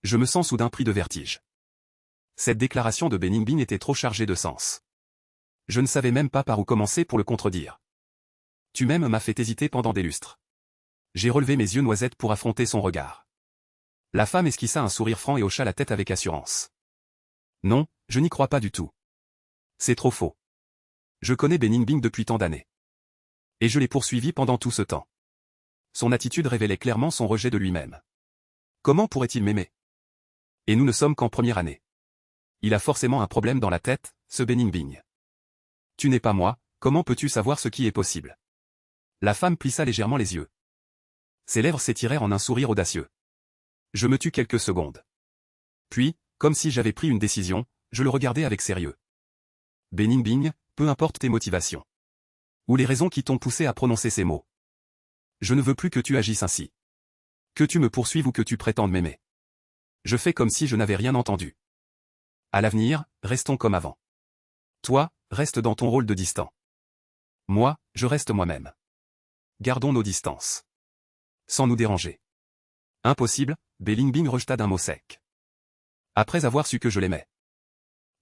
Je me sens soudain pris de vertige. Cette déclaration de Beningbing était trop chargée de sens. Je ne savais même pas par où commencer pour le contredire. Tu m'aimes m'a fait hésiter pendant des lustres. J'ai relevé mes yeux noisettes pour affronter son regard. La femme esquissa un sourire franc et hocha la tête avec assurance. Non, je n'y crois pas du tout. C'est trop faux. Je connais Beningbing depuis tant d'années. Et je l'ai poursuivi pendant tout ce temps. Son attitude révélait clairement son rejet de lui-même. Comment pourrait-il m'aimer? Et nous ne sommes qu'en première année. Il a forcément un problème dans la tête, ce Beningbing. Tu n'es pas moi, comment peux-tu savoir ce qui est possible? La femme plissa légèrement les yeux. Ses lèvres s'étirèrent en un sourire audacieux. Je me tus quelques secondes. Puis, comme si j'avais pris une décision, je le regardais avec sérieux. Beningbing, peu importe tes motivations. Ou les raisons qui t'ont poussé à prononcer ces mots. Je ne veux plus que tu agisses ainsi. Que tu me poursuives ou que tu prétendes m'aimer. Je fais comme si je n'avais rien entendu. À l'avenir, restons comme avant. Toi, reste dans ton rôle de distant. Moi, je reste moi-même. Gardons nos distances. Sans nous déranger. Impossible, Beningbing rejeta d'un mot sec. Après avoir su que je l'aimais.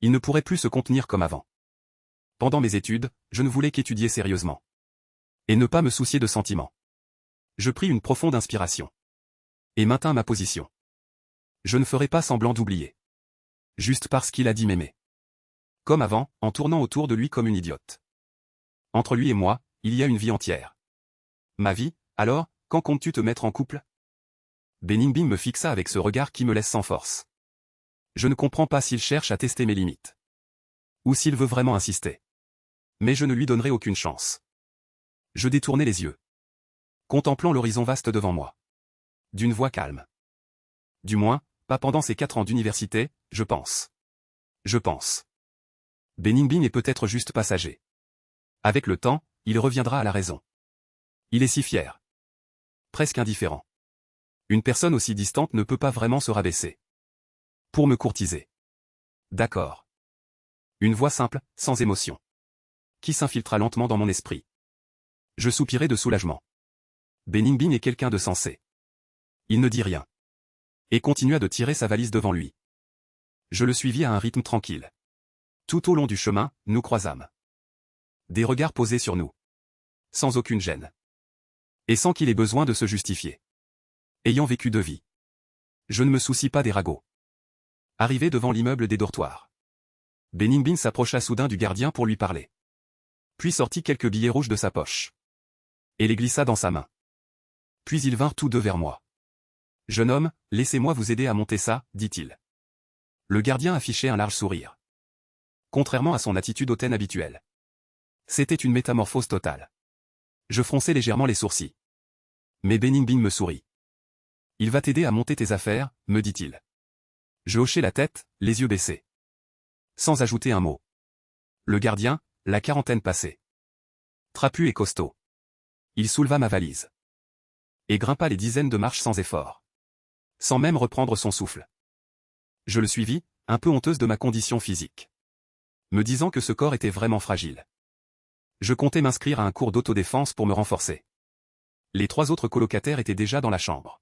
Il ne pourrait plus se contenir comme avant. Pendant mes études, je ne voulais qu'étudier sérieusement. Et ne pas me soucier de sentiments. Je pris une profonde inspiration. Et maintins ma position. Je ne ferai pas semblant d'oublier. Juste parce qu'il a dit m'aimer. Comme avant, en tournant autour de lui comme une idiote. Entre lui et moi, il y a une vie entière. Ma vie, alors, quand comptes-tu te mettre en couple? Beningbing me fixa avec ce regard qui me laisse sans force. Je ne comprends pas s'il cherche à tester mes limites. Ou s'il veut vraiment insister. Mais je ne lui donnerai aucune chance. Je détournai les yeux. Contemplant l'horizon vaste devant moi. D'une voix calme. Du moins, pas pendant ces 4 ans d'université, je pense. Je pense. Beningbing est peut-être juste passager. Avec le temps, il reviendra à la raison. Il est si fier. Presque indifférent. Une personne aussi distante ne peut pas vraiment se rabaisser. Pour me courtiser. D'accord. Une voix simple, sans émotion. Qui s'infiltra lentement dans mon esprit. Je soupirai de soulagement. Beningbing est quelqu'un de sensé. Il ne dit rien. Et continua de tirer sa valise devant lui. Je le suivis à un rythme tranquille. Tout au long du chemin, nous croisâmes. Des regards posés sur nous. Sans aucune gêne. Et sans qu'il ait besoin de se justifier. Ayant vécu 2 vies. Je ne me soucie pas des ragots. Arrivé devant l'immeuble des dortoirs. Beningbing s'approcha soudain du gardien pour lui parler. Puis sortit quelques billets rouges de sa poche. Et les glissa dans sa main. Puis ils vinrent tous deux vers moi. Jeune homme, laissez-moi vous aider à monter ça, dit-il. Le gardien affichait un large sourire. Contrairement à son attitude hautaine habituelle. C'était une métamorphose totale. Je fronçai légèrement les sourcils. Mais Beningbing me sourit. Il va t'aider à monter tes affaires, me dit-il. Je hochai la tête, les yeux baissés. Sans ajouter un mot. Le gardien, la quarantaine passée. Trapu et costaud. Il souleva ma valise. Et grimpa les dizaines de marches sans effort. Sans même reprendre son souffle. Je le suivis, un peu honteuse de ma condition physique. Me disant que ce corps était vraiment fragile. Je comptais m'inscrire à un cours d'autodéfense pour me renforcer. Les 3 autres colocataires étaient déjà dans la chambre.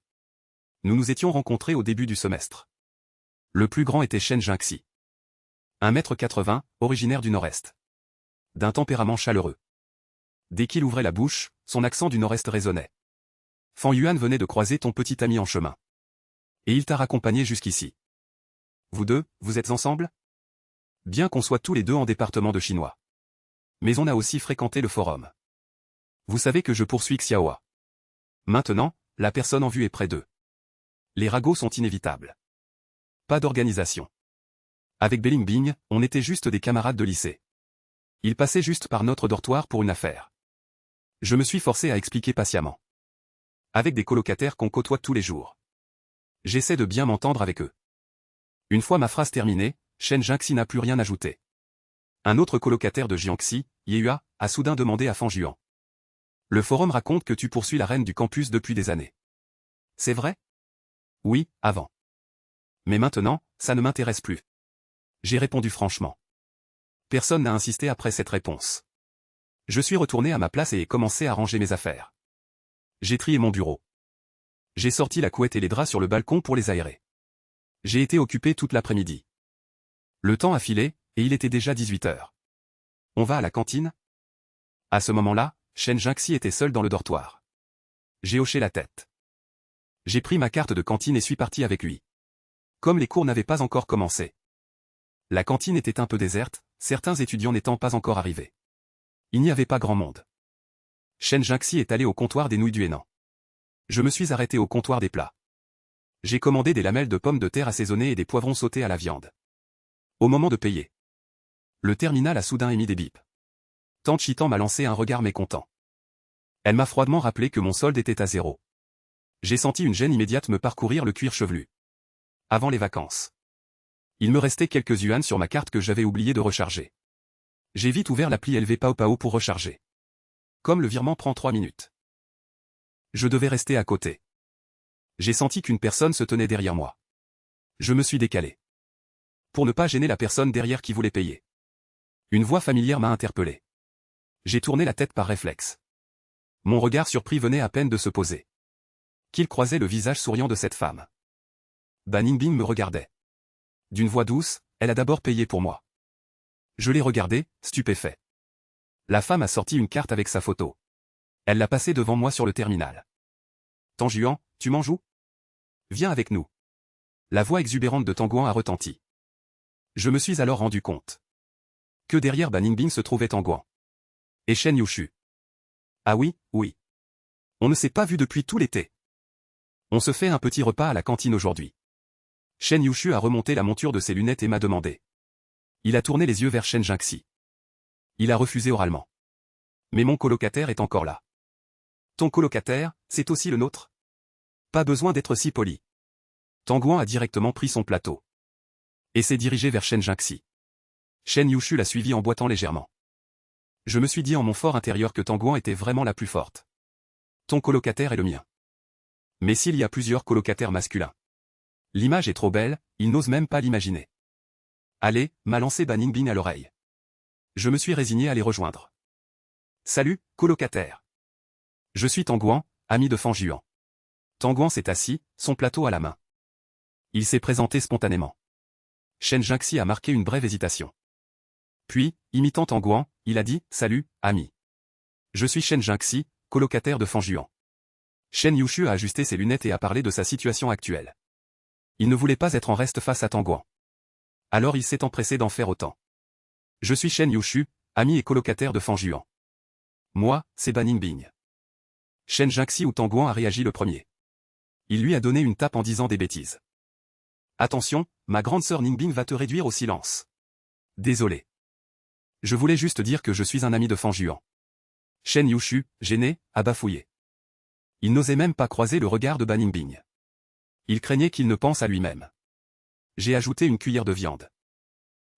Nous nous étions rencontrés au début du semestre. Le plus grand était Shen Jinxi. 1,80 m, originaire du Nord-Est. D'un tempérament chaleureux. Dès qu'il ouvrait la bouche, son accent du Nord-Est résonnait. Fan Yuan venait de croiser ton petit ami en chemin. Et il t'a raccompagné jusqu'ici. Vous deux, vous êtes ensemble? Bien qu'on soit tous les deux en département de chinois. Mais on a aussi fréquenté le forum. Vous savez que je poursuis Xiaoa. Maintenant, la personne en vue est près d'eux. Les ragots sont inévitables. Pas d'organisation. Avec Beningbing, on était juste des camarades de lycée. Il passait juste par notre dortoir pour une affaire. Je me suis forcé à expliquer patiemment. Avec des colocataires qu'on côtoie tous les jours. J'essaie de bien m'entendre avec eux. Une fois ma phrase terminée, Shen Jinxi n'a plus rien ajouté. Un autre colocataire de Jiangxi, Yehua, a soudain demandé à Fan Juan. Le forum raconte que tu poursuis la reine du campus depuis des années. C'est vrai? Oui, avant. Mais maintenant, ça ne m'intéresse plus. J'ai répondu franchement. Personne n'a insisté après cette réponse. Je suis retourné à ma place et ai commencé à ranger mes affaires. J'ai trié mon bureau. J'ai sorti la couette et les draps sur le balcon pour les aérer. J'ai été occupé toute l'après-midi. Le temps a filé, et il était déjà 18 heures. On va à la cantine? À ce moment-là, Shen Jinxi était seul dans le dortoir. J'ai hoché la tête. J'ai pris ma carte de cantine et suis parti avec lui. Comme les cours n'avaient pas encore commencé. La cantine était un peu déserte, certains étudiants n'étant pas encore arrivés. Il n'y avait pas grand monde. Shen Jinxi est allé au comptoir des nouilles du Henan. Je me suis arrêté au comptoir des plats. J'ai commandé des lamelles de pommes de terre assaisonnées et des poivrons sautés à la viande. Au moment de payer, le terminal a soudain émis des bips. Tante Chitan m'a lancé un regard mécontent. Elle m'a froidement rappelé que mon solde était à 0. J'ai senti une gêne immédiate me parcourir le cuir chevelu. Avant les vacances. Il me restait quelques yuans sur ma carte que j'avais oublié de recharger. J'ai vite ouvert l'appli LV Pao Pao pour recharger. Comme le virement prend 3 minutes. Je devais rester à côté. J'ai senti qu'une personne se tenait derrière moi. Je me suis décalé. Pour ne pas gêner la personne derrière qui voulait payer. Une voix familière m'a interpellé. J'ai tourné la tête par réflexe. Mon regard surpris venait à peine de se poser. Qu'il croisait le visage souriant de cette femme. Ban Ningbing me regardait. D'une voix douce, elle a d'abord payé pour moi. Je l'ai regardé, stupéfait. La femme a sorti une carte avec sa photo. Elle l'a passée devant moi sur le terminal. Tanguan, tu m'en joues? Viens avec nous. La voix exubérante de Tanguan a retenti. Je me suis alors rendu compte que derrière Ban Ningbing se trouvait Tanguan. Et Shen Yushu. Ah oui, oui. On ne s'est pas vu depuis tout l'été. On se fait un petit repas à la cantine aujourd'hui. Shen Yushu a remonté la monture de ses lunettes et m'a demandé. Il a tourné les yeux vers Shen Jinxi. Il a refusé oralement. Mais mon colocataire est encore là. Ton colocataire, c'est aussi le nôtre? Pas besoin d'être si poli. Tanguan a directement pris son plateau. Et s'est dirigé vers Shen Jinxi. Shen Yushu l'a suivi en boitant légèrement. Je me suis dit en mon fort intérieur que Tanguan était vraiment la plus forte. Ton colocataire est le mien. Mais s'il y a plusieurs colocataires masculins. L'image est trop belle, il n'ose même pas l'imaginer. Allez, m'a lancé Ban Ningbing à l'oreille. Je me suis résigné à les rejoindre. Salut, colocataire. Je suis Tanguan, ami de Fanjuan. Tanguan s'est assis, son plateau à la main. Il s'est présenté spontanément. Shen Jinxi a marqué une brève hésitation. Puis, imitant Tanguan, il a dit « Salut, ami. Je suis Shen Jinxi, colocataire de Fanjuan. » Shen Yushu a ajusté ses lunettes et a parlé de sa situation actuelle. Il ne voulait pas être en reste face à Tanguan. Alors il s'est empressé d'en faire autant. Je suis Shen Yushu, ami et colocataire de Fanjuan. Moi, c'est Ban Ningbing. Shen Jinxi ou Tanguan a réagi le premier. Il lui a donné une tape en disant des bêtises. Attention, ma grande sœur Ningbing va te réduire au silence. Désolé. Je voulais juste dire que je suis un ami de Fanjuan. Shen Yushu, gêné, a bafouillé. Il n'osait même pas croiser le regard de Ban Ningbing. Il craignait qu'il ne pense à lui-même. J'ai ajouté une cuillère de viande.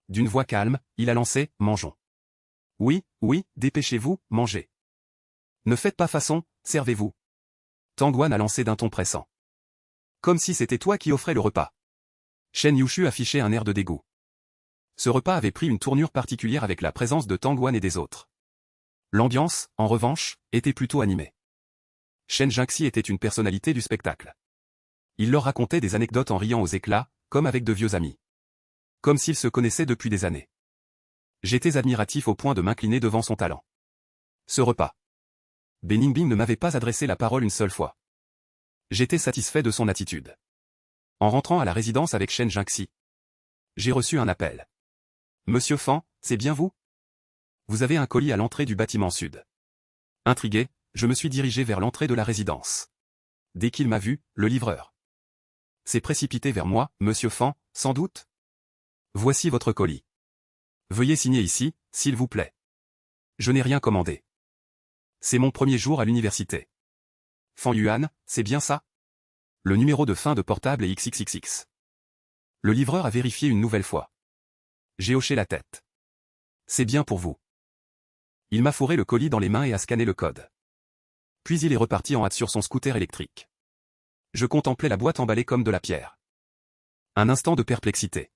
D'une voix calme, il a lancé « Mangeons ». Oui, oui, dépêchez-vous, mangez. Ne faites pas façon, servez-vous. Tanguan a lancé d'un ton pressant. Comme si c'était toi qui offrais le repas. Shen Yushu affichait un air de dégoût. Ce repas avait pris une tournure particulière avec la présence de Tanguan et des autres. L'ambiance, en revanche, était plutôt animée. Shen Jinxi était une personnalité du spectacle. Il leur racontait des anecdotes en riant aux éclats, comme avec de vieux amis. Comme s'ils se connaissaient depuis des années. J'étais admiratif au point de m'incliner devant son talent. Ce repas. Ban Ningbing ne m'avait pas adressé la parole une seule fois. J'étais satisfait de son attitude. En rentrant à la résidence avec Shen Jinxi, j'ai reçu un appel. Monsieur Fan, c'est bien vous? Vous avez un colis à l'entrée du bâtiment sud. Intrigué, je me suis dirigé vers l'entrée de la résidence. Dès qu'il m'a vu, le livreur s'est précipité vers moi, Monsieur Fan, sans doute? Voici votre colis. Veuillez signer ici, s'il vous plaît. Je n'ai rien commandé. C'est mon premier jour à l'université. Fan Yuan, c'est bien ça? Le numéro de fin de portable est XXXX. Le livreur a vérifié une nouvelle fois. J'ai hoché la tête. C'est bien pour vous. Il m'a fourré le colis dans les mains et a scanné le code. Puis il est reparti en hâte sur son scooter électrique. Je contemplais la boîte emballée comme de la pierre. Un instant de perplexité.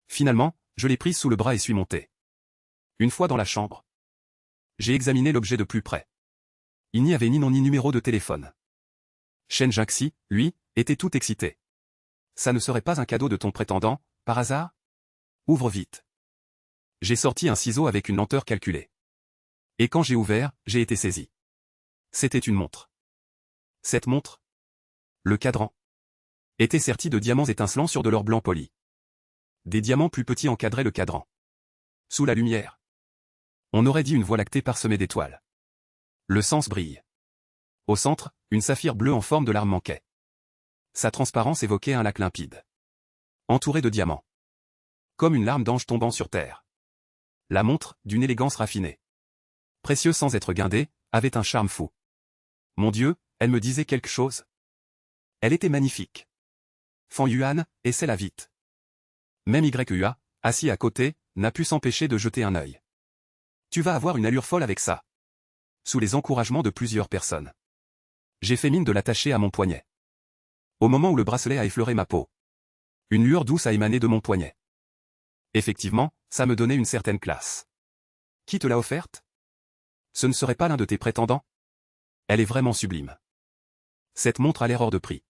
Finalement, je l'ai prise sous le bras et suis monté. Une fois dans la chambre, j'ai examiné l'objet de plus près. Il n'y avait ni nom ni numéro de téléphone. Shen Jinxi, lui, était tout excité. Ça ne serait pas un cadeau de ton prétendant, par hasard? Ouvre vite. J'ai sorti un ciseau avec une lenteur calculée. Et quand j'ai ouvert, j'ai été saisi. C'était une montre. Cette montre, le cadran, était serti de diamants étincelants sur de l'or blanc poli. Des diamants plus petits encadraient le cadran. Sous la lumière, on aurait dit une voie lactée parsemée d'étoiles. Le sens brille. Au centre, une saphir bleue en forme de larme manquait. Sa transparence évoquait un lac limpide. Entouré de diamants. Comme une larme d'ange tombant sur terre. La montre, d'une élégance raffinée. Précieuse sans être guindée, avait un charme fou. Mon Dieu, elle me disait quelque chose. Elle était magnifique. Fan Yuan, et c'est la vite. Même YUA, assis à côté, n'a pu s'empêcher de jeter un œil. Tu vas avoir une allure folle avec ça. Sous les encouragements de plusieurs personnes. J'ai fait mine de l'attacher à mon poignet. Au moment où le bracelet a effleuré ma peau. Une lueur douce a émané de mon poignet. Effectivement, ça me donnait une certaine classe. Qui te l'a offerte? Ce ne serait pas l'un de tes prétendants? Elle est vraiment sublime. Cette montre a l'air hors de prix.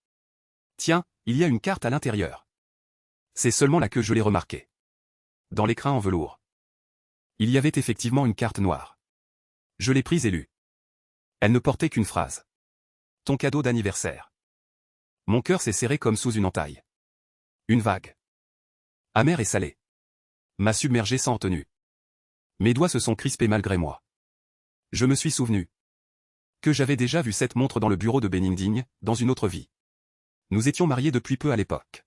Tiens, il y a une carte à l'intérieur. C'est seulement là que je l'ai remarqué. Dans l'écrin en velours. Il y avait effectivement une carte noire. Je l'ai prise et lue. Elle ne portait qu'une phrase. Ton cadeau d'anniversaire. Mon cœur s'est serré comme sous une entaille. Une vague. Amère et salée. M'a submergé sans retenue. Mes doigts se sont crispés malgré moi. Je me suis souvenu que j'avais déjà vu cette montre dans le bureau de Beningding, dans une autre vie. Nous étions mariés depuis peu à l'époque.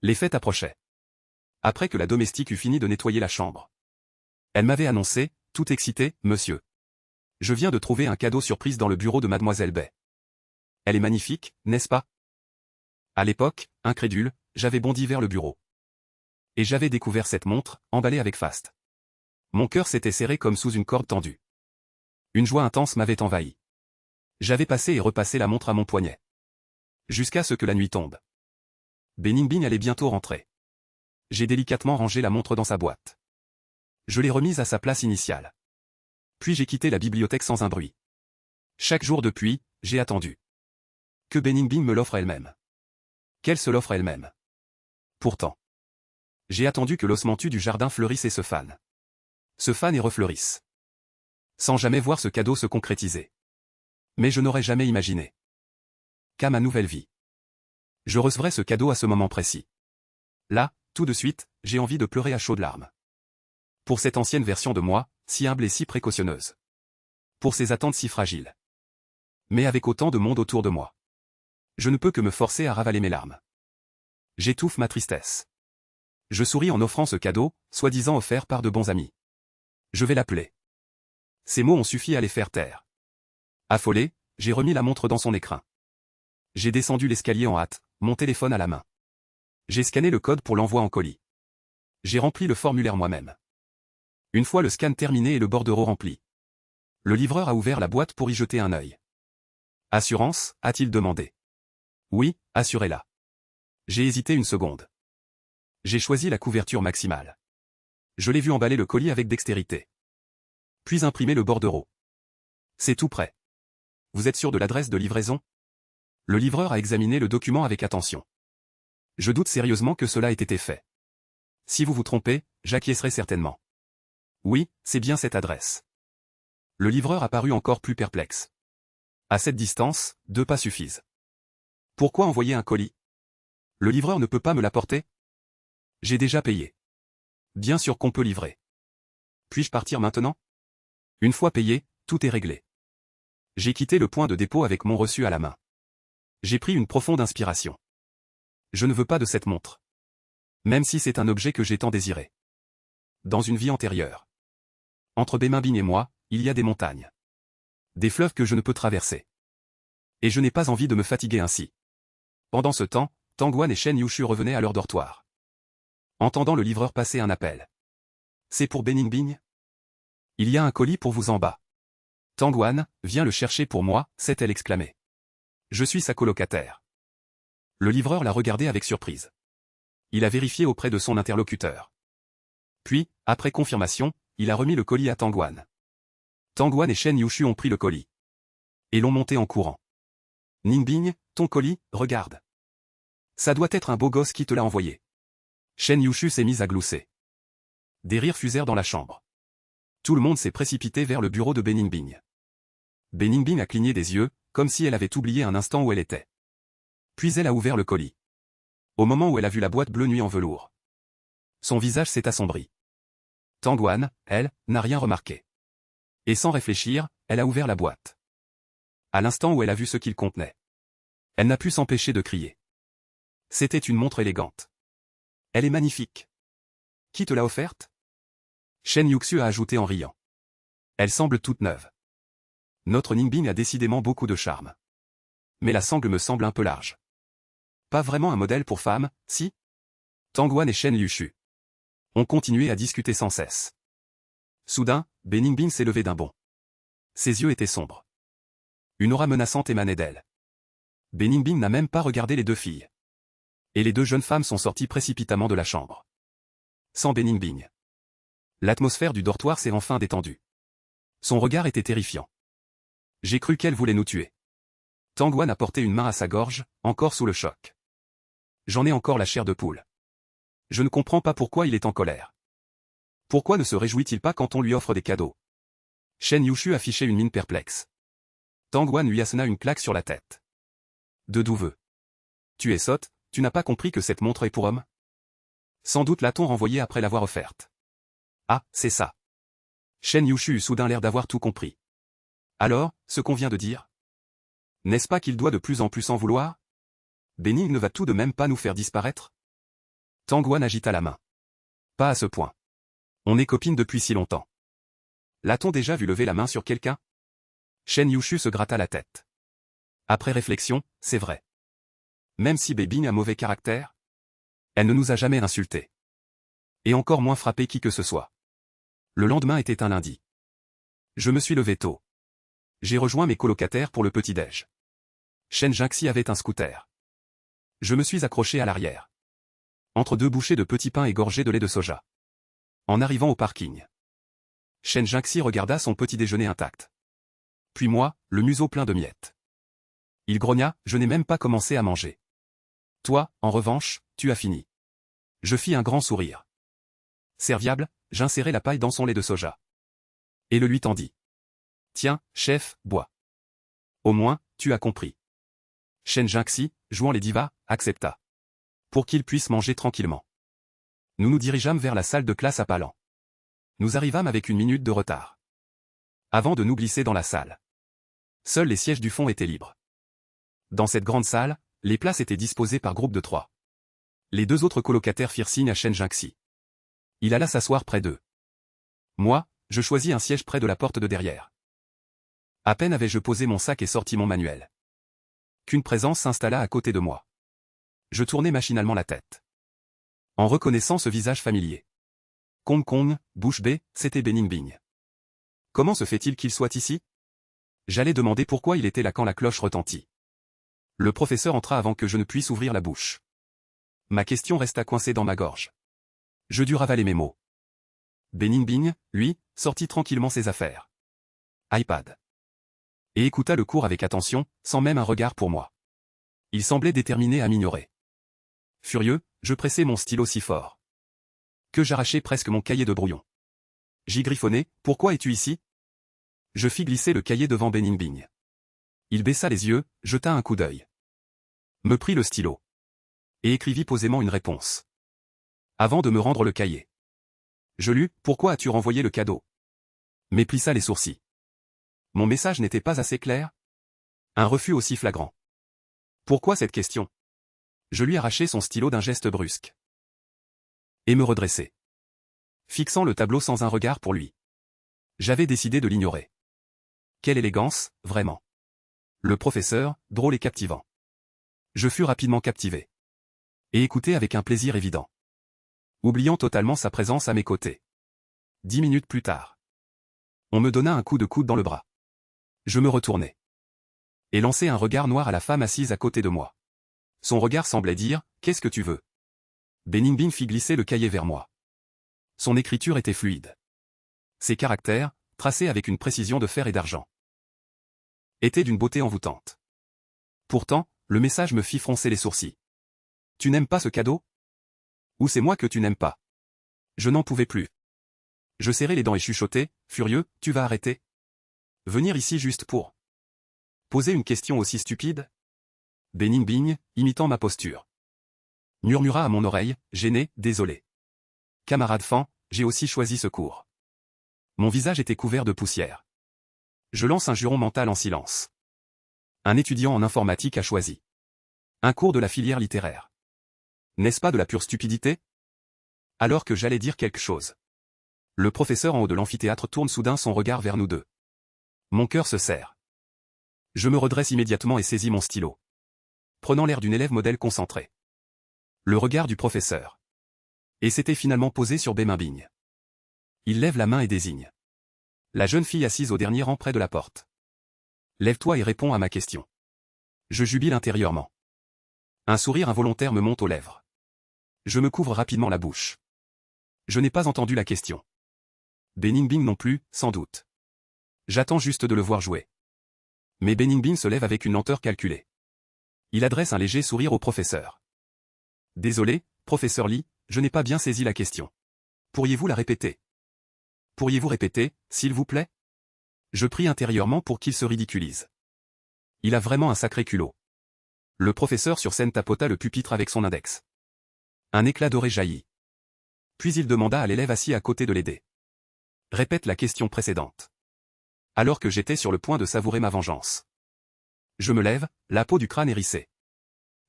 Les fêtes approchaient. Après que la domestique eut fini de nettoyer la chambre. Elle m'avait annoncé, tout excitée, monsieur. Je viens de trouver un cadeau surprise dans le bureau de mademoiselle Bay. Elle est magnifique, n'est-ce pas? À l'époque, incrédule, j'avais bondi vers le bureau. Et j'avais découvert cette montre, emballée avec faste. Mon cœur s'était serré comme sous une corde tendue. Une joie intense m'avait envahi. J'avais passé et repassé la montre à mon poignet. Jusqu'à ce que la nuit tombe. Beningbing allait bientôt rentrer. J'ai délicatement rangé la montre dans sa boîte. Je l'ai remise à sa place initiale. Puis j'ai quitté la bibliothèque sans un bruit. Chaque jour depuis, j'ai attendu. Que Beningbing me l'offre elle-même. Qu'elle se l'offre elle-même. Pourtant. J'ai attendu que l'osmentu du jardin fleurisse et se fane. Se fane et refleurisse. Sans jamais voir ce cadeau se concrétiser. Mais je n'aurais jamais imaginé qu'à ma nouvelle vie, je recevrais ce cadeau à ce moment précis. Là, tout de suite, j'ai envie de pleurer à chaudes larmes. Pour cette ancienne version de moi, si humble et si précautionneuse. Pour ces attentes si fragiles. Mais avec autant de monde autour de moi. Je ne peux que me forcer à ravaler mes larmes. J'étouffe ma tristesse. Je souris en offrant ce cadeau, soi-disant offert par de bons amis. Je vais l'appeler. Ces mots ont suffi à les faire taire. Affolé, j'ai remis la montre dans son écrin. J'ai descendu l'escalier en hâte, mon téléphone à la main. J'ai scanné le code pour l'envoi en colis. J'ai rempli le formulaire moi-même. Une fois le scan terminé et le bordereau rempli. Le livreur a ouvert la boîte pour y jeter un œil. Assurance, a-t-il demandé. Oui, assurez-la. J'ai hésité une seconde. J'ai choisi la couverture maximale. Je l'ai vu emballer le colis avec dextérité. Puis imprimer le bordereau. C'est tout prêt. Vous êtes sûr de l'adresse de livraison? Le livreur a examiné le document avec attention. Je doute sérieusement que cela ait été fait. Si vous vous trompez, j'acquiescerai certainement. Oui, c'est bien cette adresse. Le livreur a paru encore plus perplexe. À cette distance, 2 pas suffisent. Pourquoi envoyer un colis? Le livreur ne peut pas me l'apporter? J'ai déjà payé. Bien sûr qu'on peut livrer. Puis-je partir maintenant? Une fois payé, tout est réglé. J'ai quitté le point de dépôt avec mon reçu à la main. J'ai pris une profonde inspiration. Je ne veux pas de cette montre. Même si c'est un objet que j'ai tant désiré. Dans une vie antérieure. Entre Beningding et moi, il y a des montagnes. Des fleuves que je ne peux traverser. Et je n'ai pas envie de me fatiguer ainsi. Pendant ce temps, Tangwan et Shen Yushu revenaient à leur dortoir. Entendant le livreur passer un appel. C'est pour Beningding? Il y a un colis pour vous en bas. Tangwan, viens le chercher pour moi, s'est-elle exclamée. Je suis sa colocataire. Le livreur l'a regardé avec surprise. Il a vérifié auprès de son interlocuteur. Puis, après confirmation, il a remis le colis à Tangwan. Tangwan et Shen Yushu ont pris le colis. Et l'ont monté en courant. Ningbing, ton colis, regarde. Ça doit être un beau gosse qui te l'a envoyé. Shen Yushu s'est mise à glousser. Des rires fusèrent dans la chambre. Tout le monde s'est précipité vers le bureau de Beningbing. Beningbing a cligné des yeux, comme si elle avait oublié un instant où elle était. Puis elle a ouvert le colis. Au moment où elle a vu la boîte bleue nuit en velours, son visage s'est assombri. Tangwan, elle, n'a rien remarqué. Et sans réfléchir, elle a ouvert la boîte. À l'instant où elle a vu ce qu'il contenait, elle n'a pu s'empêcher de crier. C'était une montre élégante. Elle est magnifique. Qui te l'a offerte? Shen Yuxu a ajouté en riant. Elle semble toute neuve. Notre Ningbing a décidément beaucoup de charme. Mais la sangle me semble un peu large. Pas vraiment un modèle pour femme, si? Tangwan et Shen Yushu ont continué à discuter sans cesse. Soudain, Beningbing s'est levé d'un bond. Ses yeux étaient sombres. Une aura menaçante émanait d'elle. Beningbing n'a même pas regardé les deux filles. Et les deux jeunes femmes sont sorties précipitamment de la chambre. Sans Beningbing, l'atmosphère du dortoir s'est enfin détendue. Son regard était terrifiant. J'ai cru qu'elle voulait nous tuer. Tangwan a porté une main à sa gorge, encore sous le choc. J'en ai encore la chair de poule. Je ne comprends pas pourquoi il est en colère. Pourquoi ne se réjouit-il pas quand on lui offre des cadeaux? Shen Yushu affichait une mine perplexe. Tangwan lui assena une claque sur la tête. De d'où veux? Tu es sotte, tu n'as pas compris que cette montre est pour homme? Sans doute l'a-t-on renvoyée après l'avoir offerte. Ah, c'est ça. Shen Yushu eut soudain l'air d'avoir tout compris. Alors, ce qu'on vient de dire? N'est-ce pas qu'il doit de plus en plus en vouloir? Bening ne va tout de même pas nous faire disparaître? Tangwan agita la main. Pas à ce point. On est copines depuis si longtemps. L'a-t-on déjà vu lever la main sur quelqu'un? Shen Yushu se gratta la tête. Après réflexion, c'est vrai. Même si Bening a mauvais caractère, elle ne nous a jamais insultés. Et encore moins frappé qui que ce soit. Le lendemain était un lundi. Je me suis levé tôt. J'ai rejoint mes colocataires pour le petit-déj. Shen Jinxi avait un scooter. Je me suis accroché à l'arrière. Entre deux bouchées de petits pains égorgés de lait de soja. En arrivant au parking, Shen Jinxi regarda son petit déjeuner intact. Puis moi, le museau plein de miettes. Il grogna, je n'ai même pas commencé à manger. Toi, en revanche, tu as fini. Je fis un grand sourire. Serviable, j'insérai la paille dans son lait de soja. Et le lui tendis. Tiens, chef, bois. Au moins, tu as compris. Shen Jinxi, jouant les divas, accepta. Pour qu'il puisse manger tranquillement. Nous nous dirigeâmes vers la salle de classe à pas lents. Nous arrivâmes avec une minute de retard. Avant de nous glisser dans la salle. Seuls les sièges du fond étaient libres. Dans cette grande salle, les places étaient disposées par groupe de 3. Les deux autres colocataires firent signe à Shen Jinxi. Il alla s'asseoir près d'eux. Moi, je choisis un siège près de la porte de derrière. À peine avais-je posé mon sac et sorti mon manuel, qu'une présence s'installa à côté de moi. Je tournai machinalement la tête, en reconnaissant ce visage familier. Kong Kong, bouche bée, c'était Beningbing. Comment se fait-il qu'il soit ici? J'allais demander pourquoi il était là quand la cloche retentit. Le professeur entra avant que je ne puisse ouvrir la bouche. Ma question resta coincée dans ma gorge. Je dus ravaler mes mots. Beningbing, lui, sortit tranquillement ses affaires. iPad. Et écouta le cours avec attention, sans même un regard pour moi. Il semblait déterminé à m'ignorer. Furieux, je pressai mon stylo si fort que j'arrachai presque mon cahier de brouillon. J'y griffonnai, pourquoi es-tu ici? Je fis glisser le cahier devant Beningbing. Il baissa les yeux, jeta un coup d'œil. Me prit le stylo. Et écrivit posément une réponse. Avant de me rendre le cahier. Je lus, pourquoi as-tu renvoyé le cadeau? Mais plissa les sourcils. Mon message n'était pas assez clair? Un refus aussi flagrant. Pourquoi cette question? Je lui arrachai son stylo d'un geste brusque. Et me redressai. Fixant le tableau sans un regard pour lui. J'avais décidé de l'ignorer. Quelle élégance, vraiment. Le professeur, drôle et captivant. Je fus rapidement captivé. Et écouté avec un plaisir évident. Oubliant totalement sa présence à mes côtés. 10 minutes plus tard. On me donna un coup de coude dans le bras. Je me retournai. Et lançai un regard noir à la femme assise à côté de moi. Son regard semblait dire, qu'est-ce que tu veux? Beningbing fit glisser le cahier vers moi. Son écriture était fluide. Ses caractères, tracés avec une précision de fer et d'argent, étaient d'une beauté envoûtante. Pourtant, le message me fit froncer les sourcils. Tu n'aimes pas ce cadeau? Ou c'est moi que tu n'aimes pas? Je n'en pouvais plus. Je serrais les dents et chuchotais, furieux, tu vas arrêter? Venir ici juste pour poser une question aussi stupide? Bening Bing, imitant ma posture, murmura à mon oreille, gêné, désolé. Camarade fan, j'ai aussi choisi ce cours. Mon visage était couvert de poussière. Je lance un juron mental en silence. Un étudiant en informatique a choisi un cours de la filière littéraire. N'est-ce pas de la pure stupidité? Alors que j'allais dire quelque chose. Le professeur en haut de l'amphithéâtre tourne soudain son regard vers nous deux. Mon cœur se serre. Je me redresse immédiatement et saisis mon stylo, prenant l'air d'une élève modèle concentrée. Le regard du professeur. Et s'était finalement posé sur Bening Bing. Il lève la main et désigne la jeune fille assise au dernier rang près de la porte. Lève-toi et réponds à ma question. Je jubile intérieurement. Un sourire involontaire me monte aux lèvres. Je me couvre rapidement la bouche. Je n'ai pas entendu la question. Bening Bing non plus, sans doute. J'attends juste de le voir jouer. Mais Bening Bing se lève avec une lenteur calculée. Il adresse un léger sourire au professeur. Désolé, professeur Lee, je n'ai pas bien saisi la question. Pourriez-vous la répéter? Pourriez-vous répéter, s'il vous plaît? Je prie intérieurement pour qu'il se ridiculise. Il a vraiment un sacré culot. Le professeur sur scène tapota le pupitre avec son index. Un éclat doré jaillit. Puis il demanda à l'élève assis à côté de l'aider. Répète la question précédente. Alors que j'étais sur le point de savourer ma vengeance. Je me lève, la peau du crâne hérissée.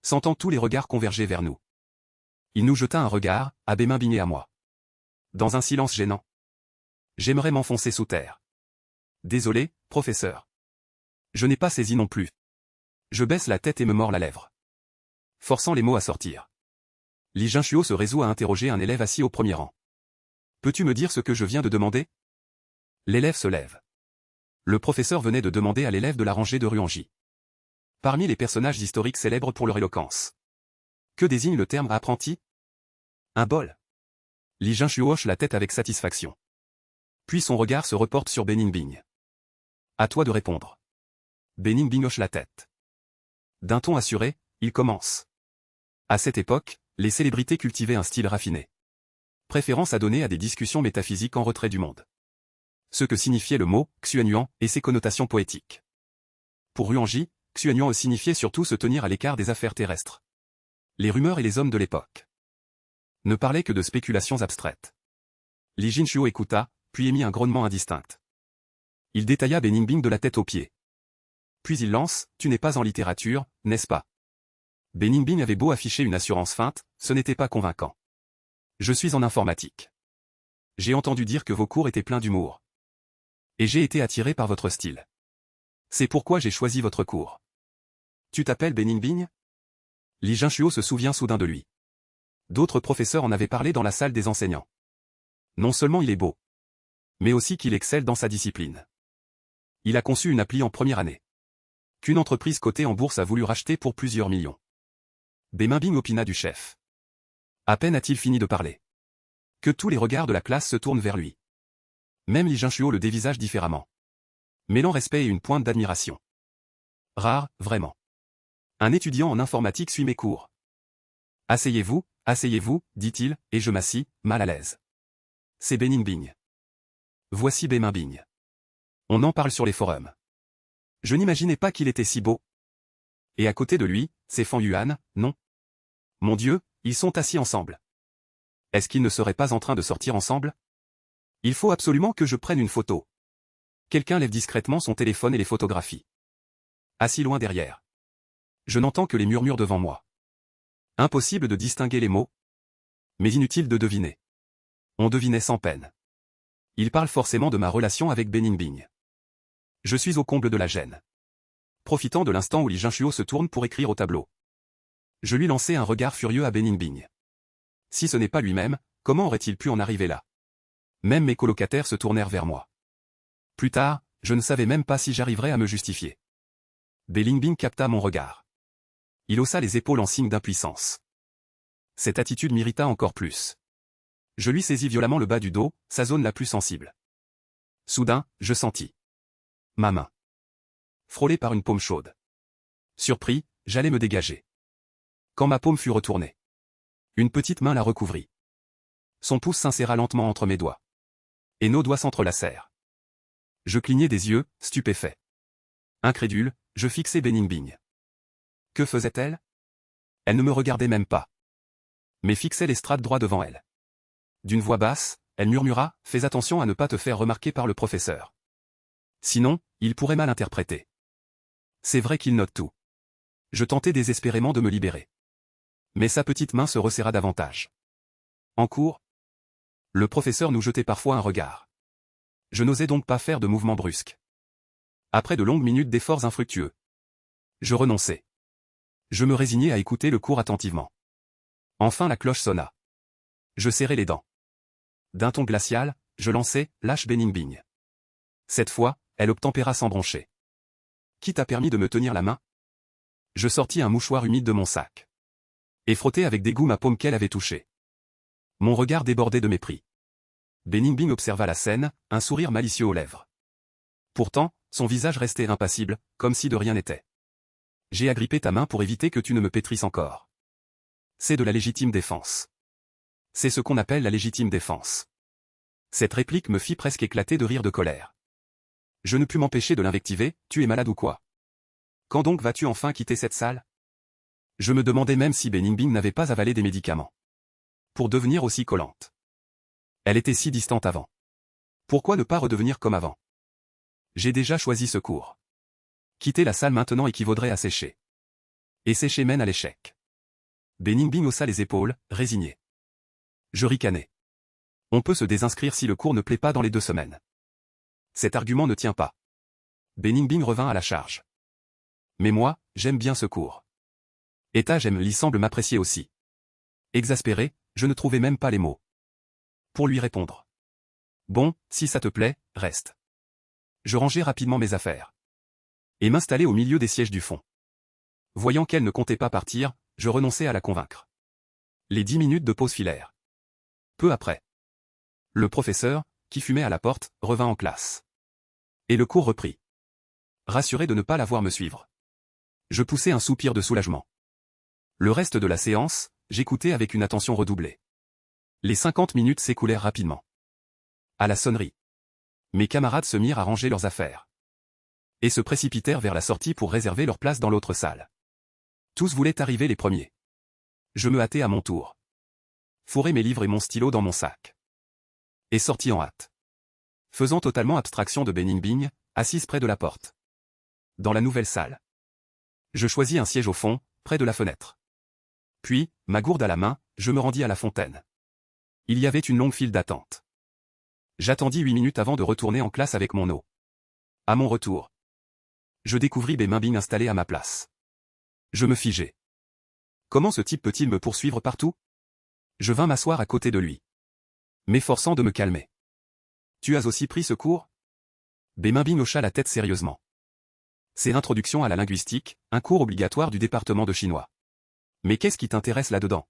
Sentant tous les regards converger vers nous. Il nous jeta un regard, à Bening Bing et à moi. Dans un silence gênant. J'aimerais m'enfoncer sous terre. Désolé, professeur. Je n'ai pas saisi non plus. Je baisse la tête et me mords la lèvre, forçant les mots à sortir. Li Jinshuo se résout à interroger un élève assis au premier rang. Peux-tu me dire ce que je viens de demander? L'élève se lève. Le professeur venait de demander à l'élève de la rangée de Ruanji. Parmi les personnages historiques célèbres pour leur éloquence. Que désigne le terme apprenti? Un bol. Li Jinshuo hoche la tête avec satisfaction. Puis son regard se reporte sur Bening Bing. À toi de répondre. Bening Bing hoche la tête. D'un ton assuré, il commence. À cette époque, les célébrités cultivaient un style raffiné. Préférence à donner à des discussions métaphysiques en retrait du monde. Ce que signifiait le mot Xuanyuan et ses connotations poétiques. Pour Ruanji, Xuanyuan signifiait surtout se tenir à l'écart des affaires terrestres. Les rumeurs et les hommes de l'époque ne parlaient que de spéculations abstraites. Li Jinshuo écouta, puis émit un grognement indistinct. Il détailla Bening Bing de la tête aux pieds. Puis il lance, tu n'es pas en littérature, n'est-ce pas? Bening Bing avait beau afficher une assurance feinte, ce n'était pas convaincant. Je suis en informatique. J'ai entendu dire que vos cours étaient pleins d'humour. Et j'ai été attiré par votre style. C'est pourquoi j'ai choisi votre cours. Tu t'appelles Bening Bing? Li Jinshuo se souvient soudain de lui. D'autres professeurs en avaient parlé dans la salle des enseignants. Non seulement il est beau, mais aussi qu'il excelle dans sa discipline. Il a conçu une appli en première année, qu'une entreprise cotée en bourse a voulu racheter pour plusieurs millions. Bening Bing opina du chef. À peine a-t-il fini de parler, que tous les regards de la classe se tournent vers lui. Même Li Jinshuo le dévisage différemment, mêlant respect et une pointe d'admiration. Rare, vraiment. Un étudiant en informatique suit mes cours. Asseyez-vous, dit-il, et je m'assis, mal à l'aise. C'est Bening Bing. Voici Bening Bing. On en parle sur les forums. Je n'imaginais pas qu'il était si beau. Et à côté de lui, c'est Fan Yuan, non? Mon Dieu, ils sont assis ensemble. Est-ce qu'ils ne seraient pas en train de sortir ensemble? Il faut absolument que je prenne une photo. Quelqu'un lève discrètement son téléphone et les photographie. Assis loin derrière. Je n'entends que les murmures devant moi. Impossible de distinguer les mots. Mais inutile de deviner. On devinait sans peine. Il parle forcément de ma relation avec Bening Bing. Je suis au comble de la gêne. Profitant de l'instant où Li Jinshuo se tourne pour écrire au tableau. Je lui lançai un regard furieux à Bening Bing. Si ce n'est pas lui-même, comment aurait-il pu en arriver là? Même mes colocataires se tournèrent vers moi. Plus tard, je ne savais même pas si j'arriverais à me justifier. Bening Bing capta mon regard. Il haussa les épaules en signe d'impuissance. Cette attitude m'irrita encore plus. Je lui saisis violemment le bas du dos, sa zone la plus sensible. Soudain, je sentis ma main frôlée par une paume chaude. Surpris, j'allais me dégager, quand ma paume fut retournée. Une petite main la recouvrit. Son pouce s'inséra lentement entre mes doigts. Et nos doigts s'entrelacèrent. Je clignai des yeux, stupéfait. Incrédule, je fixai Bening-Bing. Que faisait-elle? Elle ne me regardait même pas, mais fixait l'estrade droit devant elle. D'une voix basse, elle murmura, « Fais attention à ne pas te faire remarquer par le professeur. Sinon, il pourrait mal interpréter. C'est vrai qu'il note tout. » Je tentai désespérément de me libérer. Mais sa petite main se resserra davantage. En cours, le professeur nous jetait parfois un regard. Je n'osais donc pas faire de mouvements brusques. Après de longues minutes d'efforts infructueux, je renonçai. Je me résignai à écouter le cours attentivement. Enfin la cloche sonna. Je serrai les dents. D'un ton glacial, je lançai « Lâche Bening-Bing ». Cette fois, elle obtempéra sans broncher. « Qui t'a permis de me tenir la main ?» Je sortis un mouchoir humide de mon sac. Et frottai avec dégoût ma paume qu'elle avait touchée. Mon regard débordait de mépris. Bening-Bing observa la scène, un sourire malicieux aux lèvres. Pourtant, son visage restait impassible, comme si de rien n'était. « J'ai agrippé ta main pour éviter que tu ne me pétrisses encore. C'est de la légitime défense. C'est ce qu'on appelle la légitime défense. » Cette réplique me fit presque éclater de rire de colère. Je ne pus m'empêcher de l'invectiver, « Tu es malade ou quoi? Quand donc vas-tu enfin quitter cette salle ?» Je me demandais même si Bening-Bing n'avait pas avalé des médicaments pour devenir aussi collante. Elle était si distante avant. Pourquoi ne pas redevenir comme avant? J'ai déjà choisi ce cours. Quitter la salle maintenant équivaudrait à sécher. Et sécher mène à l'échec. Bening-Bing haussa les épaules, résigné. Je ricanai. On peut se désinscrire si le cours ne plaît pas dans les 2 semaines. Cet argument ne tient pas. Bening-Bing revint à la charge. Mais moi, j'aime bien ce cours. Et ta j'aime Lee semble m'apprécier aussi. Exaspéré, je ne trouvais même pas les mots pour lui répondre. Bon, si ça te plaît, reste. Je rangeai rapidement mes affaires et m'installai au milieu des sièges du fond. Voyant qu'elle ne comptait pas partir, je renonçai à la convaincre. Les 10 minutes de pause filèrent. Peu après, le professeur, qui fumait à la porte, revint en classe. Et le cours reprit. Rassuré de ne pas la voir me suivre, je poussai un soupir de soulagement. Le reste de la séance, j'écoutais avec une attention redoublée. Les 50 minutes s'écoulèrent rapidement. À la sonnerie, mes camarades se mirent à ranger leurs affaires et se précipitèrent vers la sortie pour réserver leur place dans l'autre salle. Tous voulaient arriver les premiers. Je me hâtai à mon tour. Fourrai mes livres et mon stylo dans mon sac. Et sortis en hâte. Faisant totalement abstraction de Bening-Bing, assise près de la porte. Dans la nouvelle salle. Je choisis un siège au fond, près de la fenêtre. Puis, ma gourde à la main, je me rendis à la fontaine. Il y avait une longue file d'attente. J'attendis 8 minutes avant de retourner en classe avec mon eau. À mon retour, je découvris Bening-Bing installé à ma place. Je me figeai. Comment ce type peut-il me poursuivre partout? Je vins m'asseoir à côté de lui, m'efforçant de me calmer. Tu as aussi pris ce cours? Bening-Bing hocha la tête sérieusement. C'est l'introduction à la linguistique, un cours obligatoire du département de chinois. Mais qu'est-ce qui t'intéresse là-dedans?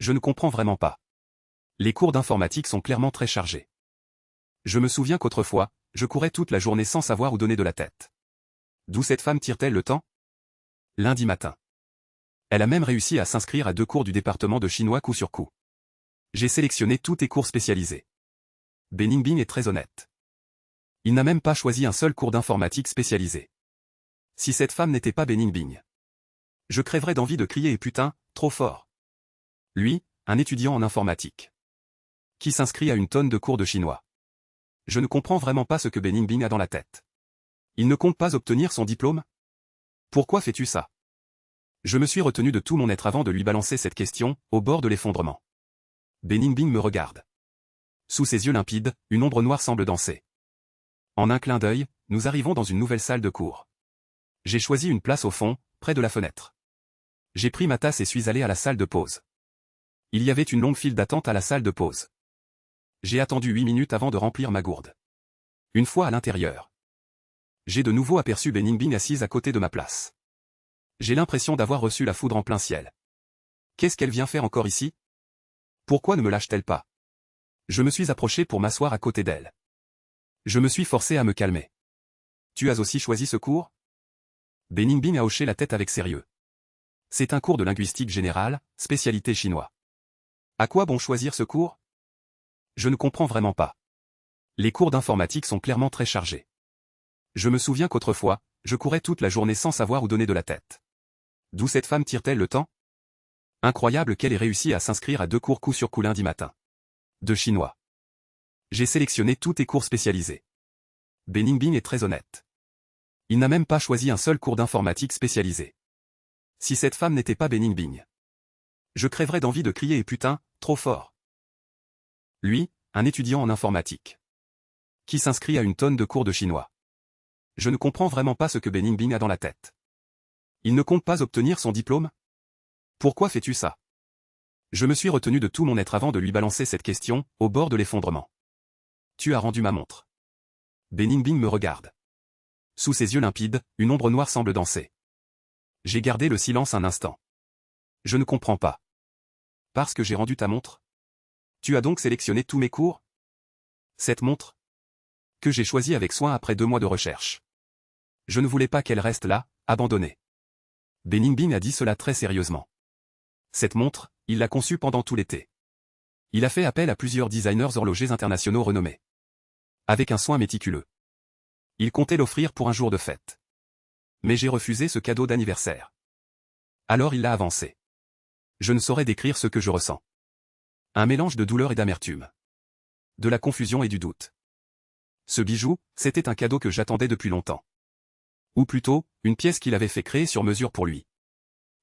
Je ne comprends vraiment pas. Les cours d'informatique sont clairement très chargés. Je me souviens qu'autrefois, je courais toute la journée sans savoir où donner de la tête. D'où cette femme tire-t-elle le temps? Lundi matin. Elle a même réussi à s'inscrire à 2 cours du département de chinois coup sur coup. J'ai sélectionné tous tes cours spécialisés. Bening-Bing est très honnête. Il n'a même pas choisi un seul cours d'informatique spécialisé. Si cette femme n'était pas Bening-Bing, je crèverais d'envie de crier et putain, trop fort. Lui, un étudiant en informatique, qui s'inscrit à une tonne de cours de chinois. Je ne comprends vraiment pas ce que Bening-Bing a dans la tête. Il ne compte pas obtenir son diplôme? Pourquoi fais-tu ça? Je me suis retenu de tout mon être avant de lui balancer cette question, au bord de l'effondrement. Bening-Bing me regarde. Sous ses yeux limpides, une ombre noire semble danser. En un clin d'œil, nous arrivons dans une nouvelle salle de cours. J'ai choisi une place au fond, près de la fenêtre. J'ai pris ma tasse et suis allé à la salle de pause. Il y avait une longue file d'attente à la salle de pause. J'ai attendu 8 minutes avant de remplir ma gourde. Une fois à l'intérieur, j'ai de nouveau aperçu Bening-Bing assise à côté de ma place. J'ai l'impression d'avoir reçu la foudre en plein ciel. Qu'est-ce qu'elle vient faire encore ici? Pourquoi ne me lâche-t-elle pas? Je me suis approché pour m'asseoir à côté d'elle. Je me suis forcé à me calmer. Tu as aussi choisi ce cours? Bening-Bing a hoché la tête avec sérieux. C'est un cours de linguistique générale, spécialité chinois. À quoi bon choisir ce cours? Je ne comprends vraiment pas. Les cours d'informatique sont clairement très chargés. Je me souviens qu'autrefois, je courais toute la journée sans savoir où donner de la tête. D'où cette femme tire-t-elle le temps? Incroyable qu'elle ait réussi à s'inscrire à 2 cours coup sur coup lundi matin. De chinois. J'ai sélectionné tous tes cours spécialisés. Beningbing est très honnête. Il n'a même pas choisi un seul cours d'informatique spécialisé. Si cette femme n'était pas Beningbing, je crèverais d'envie de crier et putain, trop fort. Lui, un étudiant en informatique, qui s'inscrit à une tonne de cours de chinois. Je ne comprends vraiment pas ce que Beningbing a dans la tête. Il ne compte pas obtenir son diplôme? Pourquoi fais-tu ça? Je me suis retenu de tout mon être avant de lui balancer cette question, au bord de l'effondrement. Tu as rendu ma montre. Beningbing me regarde. Sous ses yeux limpides, une ombre noire semble danser. J'ai gardé le silence un instant. Je ne comprends pas. Parce que j'ai rendu ta montre? Tu as donc sélectionné tous mes cours? Cette montre? Que j'ai choisie avec soin après 2 mois de recherche. Je ne voulais pas qu'elle reste là, abandonnée. Beningbing a dit cela très sérieusement. Cette montre, il l'a conçue pendant tout l'été. Il a fait appel à plusieurs designers horlogers internationaux renommés. Avec un soin méticuleux. Il comptait l'offrir pour un jour de fête. Mais j'ai refusé ce cadeau d'anniversaire. Alors il l'a avancé. Je ne saurais décrire ce que je ressens. Un mélange de douleur et d'amertume. De la confusion et du doute. Ce bijou, c'était un cadeau que j'attendais depuis longtemps. Ou plutôt, une pièce qu'il avait fait créer sur mesure pour lui.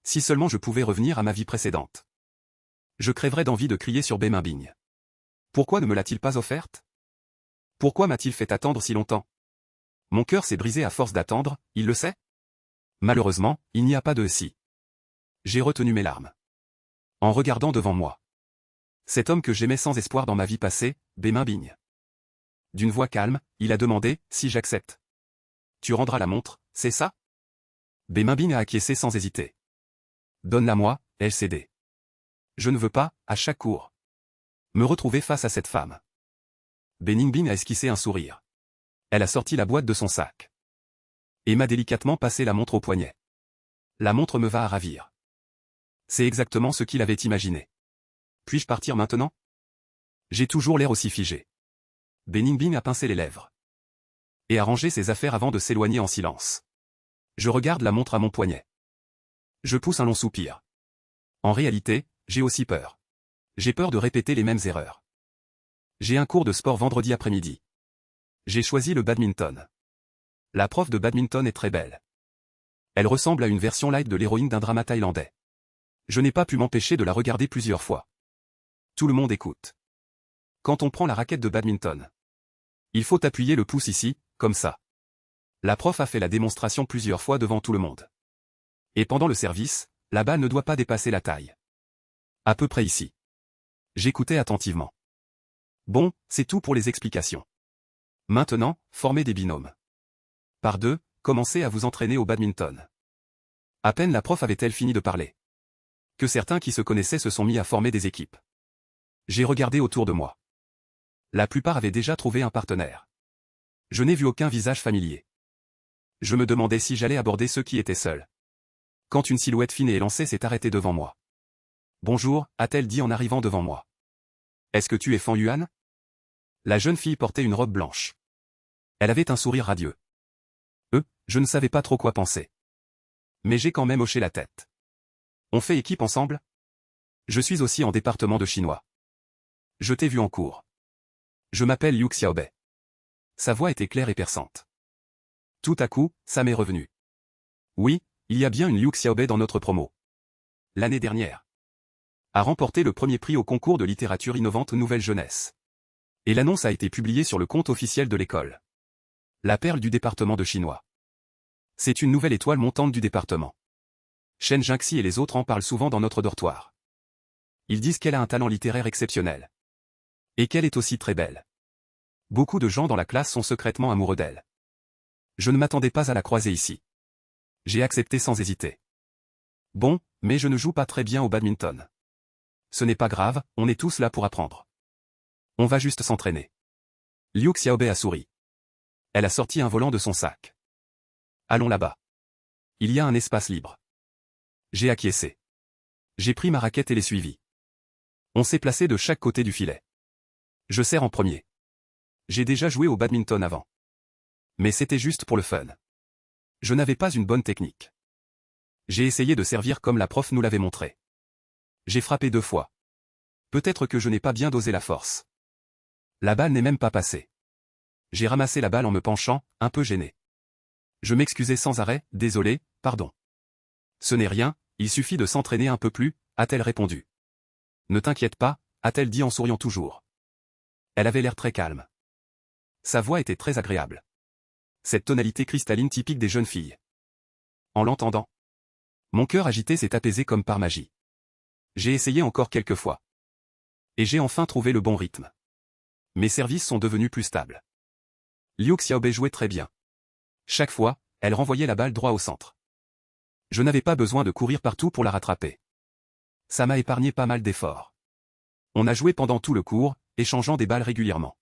Si seulement je pouvais revenir à ma vie précédente. Je crèverais d'envie de crier sur Beningbing. Pourquoi ne me l'a-t-il pas offerte? Pourquoi m'a-t-il fait attendre si longtemps? Mon cœur s'est brisé à force d'attendre, il le sait? Malheureusement, il n'y a pas de si. J'ai retenu mes larmes. En regardant devant moi. Cet homme que j'aimais sans espoir dans ma vie passée, Beningbing. D'une voix calme, il a demandé, si j'accepte. Tu rendras la montre, c'est ça? Beningbing a acquiescé sans hésiter. Donne-la-moi, ai-je cédé. Je ne veux pas, à chaque cours, me retrouver face à cette femme. Beningbing a esquissé un sourire. Elle a sorti la boîte de son sac. Et m'a délicatement passé la montre au poignet. La montre me va à ravir. C'est exactement ce qu'il avait imaginé. Puis-je partir maintenant? J'ai toujours l'air aussi figé. Beningbing a pincé les lèvres. Et a rangé ses affaires avant de s'éloigner en silence. Je regarde la montre à mon poignet. Je pousse un long soupir. En réalité, j'ai aussi peur. J'ai peur de répéter les mêmes erreurs. J'ai un cours de sport vendredi après-midi. J'ai choisi le badminton. La prof de badminton est très belle. Elle ressemble à une version light de l'héroïne d'un drama thaïlandais. Je n'ai pas pu m'empêcher de la regarder plusieurs fois. Tout le monde écoute. Quand on prend la raquette de badminton, il faut appuyer le pouce ici, comme ça. La prof a fait la démonstration plusieurs fois devant tout le monde. Et pendant le service, la balle ne doit pas dépasser la taille. À peu près ici. J'écoutais attentivement. Bon, c'est tout pour les explications. Maintenant, formez des binômes. Par 2, commencez à vous entraîner au badminton. À peine la prof avait-elle fini de parler, que certains qui se connaissaient se sont mis à former des équipes. J'ai regardé autour de moi. La plupart avaient déjà trouvé un partenaire. Je n'ai vu aucun visage familier. Je me demandais si j'allais aborder ceux qui étaient seuls. Quand une silhouette fine et élancée s'est arrêtée devant moi. Bonjour, a-t-elle dit en arrivant devant moi. Est-ce que tu es Fan Yuan? La jeune fille portait une robe blanche. Elle avait un sourire radieux. Je ne savais pas trop quoi penser. Mais j'ai quand même hoché la tête. On fait équipe ensemble? Je suis aussi en département de chinois. Je t'ai vu en cours. Je m'appelle Liu Xiaobei. Sa voix était claire et perçante. Tout à coup, ça m'est revenu. Oui, il y a bien une Liu Xiaobei dans notre promo. L'année dernière. A remporté le premier prix au concours de littérature innovante Nouvelle Jeunesse. Et l'annonce a été publiée sur le compte officiel de l'école. La perle du département de chinois. C'est une nouvelle étoile montante du département. Shen Jinxi et les autres en parlent souvent dans notre dortoir. Ils disent qu'elle a un talent littéraire exceptionnel. Et qu'elle est aussi très belle. Beaucoup de gens dans la classe sont secrètement amoureux d'elle. Je ne m'attendais pas à la croiser ici. J'ai accepté sans hésiter. Bon, mais je ne joue pas très bien au badminton. Ce n'est pas grave, on est tous là pour apprendre. On va juste s'entraîner. Liu Xiaobei a souri. Elle a sorti un volant de son sac. Allons là-bas. Il y a un espace libre. J'ai acquiescé. J'ai pris ma raquette et l'ai suivie. On s'est placé de chaque côté du filet. Je sers en premier. J'ai déjà joué au badminton avant. Mais c'était juste pour le fun. Je n'avais pas une bonne technique. J'ai essayé de servir comme la prof nous l'avait montré. J'ai frappé 2 fois. Peut-être que je n'ai pas bien dosé la force. La balle n'est même pas passée. J'ai ramassé la balle en me penchant, un peu gêné. Je m'excusais sans arrêt, désolé, pardon. Ce n'est rien, il suffit de s'entraîner un peu plus, a-t-elle répondu. Ne t'inquiète pas, a-t-elle dit en souriant toujours. Elle avait l'air très calme. Sa voix était très agréable. Cette tonalité cristalline typique des jeunes filles. En l'entendant, mon cœur agité s'est apaisé comme par magie. J'ai essayé encore quelques fois. Et j'ai enfin trouvé le bon rythme. Mes services sont devenus plus stables. Liu Xiaobei jouait très bien. Chaque fois, elle renvoyait la balle droit au centre. Je n'avais pas besoin de courir partout pour la rattraper. Ça m'a épargné pas mal d'efforts. On a joué pendant tout le cours, échangeant des balles régulièrement.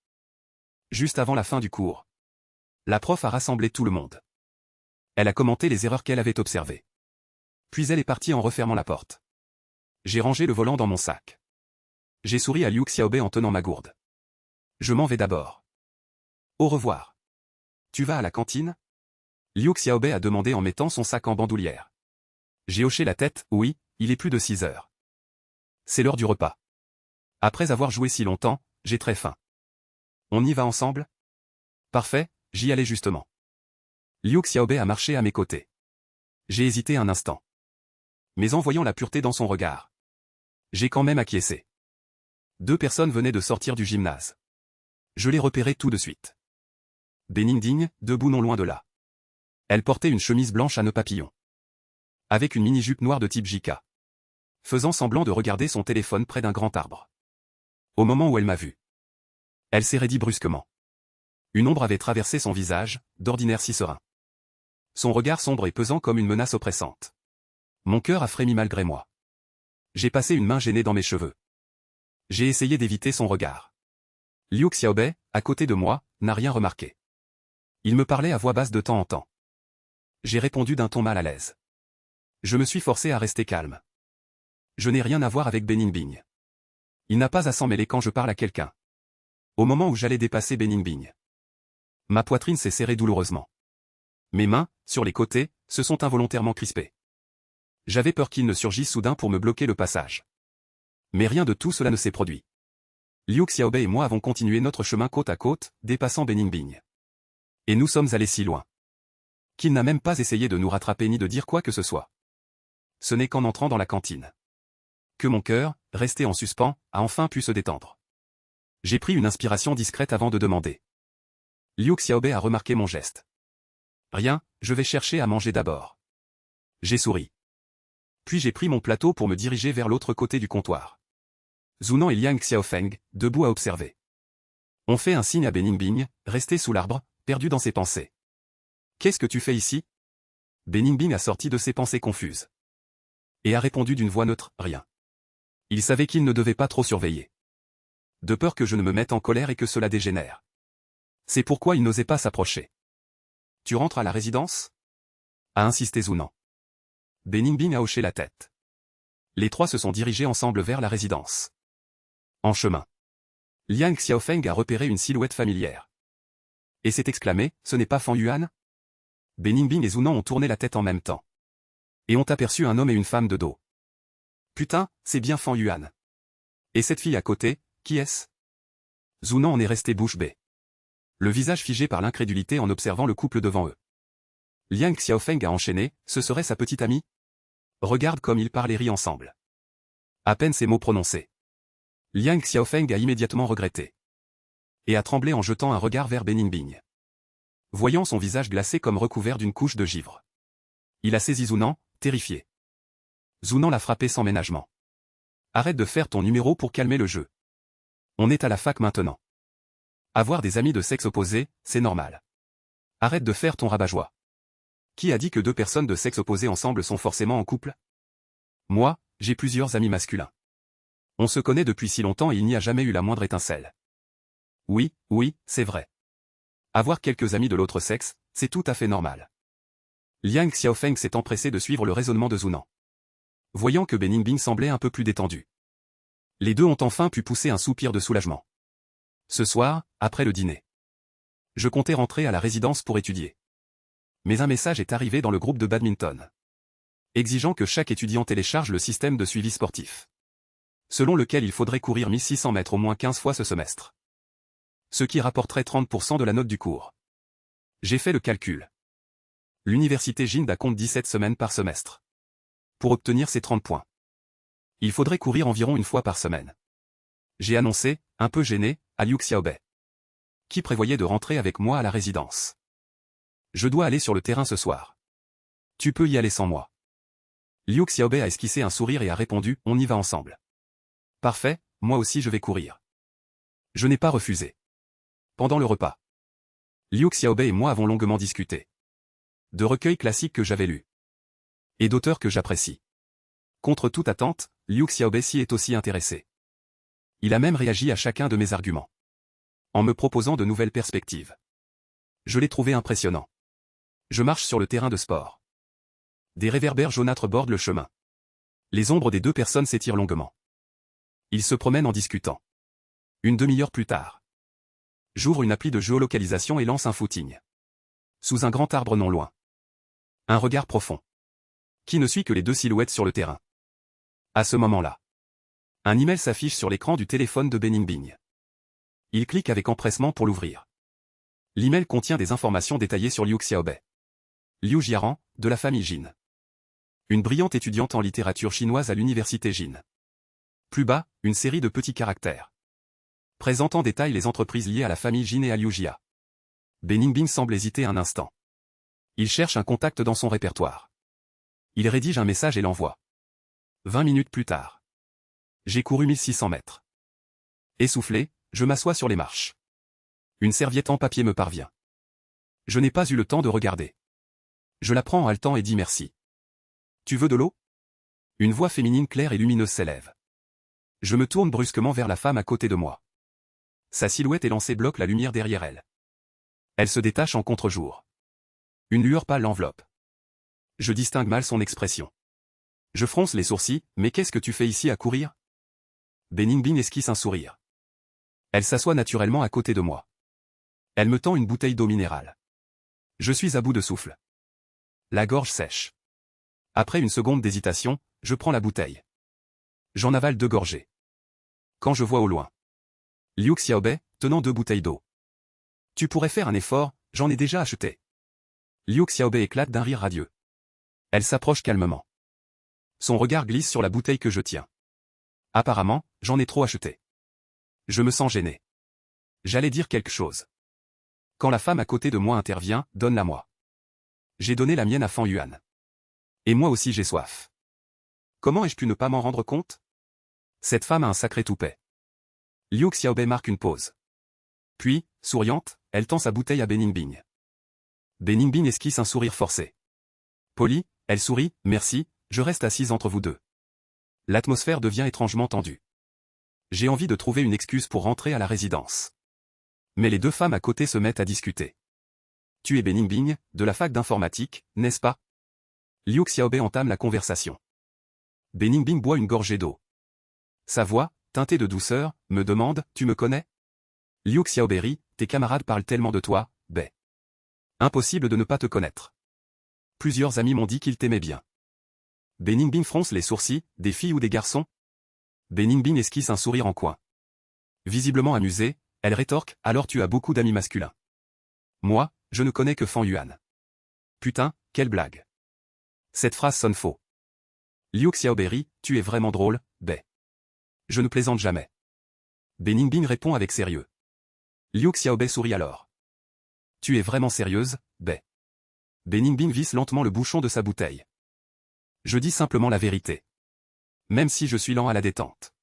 Juste avant la fin du cours, la prof a rassemblé tout le monde. Elle a commenté les erreurs qu'elle avait observées. Puis elle est partie en refermant la porte. J'ai rangé le volant dans mon sac. J'ai souri à Liu Xiaobei en tenant ma gourde. Je m'en vais d'abord. Au revoir. Tu vas à la cantine? Liu Xiaobei a demandé en mettant son sac en bandoulière. J'ai hoché la tête, oui, il est plus de 6 heures. C'est l'heure du repas. Après avoir joué si longtemps, j'ai très faim. On y va ensemble? Parfait, j'y allais justement. Liu Xiaobei a marché à mes côtés. J'ai hésité un instant. Mais en voyant la pureté dans son regard, j'ai quand même acquiescé. 2 personnes venaient de sortir du gymnase. Je les repérais tout de suite. Beningding, debout non loin de là. Elle portait une chemise blanche à nœuds papillons. Avec une mini-jupe noire de type Jika. Faisant semblant de regarder son téléphone près d'un grand arbre. Au moment où elle m'a vu, elle s'est raidie brusquement. Une ombre avait traversé son visage, d'ordinaire si serein. Son regard sombre et pesant comme une menace oppressante. Mon cœur a frémi malgré moi. J'ai passé une main gênée dans mes cheveux. J'ai essayé d'éviter son regard. Liu Xiaobei, à côté de moi, n'a rien remarqué. Il me parlait à voix basse de temps en temps. J'ai répondu d'un ton mal à l'aise. Je me suis forcé à rester calme. Je n'ai rien à voir avec Beningbing. Il n'a pas à s'en mêler quand je parle à quelqu'un. Au moment où j'allais dépasser Beningbing, ma poitrine s'est serrée douloureusement. Mes mains, sur les côtés, se sont involontairement crispées. J'avais peur qu'il ne surgisse soudain pour me bloquer le passage. Mais rien de tout cela ne s'est produit. Liu Xiaobei et moi avons continué notre chemin côte à côte, dépassant Beningbing. Et nous sommes allés si loin qu'il n'a même pas essayé de nous rattraper ni de dire quoi que ce soit. Ce n'est qu'en entrant dans la cantine que mon cœur, resté en suspens, a enfin pu se détendre. J'ai pris une inspiration discrète avant de demander. Liu Xiaobei a remarqué mon geste. Rien, je vais chercher à manger d'abord. J'ai souri. Puis j'ai pris mon plateau pour me diriger vers l'autre côté du comptoir. Zunan et Liang Xiaofeng, debout à observer. On fait un signe à Beningbing, resté sous l'arbre, perdu dans ses pensées. Qu'est-ce que tu fais ici? Beningbing a sorti de ses pensées confuses. Et a répondu d'une voix neutre, rien. Il savait qu'il ne devait pas trop surveiller. De peur que je ne me mette en colère et que cela dégénère. C'est pourquoi il n'osait pas s'approcher. Tu rentres à la résidence? A insisté Zunan. Beningbing a hoché la tête. Les 3 se sont dirigés ensemble vers la résidence. En chemin, Liang Xiaofeng a repéré une silhouette familière. Et s'est exclamé, ce n'est pas Fan Yuan? Beningbing et Zunan ont tourné la tête en même temps. Et ont aperçu un homme et une femme de dos. Putain, c'est bien Fan Yuan. Et cette fille à côté, qui est-ce? Zunan en est resté bouche bée. Le visage figé par l'incrédulité en observant le couple devant eux. Liang Xiaofeng a enchaîné, ce serait sa petite amie? Regarde comme ils parlent et rient ensemble. À peine ces mots prononcés. Liang Xiaofeng a immédiatement regretté. Et a tremblé en jetant un regard vers Beningbing. Voyant son visage glacé comme recouvert d'une couche de givre. Il a saisi Zunan, terrifié. Zunan l'a frappé sans ménagement. Arrête de faire ton numéro pour calmer le jeu. On est à la fac maintenant. Avoir des amis de sexe opposé, c'est normal. Arrête de faire ton rabat-joie. Qui a dit que 2 personnes de sexe opposé ensemble sont forcément en couple? Moi, j'ai plusieurs amis masculins. On se connaît depuis si longtemps et il n'y a jamais eu la moindre étincelle. Oui, c'est vrai. Avoir quelques amis de l'autre sexe, c'est tout à fait normal. Liang Xiaofeng s'est empressé de suivre le raisonnement de Zunan. Voyant que Beningbing semblait un peu plus détendu. Les deux ont enfin pu pousser un soupir de soulagement. Ce soir, après le dîner, je comptais rentrer à la résidence pour étudier. Mais un message est arrivé dans le groupe de badminton, exigeant que chaque étudiant télécharge le système de suivi sportif, selon lequel il faudrait courir 1600 mètres au moins 15 fois ce semestre, ce qui rapporterait 30% de la note du cours. J'ai fait le calcul. L'université Ginda compte 17 semaines par semestre. Pour obtenir ces 30 points, il faudrait courir environ une fois par semaine. J'ai annoncé, un peu gêné, à Liu Xiaobei, qui prévoyait de rentrer avec moi à la résidence. Je dois aller sur le terrain ce soir. Tu peux y aller sans moi. Liu Xiaobei a esquissé un sourire et a répondu, on y va ensemble. Parfait, moi aussi je vais courir. Je n'ai pas refusé. Pendant le repas, Liu Xiaobei et moi avons longuement discuté de recueils classiques que j'avais lus et d'auteurs que j'apprécie. Contre toute attente, Liu Xiaobei s'y est aussi intéressé. Il a même réagi à chacun de mes arguments, en me proposant de nouvelles perspectives. Je l'ai trouvé impressionnant. Je marche sur le terrain de sport. Des réverbères jaunâtres bordent le chemin. Les ombres des deux personnes s'étirent longuement. Ils se promènent en discutant. Une demi-heure plus tard, j'ouvre une appli de géolocalisation et lance un footing. Sous un grand arbre non loin. Un regard profond, qui ne suit que les deux silhouettes sur le terrain. À ce moment-là, un email s'affiche sur l'écran du téléphone de Beningbing. Il clique avec empressement pour l'ouvrir. L'email contient des informations détaillées sur Liu Xiaobei. Liu Jiaran, de la famille Jin. Une brillante étudiante en littérature chinoise à l'université Jin. Plus bas, une série de petits caractères, présentant en détail les entreprises liées à la famille Jin et à Liu Jia. Beningbing semble hésiter un instant. Il cherche un contact dans son répertoire. Il rédige un message et l'envoie. 20 minutes plus tard. J'ai couru 1600 mètres. Essoufflé, je m'assois sur les marches. Une serviette en papier me parvient. Je n'ai pas eu le temps de regarder. Je la prends en haletant et dis merci. Tu veux de l'eau? Une voix féminine claire et lumineuse s'élève. Je me tourne brusquement vers la femme à côté de moi. Sa silhouette élancée bloque la lumière derrière elle. Elle se détache en contre-jour. Une lueur pâle l'enveloppe. Je distingue mal son expression. Je fronce les sourcils, mais qu'est-ce que tu fais ici à courir? Beningbing esquisse un sourire. Elle s'assoit naturellement à côté de moi. Elle me tend une bouteille d'eau minérale. Je suis à bout de souffle. La gorge sèche. Après une seconde d'hésitation, je prends la bouteille. J'en avale 2 gorgées. Quand je vois au loin Liu Xiaobei, tenant 2 bouteilles d'eau. Tu pourrais faire un effort, j'en ai déjà acheté. Liu Xiaobei éclate d'un rire radieux. Elle s'approche calmement. Son regard glisse sur la bouteille que je tiens. Apparemment, j'en ai trop acheté. Je me sens gêné. J'allais dire quelque chose. Quand la femme à côté de moi intervient, donne-la moi. J'ai donné la mienne à Fan Yuan. Et moi aussi j'ai soif. Comment ai-je pu ne pas m'en rendre compte? Cette femme a un sacré toupet. Liu Xiaobei marque une pause. Puis, souriante, elle tend sa bouteille à Beningbing. Beningbing esquisse un sourire forcé. Polie, elle sourit, merci, je reste assise entre vous deux. L'atmosphère devient étrangement tendue. J'ai envie de trouver une excuse pour rentrer à la résidence. Mais les deux femmes à côté se mettent à discuter. Tu es Beningbing, de la fac d'informatique, n'est-ce pas? Liu Xiaobei entame la conversation. Beningbing boit une gorgée d'eau. Sa voix, teintée de douceur, me demande, tu me connais? Liu Xiaobei rit, tes camarades parlent tellement de toi, Bei. Impossible de ne pas te connaître. Plusieurs amis m'ont dit qu'ils t'aimaient bien. Beningbing fronce les sourcils, des filles ou des garçons? Beningbing esquisse un sourire en coin. Visiblement amusée, elle rétorque, alors tu as beaucoup d'amis masculins. Moi, je ne connais que Fan Yuan. Putain, quelle blague. Cette phrase sonne faux. Liu Xiaobei rit, tu es vraiment drôle, Bei. Je ne plaisante jamais. Beningbing répond avec sérieux. Liu Xiaobei sourit alors. Tu es vraiment sérieuse, Bei. Beningbing visse lentement le bouchon de sa bouteille. Je dis simplement la vérité. Même si je suis lent à la détente.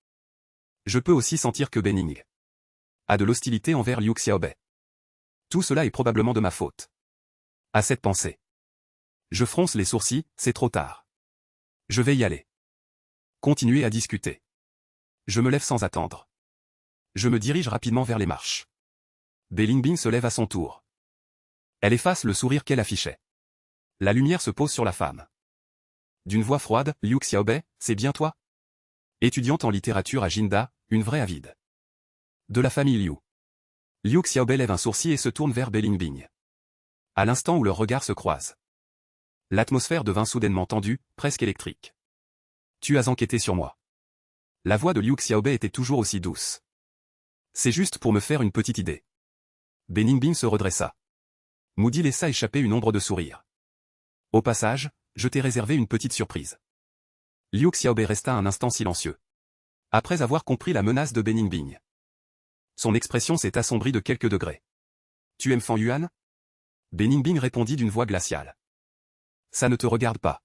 Je peux aussi sentir que Bening a de l'hostilité envers Liu Xiaobei. Tout cela est probablement de ma faute. À cette pensée, je fronce les sourcils, c'est trop tard. Je vais y aller. Continuer à discuter. Je me lève sans attendre. Je me dirige rapidement vers les marches. Beningbing se lève à son tour. Elle efface le sourire qu'elle affichait. La lumière se pose sur la femme. D'une voix froide, Liu Xiaobei, c'est bien toi? Étudiante en littérature à Jinda, une vraie avide. De la famille Liu. Liu Xiaobei lève un sourcil et se tourne vers Bingbing. À l'instant où leurs regards se croisent, l'atmosphère devint soudainement tendue, presque électrique. Tu as enquêté sur moi. La voix de Liu Xiaobei était toujours aussi douce. C'est juste pour me faire une petite idée. Bingbing se redressa. Moody laissa échapper une ombre de sourire. Au passage, je t'ai réservé une petite surprise. Liu Xiaobei resta un instant silencieux. Après avoir compris la menace de Bingbing. Son expression s'est assombrie de quelques degrés. Tu aimes Fan Yuan? Bingbing répondit d'une voix glaciale. Ça ne te regarde pas.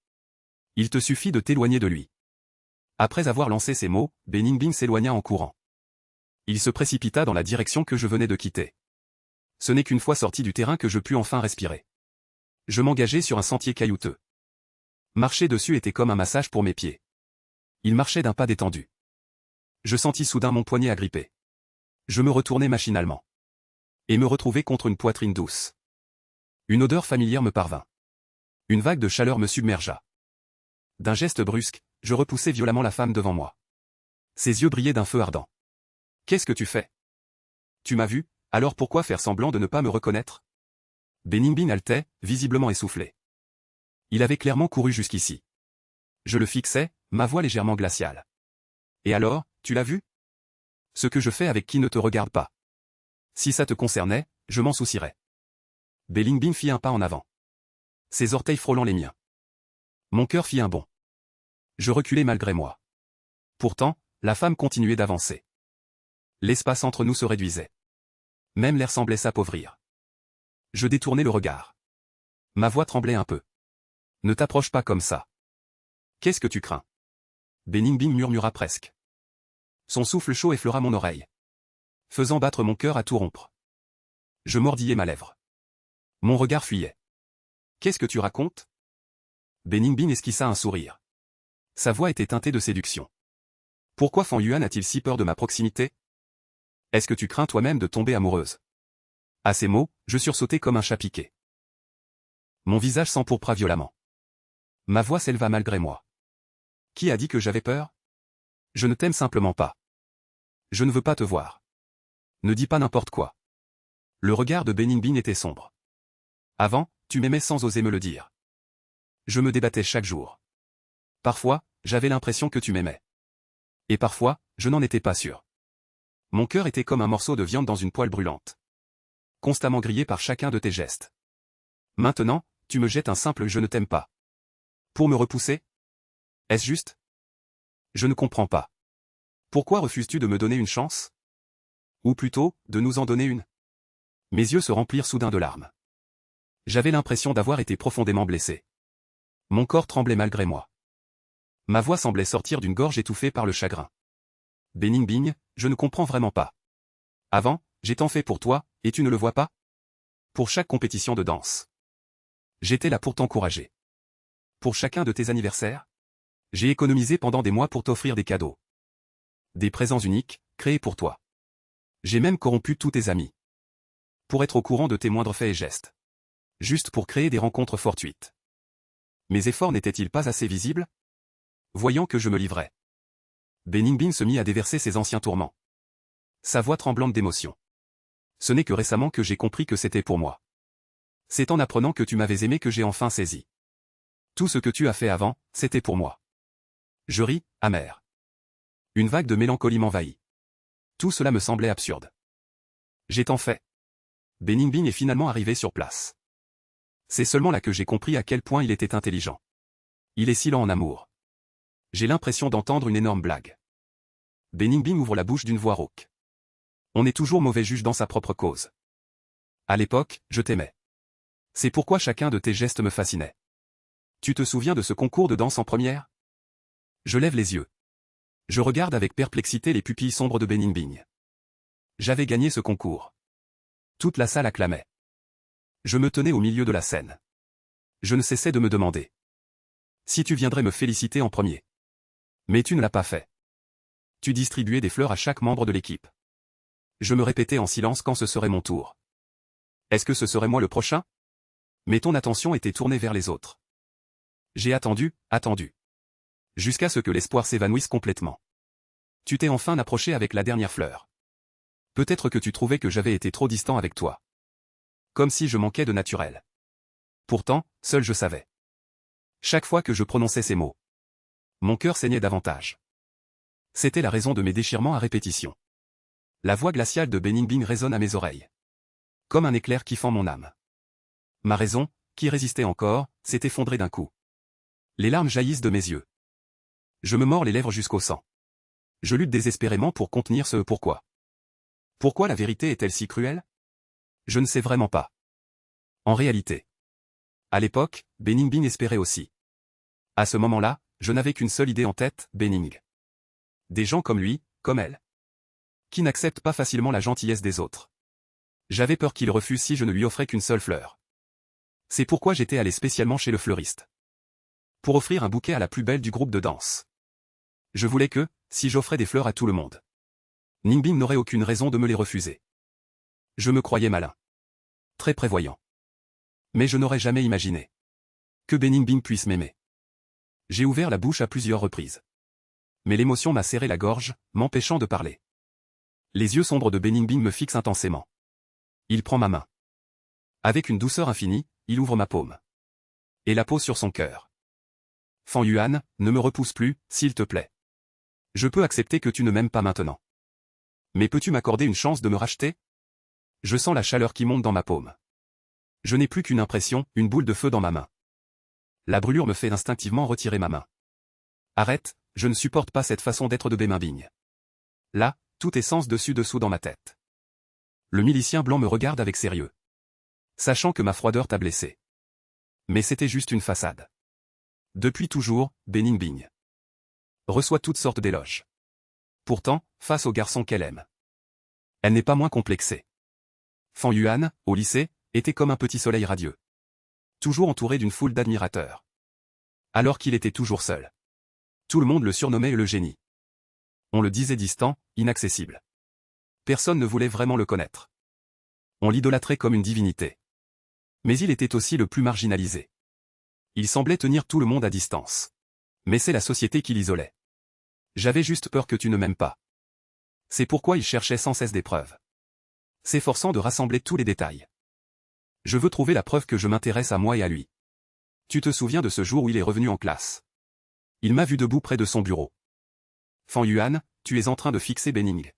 Il te suffit de t'éloigner de lui. Après avoir lancé ces mots, Bingbing s'éloigna en courant. Il se précipita dans la direction que je venais de quitter. Ce n'est qu'une fois sorti du terrain que je pus enfin respirer. Je m'engageai sur un sentier caillouteux. Marcher dessus était comme un massage pour mes pieds. Il marchait d'un pas détendu. Je sentis soudain mon poignet agrippé. Je me retournai machinalement. Et me retrouvai contre une poitrine douce. Une odeur familière me parvint. Une vague de chaleur me submergea. D'un geste brusque, je repoussai violemment la femme devant moi. Ses yeux brillaient d'un feu ardent. Qu'est-ce que tu fais? Tu m'as vu, alors pourquoi faire semblant de ne pas me reconnaître? Bingbing haletait, visiblement essoufflé. Il avait clairement couru jusqu'ici. Je le fixais, ma voix légèrement glaciale. Et alors, tu l'as vu? Ce que je fais avec qui ne te regarde pas. Si ça te concernait, je m'en soucierais. Bingbing fit un pas en avant. Ses orteils frôlant les miens. Mon cœur fit un bond. Je reculai malgré moi. Pourtant, la femme continuait d'avancer. L'espace entre nous se réduisait. Même l'air semblait s'appauvrir. Je détournai le regard. Ma voix tremblait un peu. Ne t'approche pas comme ça. Qu'est-ce que tu crains? Bingbing murmura presque. Son souffle chaud effleura mon oreille, faisant battre mon cœur à tout rompre. Je mordillai ma lèvre. Mon regard fuyait. Qu'est-ce que tu racontes? Bingbing esquissa un sourire. Sa voix était teintée de séduction. Pourquoi Fan Yuan a-t-il si peur de ma proximité? Est-ce que tu crains toi-même de tomber amoureuse? À ces mots, je sursautai comme un chat piqué. Mon visage s'empourpra violemment. Ma voix s'éleva malgré moi. Qui a dit que j'avais peur? Je ne t'aime simplement pas. Je ne veux pas te voir. Ne dis pas n'importe quoi. Le regard de Bingbing était sombre. Avant, tu m'aimais sans oser me le dire. Je me débattais chaque jour. Parfois, j'avais l'impression que tu m'aimais. Et parfois, je n'en étais pas sûr. Mon cœur était comme un morceau de viande dans une poêle brûlante. Constamment grillé par chacun de tes gestes. Maintenant, tu me jettes un simple « je ne t'aime pas ». Pour me repousser? Est-ce juste? Je ne comprends pas. Pourquoi refuses-tu de me donner une chance? Ou plutôt, de nous en donner une? Mes yeux se remplirent soudain de larmes. J'avais l'impression d'avoir été profondément blessé. Mon corps tremblait malgré moi. Ma voix semblait sortir d'une gorge étouffée par le chagrin. Bingbing, je ne comprends vraiment pas. Avant, j'ai tant fait pour toi, et tu ne le vois pas? Pour chaque compétition de danse. J'étais là pour t'encourager. Pour chacun de tes anniversaires, j'ai économisé pendant des mois pour t'offrir des cadeaux. Des présents uniques, créés pour toi. J'ai même corrompu tous tes amis. Pour être au courant de tes moindres faits et gestes. Juste pour créer des rencontres fortuites. Mes efforts n'étaient-ils pas assez visibles? Voyant que je me livrais. Bingbing se mit à déverser ses anciens tourments. Sa voix tremblante d'émotion. Ce n'est que récemment que j'ai compris que c'était pour moi. C'est en apprenant que tu m'avais aimé que j'ai enfin saisi. Tout ce que tu as fait avant, c'était pour moi. Je ris, amer. Une vague de mélancolie m'envahit. Tout cela me semblait absurde. J'ai tant fait. Bingbing est finalement arrivé sur place. C'est seulement là que j'ai compris à quel point il était intelligent. Il est si lent en amour. J'ai l'impression d'entendre une énorme blague. Bingbing ouvre la bouche d'une voix rauque. On est toujours mauvais juge dans sa propre cause. À l'époque, je t'aimais. C'est pourquoi chacun de tes gestes me fascinait. Tu te souviens de ce concours de danse en première? Je lève les yeux. Je regarde avec perplexité les pupilles sombres de Bingbing. J'avais gagné ce concours. Toute la salle acclamait. Je me tenais au milieu de la scène. Je ne cessais de me demander si tu viendrais me féliciter en premier. Mais tu ne l'as pas fait. Tu distribuais des fleurs à chaque membre de l'équipe. Je me répétais en silence quand ce serait mon tour. Est-ce que ce serait moi le prochain? Mais ton attention était tournée vers les autres. J'ai attendu, attendu. Jusqu'à ce que l'espoir s'évanouisse complètement. Tu t'es enfin approché avec la dernière fleur. Peut-être que tu trouvais que j'avais été trop distant avec toi. Comme si je manquais de naturel. Pourtant, seul je savais. Chaque fois que je prononçais ces mots, mon cœur saignait davantage. C'était la raison de mes déchirements à répétition. La voix glaciale de Bening résonne à mes oreilles. Comme un éclair qui fend mon âme. Ma raison, qui résistait encore, s'est effondrée d'un coup. Les larmes jaillissent de mes yeux. Je me mords les lèvres jusqu'au sang. Je lutte désespérément pour contenir ce pourquoi. Pourquoi la vérité est-elle si cruelle? Je ne sais vraiment pas. En réalité. À l'époque, Bening espérait aussi. À ce moment-là, je n'avais qu'une seule idée en tête, Bening. Des gens comme lui, comme elle. Qui n'acceptent pas facilement la gentillesse des autres. J'avais peur qu'il refuse si je ne lui offrais qu'une seule fleur. C'est pourquoi j'étais allé spécialement chez le fleuriste. Pour offrir un bouquet à la plus belle du groupe de danse. Je voulais que, si j'offrais des fleurs à tout le monde, Ningbing n'aurait aucune raison de me les refuser. Je me croyais malin. Très prévoyant. Mais je n'aurais jamais imaginé que Bening puisse m'aimer. J'ai ouvert la bouche à plusieurs reprises. Mais l'émotion m'a serré la gorge, m'empêchant de parler. Les yeux sombres de Bening me fixent intensément. Il prend ma main. Avec une douceur infinie, il ouvre ma paume. Et la pose sur son cœur. Fan Yuan, ne me repousse plus, s'il te plaît. Je peux accepter que tu ne m'aimes pas maintenant. Mais peux-tu m'accorder une chance de me racheter? Je sens la chaleur qui monte dans ma paume. Je n'ai plus qu'une impression, une boule de feu dans ma main. La brûlure me fait instinctivement retirer ma main. Arrête, je ne supporte pas cette façon d'être de Bening. Là, tout est sens dessus-dessous dans ma tête. Le milicien blanc me regarde avec sérieux. Sachant que ma froideur t'a blessé. Mais c'était juste une façade. Depuis toujours, Bening reçoit toutes sortes d'éloges. Pourtant, face au garçon qu'elle aime, elle n'est pas moins complexée. Fan Yuan, au lycée, était comme un petit soleil radieux. Toujours entouré d'une foule d'admirateurs. Alors qu'il était toujours seul. Tout le monde le surnommait le génie. On le disait distant, inaccessible. Personne ne voulait vraiment le connaître. On l'idolâtrait comme une divinité. Mais il était aussi le plus marginalisé. Il semblait tenir tout le monde à distance. Mais c'est la société qui l'isolait. J'avais juste peur que tu ne m'aimes pas. C'est pourquoi il cherchait sans cesse des preuves. S'efforçant de rassembler tous les détails. Je veux trouver la preuve que je m'intéresse à moi et à lui. Tu te souviens de ce jour où il est revenu en classe? Il m'a vu debout près de son bureau. Fan Yuan, tu es en train de fixer Bening.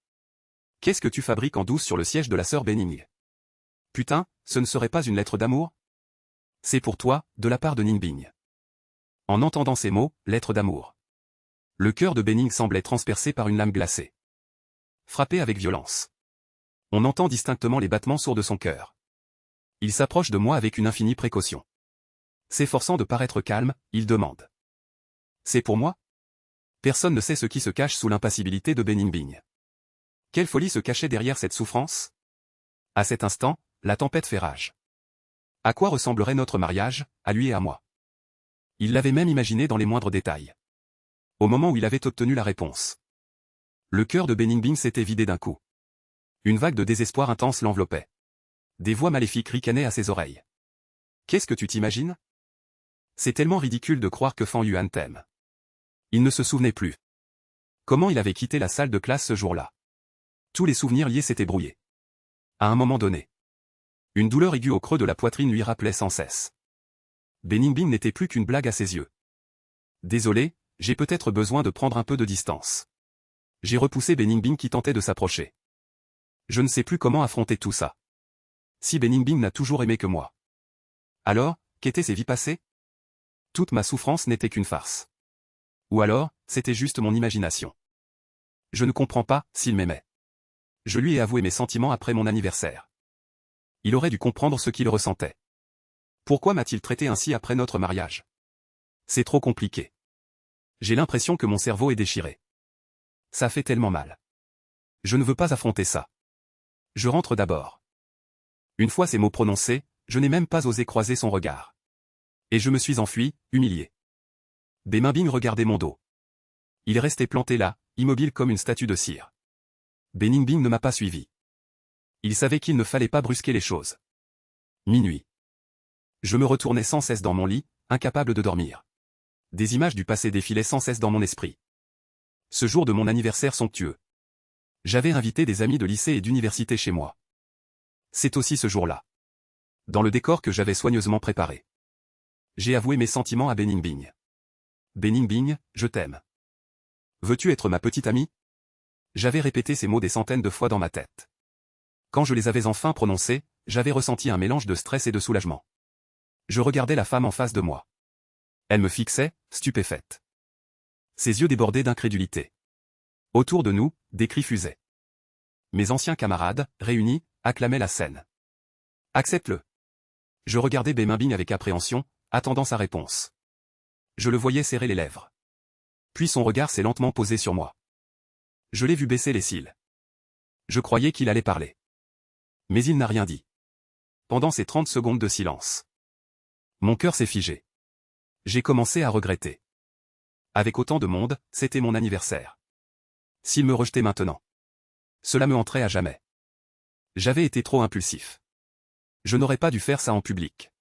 Qu'est-ce que tu fabriques en douce sur le siège de la sœur Bening? Putain, ce ne serait pas une lettre d'amour? C'est pour toi, de la part de Ningbing. En entendant ces mots, lettre d'amour. Le cœur de Bening semblait transpercé par une lame glacée. Frappé avec violence. On entend distinctement les battements sourds de son cœur. Il s'approche de moi avec une infinie précaution. S'efforçant de paraître calme, il demande. C'est pour moi? Personne ne sait ce qui se cache sous l'impassibilité de Bening. Quelle folie se cachait derrière cette souffrance? À cet instant, la tempête fait rage. À quoi ressemblerait notre mariage, à lui et à moi? Il l'avait même imaginé dans les moindres détails. Au moment où il avait obtenu la réponse. Le cœur de Bening s'était vidé d'un coup. Une vague de désespoir intense l'enveloppait. Des voix maléfiques ricanaient à ses oreilles. Qu'est-ce que tu t'imagines? C'est tellement ridicule de croire que Fan Yuan t'aime. Il ne se souvenait plus. Comment il avait quitté la salle de classe ce jour-là? Tous les souvenirs liés s'étaient brouillés. À un moment donné. Une douleur aiguë au creux de la poitrine lui rappelait sans cesse. Bening n'était plus qu'une blague à ses yeux. Désolé, j'ai peut-être besoin de prendre un peu de distance. J'ai repoussé Bening qui tentait de s'approcher. Je ne sais plus comment affronter tout ça. Si Bening n'a toujours aimé que moi. Alors, qu'étaient ses vies passées? Toute ma souffrance n'était qu'une farce. Ou alors, c'était juste mon imagination. Je ne comprends pas, s'il m'aimait. Je lui ai avoué mes sentiments après mon anniversaire. Il aurait dû comprendre ce qu'il ressentait. Pourquoi m'a-t-il traité ainsi après notre mariage? C'est trop compliqué. J'ai l'impression que mon cerveau est déchiré. Ça fait tellement mal. Je ne veux pas affronter ça. Je rentre d'abord. Une fois ces mots prononcés, je n'ai même pas osé croiser son regard. Et je me suis enfui, humilié. Bening regardait mon dos. Il restait planté là, immobile comme une statue de cire. Bening ne m'a pas suivi. Il savait qu'il ne fallait pas brusquer les choses. Minuit. Je me retournais sans cesse dans mon lit, incapable de dormir. Des images du passé défilaient sans cesse dans mon esprit. Ce jour de mon anniversaire somptueux. J'avais invité des amis de lycée et d'université chez moi. C'est aussi ce jour-là. Dans le décor que j'avais soigneusement préparé. J'ai avoué mes sentiments à Beningbing. Beningbing, je t'aime. Veux-tu être ma petite amie? J'avais répété ces mots des centaines de fois dans ma tête. Quand je les avais enfin prononcés, j'avais ressenti un mélange de stress et de soulagement. Je regardais la femme en face de moi. Elle me fixait, stupéfaite. Ses yeux débordaient d'incrédulité. Autour de nous, des cris fusaient. Mes anciens camarades, réunis, acclamaient la scène. Accepte-le. Je regardais Beningbing avec appréhension, attendant sa réponse. Je le voyais serrer les lèvres. Puis son regard s'est lentement posé sur moi. Je l'ai vu baisser les cils. Je croyais qu'il allait parler. Mais il n'a rien dit. Pendant ces 30 secondes de silence. Mon cœur s'est figé. J'ai commencé à regretter. Avec autant de monde, c'était mon anniversaire. S'il me rejetait maintenant, cela me hanterait à jamais. J'avais été trop impulsif. Je n'aurais pas dû faire ça en public.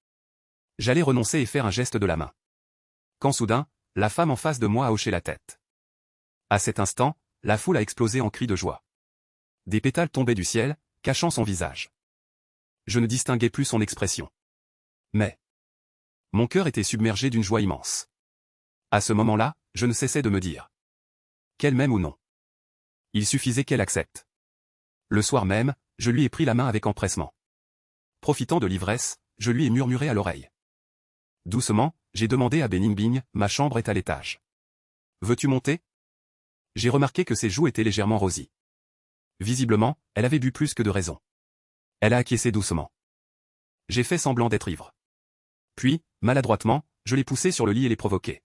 J'allais renoncer et faire un geste de la main. Quand soudain, la femme en face de moi a hoché la tête. À cet instant, la foule a explosé en cris de joie. Des pétales tombaient du ciel, cachant son visage. Je ne distinguais plus son expression. Mais mon cœur était submergé d'une joie immense. À ce moment-là, je ne cessais de me dire qu'elle m'aime ou non. Il suffisait qu'elle accepte. Le soir même, je lui ai pris la main avec empressement. Profitant de l'ivresse, je lui ai murmuré à l'oreille. Doucement, j'ai demandé à Beningbing, ma chambre est à l'étage. Veux-tu monter? J'ai remarqué que ses joues étaient légèrement rosies. Visiblement, elle avait bu plus que de raison. Elle a acquiescé doucement. J'ai fait semblant d'être ivre. Puis, maladroitement, je l'ai poussé sur le lit et l'ai provoqué.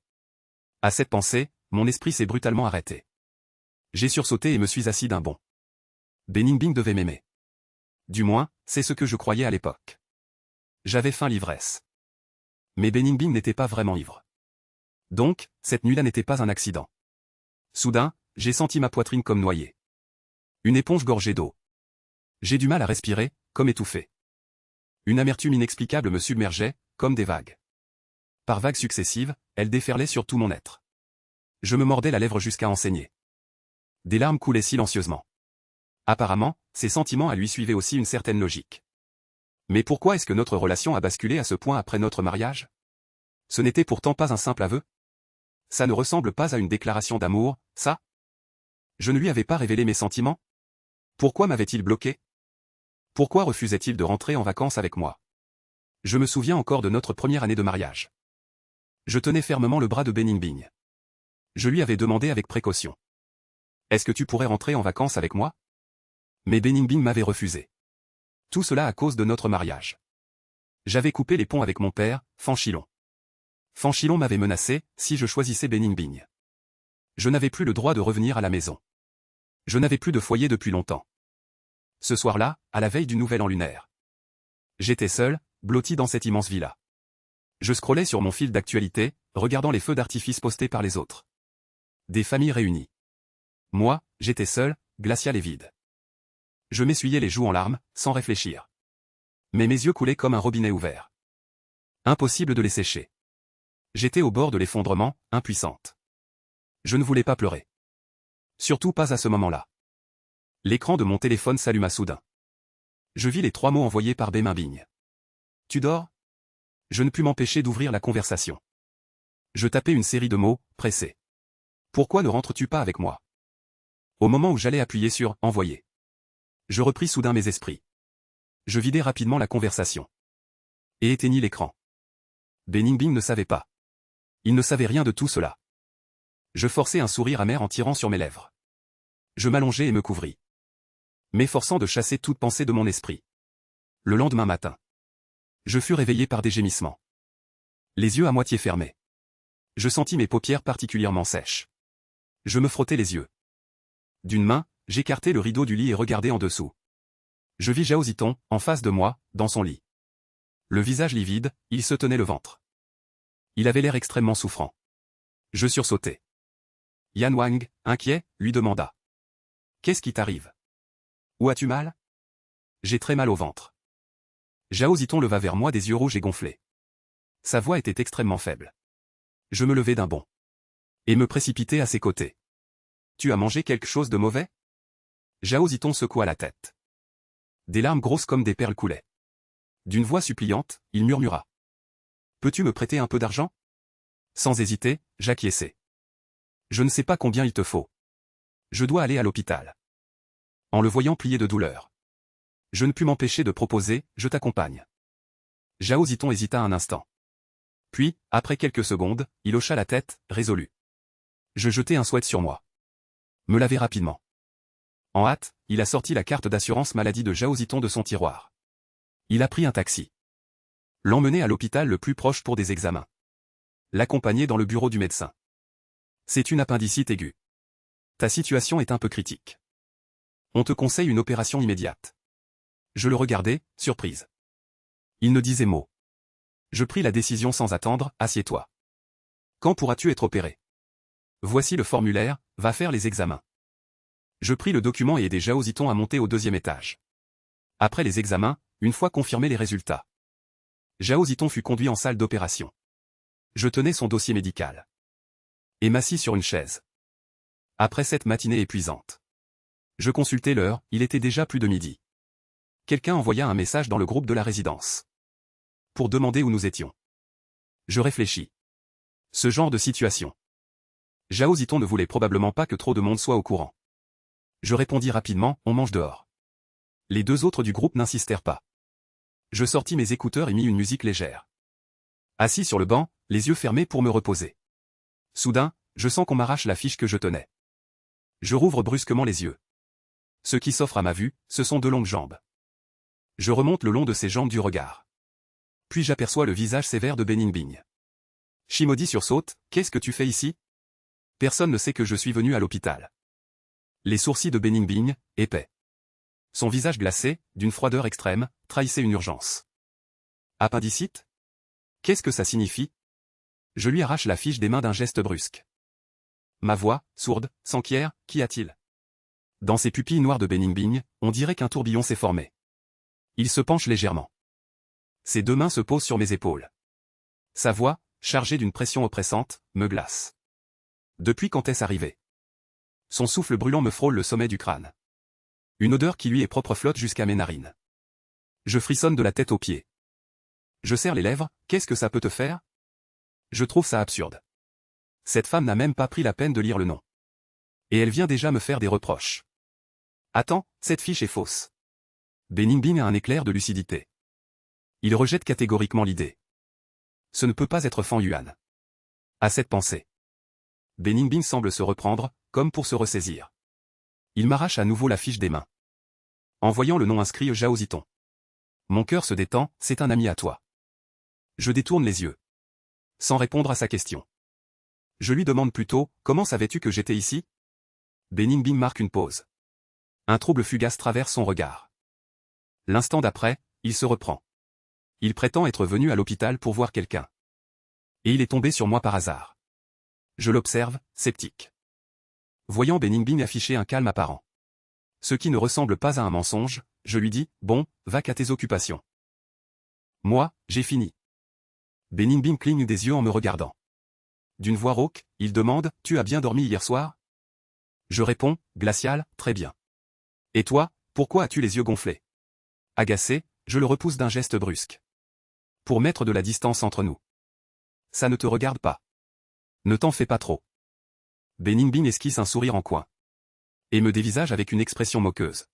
À cette pensée, mon esprit s'est brutalement arrêté. J'ai sursauté et me suis assis d'un bond. Beningbing devait m'aimer. Du moins, c'est ce que je croyais à l'époque. J'avais faim l'ivresse. Mais Beningbing n'était pas vraiment ivre. Donc, cette nuit-là n'était pas un accident. Soudain, j'ai senti ma poitrine comme noyée. Une éponge gorgée d'eau. J'ai du mal à respirer, comme étouffé. Une amertume inexplicable me submergeait, comme des vagues. Par vagues successives, elles déferlaient sur tout mon être. Je me mordais la lèvre jusqu'à en saigner. Des larmes coulaient silencieusement. Apparemment, ces sentiments à lui suivaient aussi une certaine logique. Mais pourquoi est-ce que notre relation a basculé à ce point après notre mariage? Ce n'était pourtant pas un simple aveu. Ça ne ressemble pas à une déclaration d'amour, ça? Je ne lui avais pas révélé mes sentiments? Pourquoi m'avait-il bloqué? Pourquoi refusait-il de rentrer en vacances avec moi? Je me souviens encore de notre première année de mariage. Je tenais fermement le bras de Beningbing. Je lui avais demandé avec précaution. Est-ce que tu pourrais rentrer en vacances avec moi? Mais Beningbing m'avait refusé. Tout cela à cause de notre mariage. J'avais coupé les ponts avec mon père, Fanchilon. Fanchilon m'avait menacé, si je choisissais Beningbing. Je n'avais plus le droit de revenir à la maison. Je n'avais plus de foyer depuis longtemps. Ce soir-là, à la veille du nouvel an lunaire. J'étais seul, blotti dans cette immense villa. Je scrollais sur mon fil d'actualité, regardant les feux d'artifice postés par les autres. Des familles réunies. Moi, j'étais seul, glacial et vide. Je m'essuyais les joues en larmes, sans réfléchir. Mais mes yeux coulaient comme un robinet ouvert. Impossible de les sécher. J'étais au bord de l'effondrement, impuissante. Je ne voulais pas pleurer. Surtout pas à ce moment-là. L'écran de mon téléphone s'alluma soudain. Je vis les 3 mots envoyés par Beningbing. Tu dors? Je ne pus m'empêcher d'ouvrir la conversation. Je tapais une série de mots, pressés. Pourquoi ne rentres-tu pas avec moi? Au moment où j'allais appuyer sur « Envoyer », je repris soudain mes esprits. Je vidai rapidement la conversation. Et éteignis l'écran. Beningbing ne savait pas. Il ne savait rien de tout cela. Je forçai un sourire amer en tirant sur mes lèvres. Je m'allongeai et me couvris, m'efforçant de chasser toute pensée de mon esprit. Le lendemain matin, je fus réveillé par des gémissements. Les yeux à moitié fermés. Je sentis mes paupières particulièrement sèches. Je me frottais les yeux. D'une main, j'écartai le rideau du lit et regardai en dessous. Je vis Zhao Ziton, en face de moi, dans son lit. Le visage livide, il se tenait le ventre. Il avait l'air extrêmement souffrant. Je sursautai. Yan Wang, inquiet, lui demanda. Qu'est-ce qui t'arrive? Où as-tu mal? J'ai très mal au ventre. Zhao Ziton leva vers moi des yeux rouges et gonflés. Sa voix était extrêmement faible. Je me levai d'un bond. Et me précipitai à ses côtés. tu as mangé quelque chose de mauvais? Zhao Ziton secoua la tête. Des larmes grosses comme des perles coulaient. D'une voix suppliante, il murmura. Peux-tu me prêter un peu d'argent? Sans hésiter, j'acquiesçai. Je ne sais pas combien il te faut. Je dois aller à l'hôpital. En le voyant plier de douleur. Je ne pus m'empêcher de proposer, je t'accompagne. Zhao Ziton hésita un instant. Puis, après quelques secondes, il hocha la tête, résolu. Je jetai un sweat sur moi. Me laver rapidement. En hâte, il a sorti la carte d'assurance maladie de Zhao Ziton de son tiroir. Il a pris un taxi. L'emmener à l'hôpital le plus proche pour des examens. L'accompagner dans le bureau du médecin. C'est une appendicite aiguë. Ta situation est un peu critique. On te conseille une opération immédiate. Je le regardais, surprise. Il ne disait mot. Je pris la décision sans attendre, assieds-toi. Quand pourras-tu être opéré? Voici le formulaire, va faire les examens. Je pris le document et aidai Zhao Ziton à monter au 2e étage. Après les examens, une fois confirmés les résultats. Zhao Ziton fut conduit en salle d'opération. Je tenais son dossier médical. Et m'assis sur une chaise. Après cette matinée épuisante. Je consultai l'heure, il était déjà plus de midi. Quelqu'un envoya un message dans le groupe de la résidence. Pour demander où nous étions. Je réfléchis. Ce genre de situation. Zhao Ziton ne voulait probablement pas que trop de monde soit au courant. Je répondis rapidement, on mange dehors. Les 2 autres du groupe n'insistèrent pas. Je sortis mes écouteurs et mis une musique légère. Assis sur le banc, les yeux fermés pour me reposer. Soudain, je sens qu'on m'arrache la fiche que je tenais. Je rouvre brusquement les yeux. Ce qui s'offre à ma vue, ce sont 2 longues jambes. Je remonte le long de ces jambes du regard. Puis j'aperçois le visage sévère de Beningbing. Shimodi sursaute, qu'est-ce que tu fais ici? Personne ne sait que je suis venu à l'hôpital. Les sourcils de Beningbing, épais. Son visage glacé, d'une froideur extrême, trahissait une urgence. Appendicite? Qu'est-ce que ça signifie? Je lui arrache la fiche des mains d'un geste brusque. Ma voix, sourde, s'enquiert, qu'y a-t-il? Dans ses pupilles noires de Beningbing, on dirait qu'un tourbillon s'est formé. Il se penche légèrement. Ses 2 mains se posent sur mes épaules. Sa voix, chargée d'une pression oppressante, me glace. Depuis quand est-ce arrivé? Son souffle brûlant me frôle le sommet du crâne. Une odeur qui lui est propre flotte jusqu'à mes narines. Je frissonne de la tête aux pieds. Je serre les lèvres, qu'est-ce que ça peut te faire? Je trouve ça absurde. Cette femme n'a même pas pris la peine de lire le nom. Et elle vient déjà me faire des reproches. Attends, cette fiche est fausse. Beningbing a un éclair de lucidité. Il rejette catégoriquement l'idée. Ce ne peut pas être Fan Yuan. À cette pensée. Beningbing semble se reprendre, comme pour se ressaisir. Il m'arrache à nouveau la fiche des mains. En voyant le nom inscrit Zhao Ziton. Mon cœur se détend, c'est un ami à toi. Je détourne les yeux. Sans répondre à sa question. Je lui demande plutôt, comment savais-tu que j'étais ici? Beningbing marque une pause. Un trouble fugace traverse son regard. L'instant d'après, il se reprend. Il prétend être venu à l'hôpital pour voir quelqu'un. Et il est tombé sur moi par hasard. Je l'observe, sceptique. Voyant Beningbing afficher un calme apparent. Ce qui ne ressemble pas à un mensonge, je lui dis, bon, va qu'à tes occupations. Moi, j'ai fini. Beningbing cligne des yeux en me regardant. D'une voix rauque, il demande, tu as bien dormi hier soir? Je réponds, glacial, très bien. Et toi, pourquoi as-tu les yeux gonflés? Agacé, je le repousse d'un geste brusque. Pour mettre de la distance entre nous. Ça ne te regarde pas. Ne t'en fais pas trop. Beningbing esquisse un sourire en coin. Et me dévisage avec une expression moqueuse.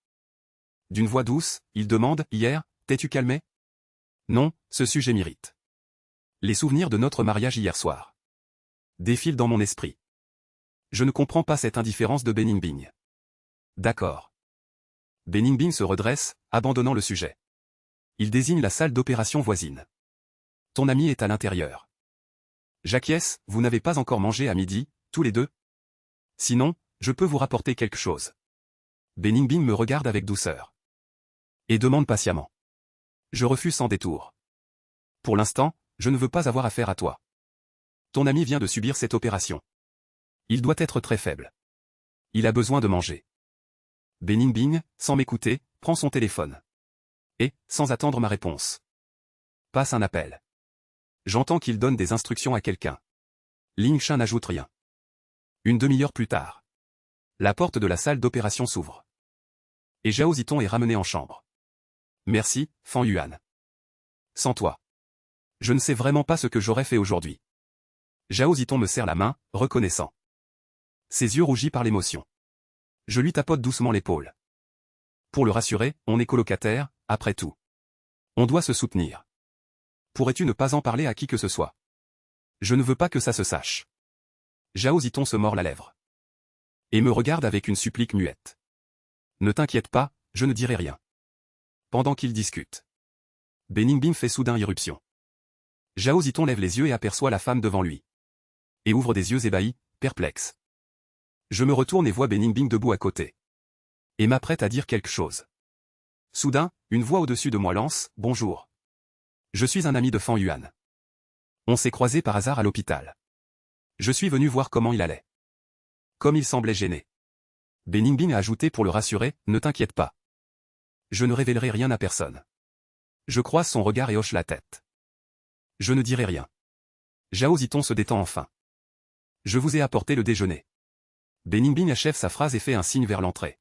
D'une voix douce, il demande, hier, t'es-tu calmé? Non, ce sujet m'irrite. Les souvenirs de notre mariage hier soir. Défilent dans mon esprit. Je ne comprends pas cette indifférence de Beningbing. D'accord. Beningbing se redresse, abandonnant le sujet. Il désigne la salle d'opération voisine. Ton ami est à l'intérieur. J'acquiesce, vous n'avez pas encore mangé à midi, tous les 2? Sinon, je peux vous rapporter quelque chose. Beningbing me regarde avec douceur. Et demande patiemment. Je refuse sans détour. Pour l'instant, je ne veux pas avoir affaire à toi. Ton ami vient de subir cette opération. Il doit être très faible. Il a besoin de manger. Beningbing, sans m'écouter, prend son téléphone. Et, sans attendre ma réponse. Passe un appel. J'entends qu'il donne des instructions à quelqu'un. Ling Shan n'ajoute rien. Une demi-heure plus tard. La porte de la salle d'opération s'ouvre. Et Zhao Ziton est ramené en chambre. Merci, Fan Yuan. Sans toi. Je ne sais vraiment pas ce que j'aurais fait aujourd'hui. Zhao Ziton me serre la main, reconnaissant. Ses yeux rougis par l'émotion. Je lui tapote doucement l'épaule. Pour le rassurer, on est colocataires, après tout. On doit se soutenir. Pourrais-tu ne pas en parler à qui que ce soit? Je ne veux pas que ça se sache. Zhao Ziton se mord la lèvre. Et me regarde avec une supplique muette. Ne t'inquiète pas, je ne dirai rien. Pendant qu'ils discutent. Beningbing fait soudain irruption. Zhao Ziton lève les yeux et aperçoit la femme devant lui. Et ouvre des yeux ébahis, perplexe. Je me retourne et vois Beningbing debout à côté. Et m'apprête à dire quelque chose. Soudain, une voix au-dessus de moi lance « Bonjour. Je suis un ami de Fan Yuan. On s'est croisés par hasard à l'hôpital. Je suis venu voir comment il allait. » Comme il semblait gêné. Beningbing a ajouté pour le rassurer « Ne t'inquiète pas. Je ne révélerai rien à personne. » Je croise son regard et hoche la tête. Je ne dirai rien. Zhao Ziton se détend enfin. Je vous ai apporté le déjeuner. Beningbing achève sa phrase et fait un signe vers l'entrée.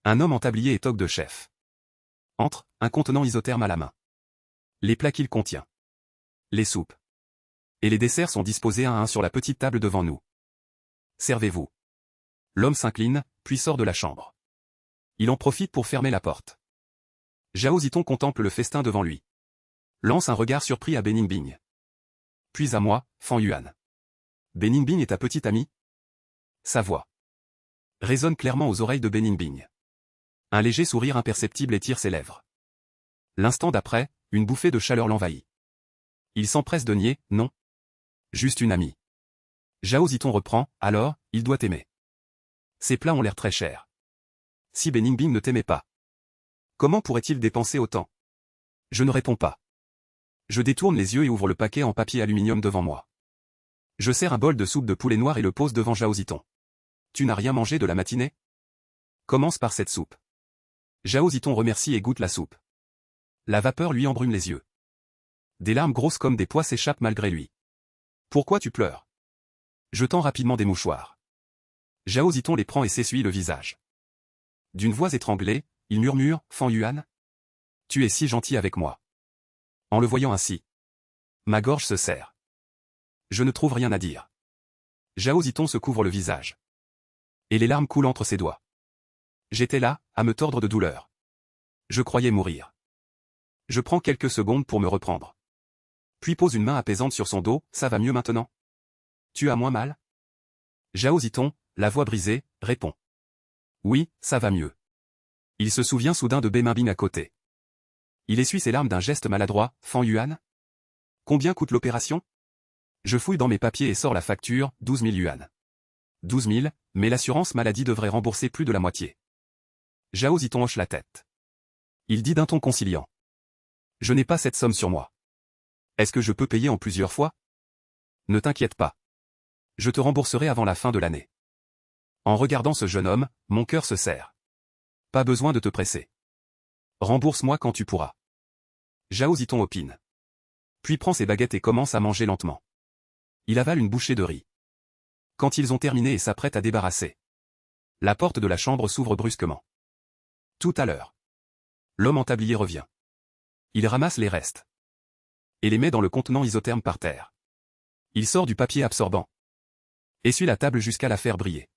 Un homme en tablier et toque de chef. Entre, un contenant isotherme à la main. Les plats qu'il contient. Les soupes. Et les desserts sont disposés un à un sur la petite table devant nous. Servez-vous. L'homme s'incline, puis sort de la chambre. Il en profite pour fermer la porte. Zhao Ziton contemple le festin devant lui. Lance un regard surpris à Beningbing. Puis à moi, Fan Yuan. Beningbing est ta petite amie? Sa voix résonne clairement aux oreilles de Beningbing. Un léger sourire imperceptible étire ses lèvres. L'instant d'après, une bouffée de chaleur l'envahit. Il s'empresse de nier, non. Juste une amie. Zhao Ziton reprend, alors, il doit t'aimer. Ces plats ont l'air très chers. Si Beningbing ne t'aimait pas, comment pourrait-il dépenser autant? Je ne réponds pas. Je détourne les yeux et ouvre le paquet en papier aluminium devant moi. Je sers un bol de soupe de poulet noir et le pose devant Zhao Ziton. Tu n'as rien mangé de la matinée? Commence par cette soupe. Zhao Ziton remercie et goûte la soupe. La vapeur lui embrume les yeux. Des larmes grosses comme des pois s'échappent malgré lui. Pourquoi tu pleures? Jetant rapidement des mouchoirs. Zhao Ziton les prend et s'essuie le visage. D'une voix étranglée, il murmure, Fan Yuan? Tu es si gentil avec moi. En le voyant ainsi. Ma gorge se serre. Je ne trouve rien à dire. Zhao Ziton se couvre le visage. Et les larmes coulent entre ses doigts. J'étais là, à me tordre de douleur. Je croyais mourir. Je prends quelques secondes pour me reprendre. Puis pose une main apaisante sur son dos, ça va mieux maintenant? Tu as moins mal? Zhao Ziton, la voix brisée, répond. Oui, ça va mieux. Il se souvient soudain de Beningbing à côté. Il essuie ses larmes d'un geste maladroit, Fan Yuan? Combien coûte l'opération? Je fouille dans mes papiers et sors la facture, 12 000 yuan. 12 000, mais l'assurance maladie devrait rembourser plus de la moitié. Zhao Ziton hoche la tête. Il dit d'un ton conciliant. Je n'ai pas cette somme sur moi. Est-ce que je peux payer en plusieurs fois? Ne t'inquiète pas. Je te rembourserai avant la fin de l'année. En regardant ce jeune homme, mon cœur se serre. Pas besoin de te presser. Rembourse-moi quand tu pourras. Zhao Ziton opine. Puis prend ses baguettes et commence à manger lentement. Il avale une bouchée de riz. Quand ils ont terminé et s'apprêtent à débarrasser. La porte de la chambre s'ouvre brusquement. Tout à l'heure. L'homme en tablier revient. Il ramasse les restes. Et les met dans le contenant isotherme par terre. Il sort du papier absorbant. Essuie la table jusqu'à la faire briller.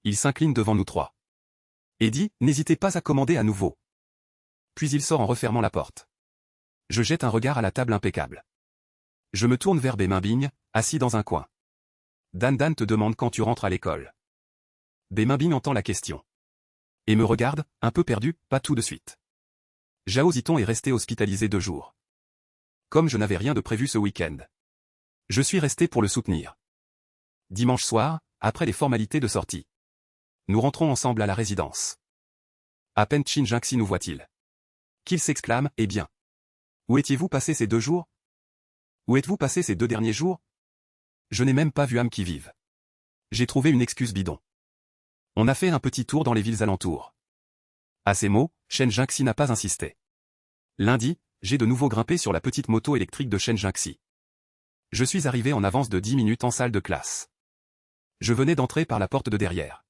Il s'incline devant nous trois. Et dit, n'hésitez pas à commander à nouveau. Puis il sort en refermant la porte. Je jette un regard à la table impeccable. Je me tourne vers Beningbing, assis dans un coin. Dan te demande quand tu rentres à l'école. Beningbing entend la question. Et me regarde, un peu perdu, pas tout de suite. Zhao Ziton est resté hospitalisé 2 jours. Comme je n'avais rien de prévu ce week-end. Je suis resté pour le soutenir. Dimanche soir, après les formalités de sortie. Nous rentrons ensemble à la résidence. À peine Chin Jinxi nous voit-il. Qu'il s'exclame, eh bien. Où étiez-vous passé ces 2 jours? Où êtes-vous passé ces 2 derniers jours? Je n'ai même pas vu âme qui vive. J'ai trouvé une excuse bidon. On a fait un petit tour dans les villes alentours. À ces mots, Shen Jinxi n'a pas insisté. Lundi, j'ai de nouveau grimpé sur la petite moto électrique de Shen Jinxi. Je suis arrivé en avance de 10 minutes en salle de classe. Je venais d'entrer par la porte de derrière.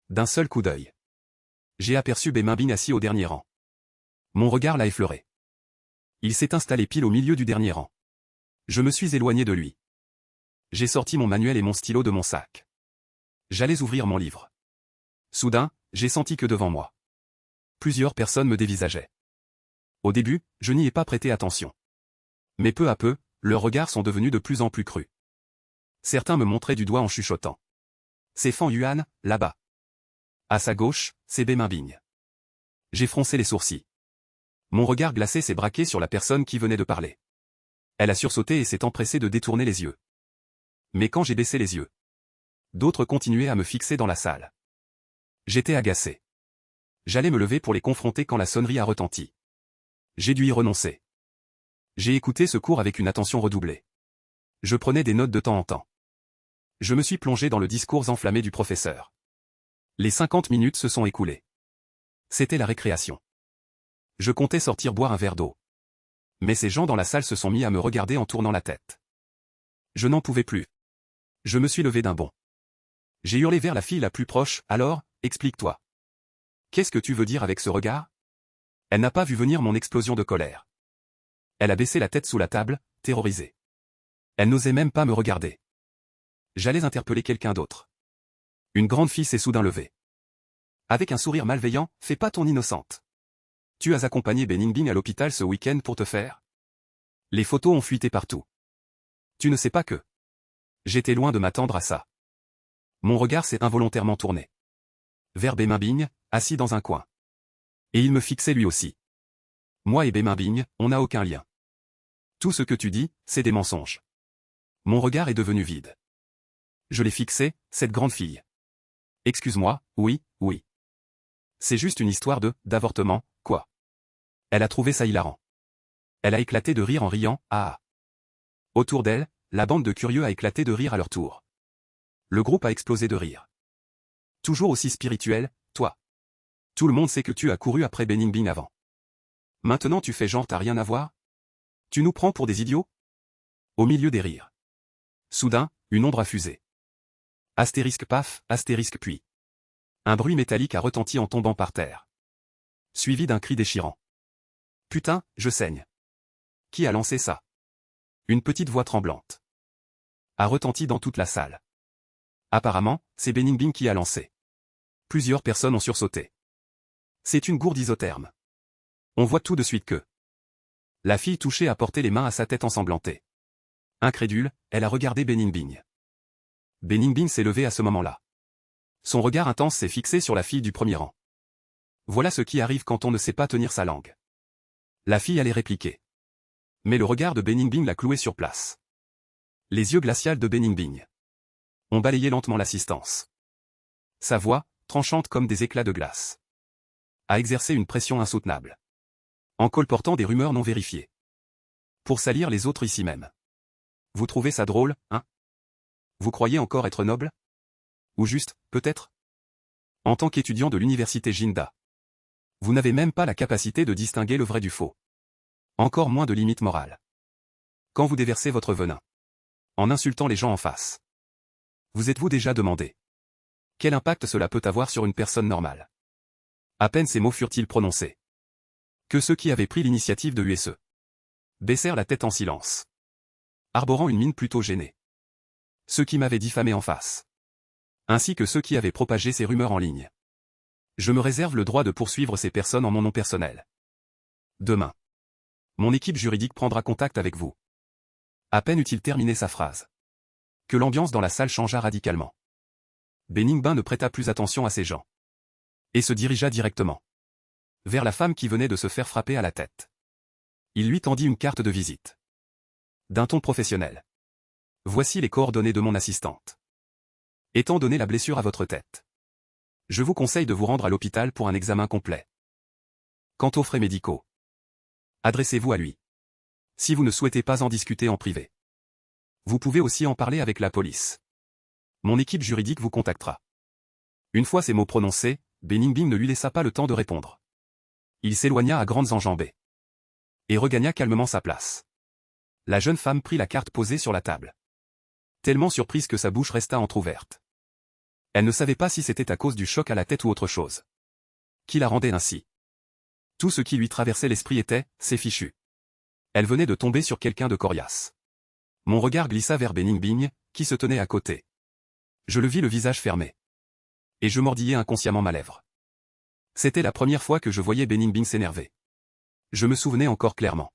D'un seul coup d'œil, j'ai aperçu Benbin assis au dernier rang. Mon regard l'a effleuré. Il s'est installé pile au milieu du dernier rang. Je me suis éloigné de lui. J'ai sorti mon manuel et mon stylo de mon sac. J'allais ouvrir mon livre. Soudain, j'ai senti que devant moi, plusieurs personnes me dévisageaient. Au début, je n'y ai pas prêté attention. Mais peu à peu, leurs regards sont devenus de plus en plus crus. Certains me montraient du doigt en chuchotant. C'est Fan Yuan, là-bas. À sa gauche, c'est Benbin. J'ai froncé les sourcils. Mon regard glacé s'est braqué sur la personne qui venait de parler. Elle a sursauté et s'est empressée de détourner les yeux. Mais quand j'ai baissé les yeux, d'autres continuaient à me fixer dans la salle. J'étais agacé. J'allais me lever pour les confronter quand la sonnerie a retenti. J'ai dû y renoncer. J'ai écouté ce cours avec une attention redoublée. Je prenais des notes de temps en temps. Je me suis plongé dans le discours enflammé du professeur. Les 50 minutes se sont écoulées. C'était la récréation. Je comptais sortir boire un verre d'eau. Mais ces gens dans la salle se sont mis à me regarder en tournant la tête. Je n'en pouvais plus. Je me suis levé d'un bond. J'ai hurlé vers la fille la plus proche, alors, explique-toi. Qu'est-ce que tu veux dire avec ce regard? Elle n'a pas vu venir mon explosion de colère. Elle a baissé la tête sous la table, terrorisée. Elle n'osait même pas me regarder. J'allais interpeller quelqu'un d'autre. Une grande fille s'est soudain levée. Avec un sourire malveillant, fais pas ton innocente. Tu as accompagné Benbin à l'hôpital ce week-end pour te faire? Les photos ont fuité partout. Tu ne sais pas que... J'étais loin de m'attendre à ça. Mon regard s'est involontairement tourné vers Benbin, assis dans un coin. Et il me fixait lui aussi. Moi et Benbin, on n'a aucun lien. Tout ce que tu dis, c'est des mensonges. Mon regard est devenu vide. Je l'ai fixé, cette grande fille. Excuse-moi, oui, oui. C'est juste une histoire d'avortement, quoi. Elle a trouvé ça hilarant. Elle a éclaté de rire en riant, ah. Autour d'elle, la bande de curieux a éclaté de rire à leur tour. Le groupe a explosé de rire. Toujours aussi spirituel, toi. Tout le monde sait que tu as couru après Benbin avant. Maintenant tu fais genre t'as rien à voir? Tu nous prends pour des idiots? Au milieu des rires. Soudain, une ombre a fusé. Astérisque paf, astérisque puis. Un bruit métallique a retenti en tombant par terre. Suivi d'un cri déchirant. Putain, je saigne. Qui a lancé ça? Une petite voix tremblante a retenti dans toute la salle. Apparemment, c'est Benbin qui a lancé. Plusieurs personnes ont sursauté. C'est une gourde isotherme. On voit tout de suite que... La fille touchée a porté les mains à sa tête ensanglantée. Incrédule, elle a regardé Benbin. Benbin s'est levé à ce moment-là. Son regard intense s'est fixé sur la fille du premier rang. Voilà ce qui arrive quand on ne sait pas tenir sa langue. La fille allait répliquer. Mais le regard de Benbin l'a cloué sur place. Les yeux glacials de Benbin ont balayé lentement l'assistance. Sa voix, tranchante comme des éclats de glace, a exercé une pression insoutenable, en colportant des rumeurs non vérifiées. Pour salir les autres ici même. Vous trouvez ça drôle, hein? Vous croyez encore être noble? Ou juste, peut-être? En tant qu'étudiant de l'université Jinda, vous n'avez même pas la capacité de distinguer le vrai du faux. Encore moins de limite morale. Quand vous déversez votre venin, en insultant les gens en face, vous êtes-vous déjà demandé quel impact cela peut avoir sur une personne normale? À peine ces mots furent-ils prononcés que ceux qui avaient pris l'initiative de USE baissèrent la tête en silence, arborant une mine plutôt gênée. Ceux qui m'avaient diffamé en face, ainsi que ceux qui avaient propagé ces rumeurs en ligne. Je me réserve le droit de poursuivre ces personnes en mon nom personnel. Demain, mon équipe juridique prendra contact avec vous. À peine eut-il terminé sa phrase que l'ambiance dans la salle changea radicalement. Benbin ne prêta plus attention à ces gens et se dirigea directement vers la femme qui venait de se faire frapper à la tête. Il lui tendit une carte de visite. D'un ton professionnel. Voici les coordonnées de mon assistante. Étant donné la blessure à votre tête, je vous conseille de vous rendre à l'hôpital pour un examen complet. Quant aux frais médicaux, adressez-vous à lui. Si vous ne souhaitez pas en discuter en privé, vous pouvez aussi en parler avec la police. Mon équipe juridique vous contactera. Une fois ces mots prononcés, Benbin ne lui laissa pas le temps de répondre. Il s'éloigna à grandes enjambées et regagna calmement sa place. La jeune femme prit la carte posée sur la table, tellement surprise que sa bouche resta entr'ouverte. Elle ne savait pas si c'était à cause du choc à la tête ou autre chose qui la rendait ainsi. Tout ce qui lui traversait l'esprit était « c'est fichu ». Elle venait de tomber sur quelqu'un de coriace. Mon regard glissa vers Bening-Bing, qui se tenait à côté. Je le vis le visage fermé. Et je mordillais inconsciemment ma lèvre. C'était la première fois que je voyais Bening-Bing s'énerver. Je me souvenais encore clairement.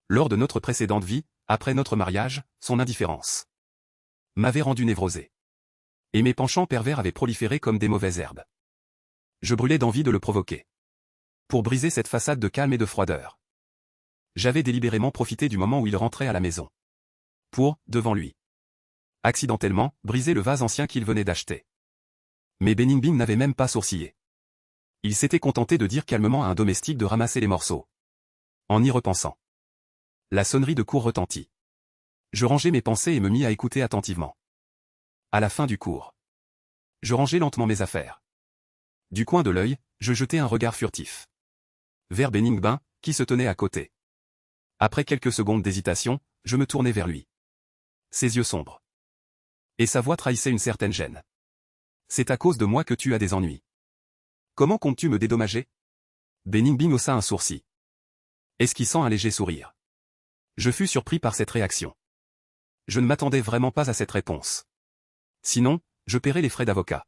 Lors de notre précédente vie, après notre mariage, son indifférence m'avait rendu névrosé. Et mes penchants pervers avaient proliféré comme des mauvaises herbes. Je brûlais d'envie de le provoquer. Pour briser cette façade de calme et de froideur. J'avais délibérément profité du moment où il rentrait à la maison. Pour, devant lui, accidentellement, briser le vase ancien qu'il venait d'acheter. Mais Bening-Bing n'avait même pas sourcillé. Il s'était contenté de dire calmement à un domestique de ramasser les morceaux. En y repensant. La sonnerie de cours retentit. Je rangeai mes pensées et me mis à écouter attentivement. À la fin du cours. Je rangeai lentement mes affaires. Du coin de l'œil, je jetai un regard furtif. Vers Bening-Bing, qui se tenait à côté. Après quelques secondes d'hésitation, je me tournai vers lui. Ses yeux sombres. Et sa voix trahissait une certaine gêne. C'est à cause de moi que tu as des ennuis. Comment comptes-tu me dédommager? Bening-Bing haussa un sourcil. Esquissant un léger sourire. Je fus surpris par cette réaction. Je ne m'attendais vraiment pas à cette réponse. Sinon, je paierais les frais d'avocat.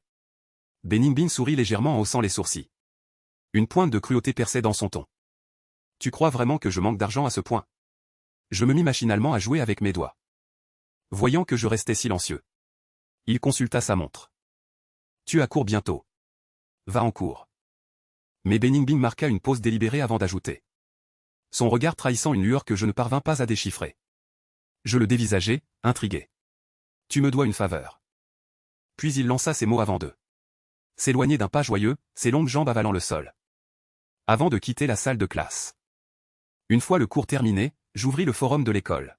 Bening-Bing sourit légèrement en haussant les sourcils. Une pointe de cruauté perçait dans son ton. Tu crois vraiment que je manque d'argent à ce point? Je me mis machinalement à jouer avec mes doigts. Voyant que je restais silencieux. Il consulta sa montre. Tu as cours bientôt. Va en cours. Mais Bening-Bing marqua une pause délibérée avant d'ajouter. Son regard trahissant une lueur que je ne parvins pas à déchiffrer. Je le dévisageai, intrigué. Tu me dois une faveur. Puis il lança ces mots avant d'eux. S'éloigner d'un pas joyeux, ses longues jambes avalant le sol. Avant de quitter la salle de classe. Une fois le cours terminé, j'ouvris le forum de l'école.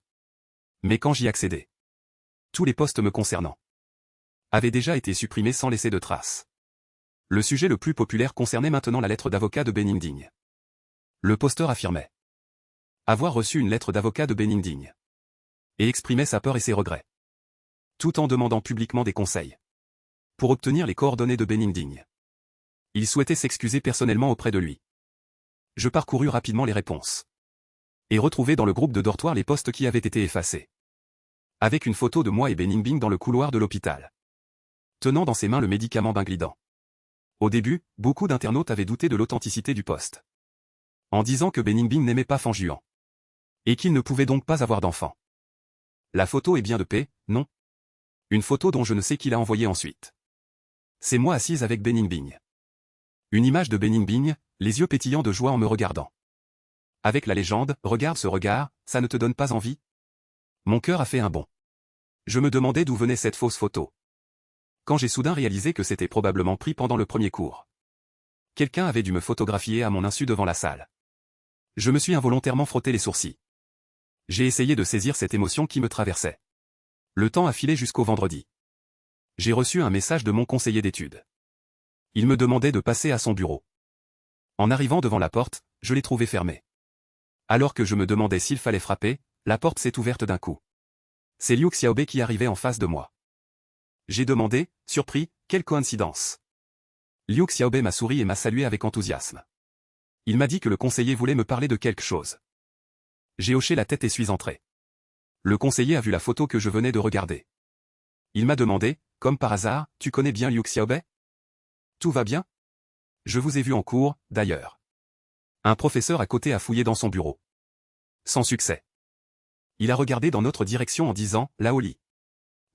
Mais quand j'y accédai, tous les postes me concernant avaient déjà été supprimés sans laisser de traces. Le sujet le plus populaire concernait maintenant la lettre d'avocat de Bening-Bing. Le posteur affirmait avoir reçu une lettre d'avocat de Bening-Bing et exprimait sa peur et ses regrets, tout en demandant publiquement des conseils pour obtenir les coordonnées de Bening-Bing. Il souhaitait s'excuser personnellement auprès de lui. Je parcourus rapidement les réponses et retrouvai dans le groupe de dortoir les postes qui avaient été effacés. Avec une photo de moi et Bening-Bing dans le couloir de l'hôpital, tenant dans ses mains le médicament Binglidant. Au début, beaucoup d'internautes avaient douté de l'authenticité du poste, en disant que Bening-Bing n'aimait pas Fanjuan et qu'il ne pouvait donc pas avoir d'enfant. La photo est bien de paix, non? Une photo dont je ne sais qui l'a envoyée ensuite. C'est moi assise avec Bening-Bing. Une image de Bening-Bing, les yeux pétillants de joie en me regardant. Avec la légende, regarde ce regard, ça ne te donne pas envie? Mon cœur a fait un bond. Je me demandais d'où venait cette fausse photo. Quand j'ai soudain réalisé que c'était probablement pris pendant le premier cours. Quelqu'un avait dû me photographier à mon insu devant la salle. Je me suis involontairement frotté les sourcils. J'ai essayé de saisir cette émotion qui me traversait. Le temps a filé jusqu'au vendredi. J'ai reçu un message de mon conseiller d'études. Il me demandait de passer à son bureau. En arrivant devant la porte, je l'ai trouvée fermée. Alors que je me demandais s'il fallait frapper, la porte s'est ouverte d'un coup. C'est Liu Xiaobe qui arrivait en face de moi. J'ai demandé, surpris, quelle coïncidence. Liu Xiaobe m'a souri et m'a salué avec enthousiasme. Il m'a dit que le conseiller voulait me parler de quelque chose. J'ai hoché la tête et suis entré. Le conseiller a vu la photo que je venais de regarder. Il m'a demandé, comme par hasard, tu connais bien Liu Xiaobe? Tout va bien? Je vous ai vu en cours, d'ailleurs. Un professeur à côté a fouillé dans son bureau. Sans succès. Il a regardé dans notre direction en disant, là au lit.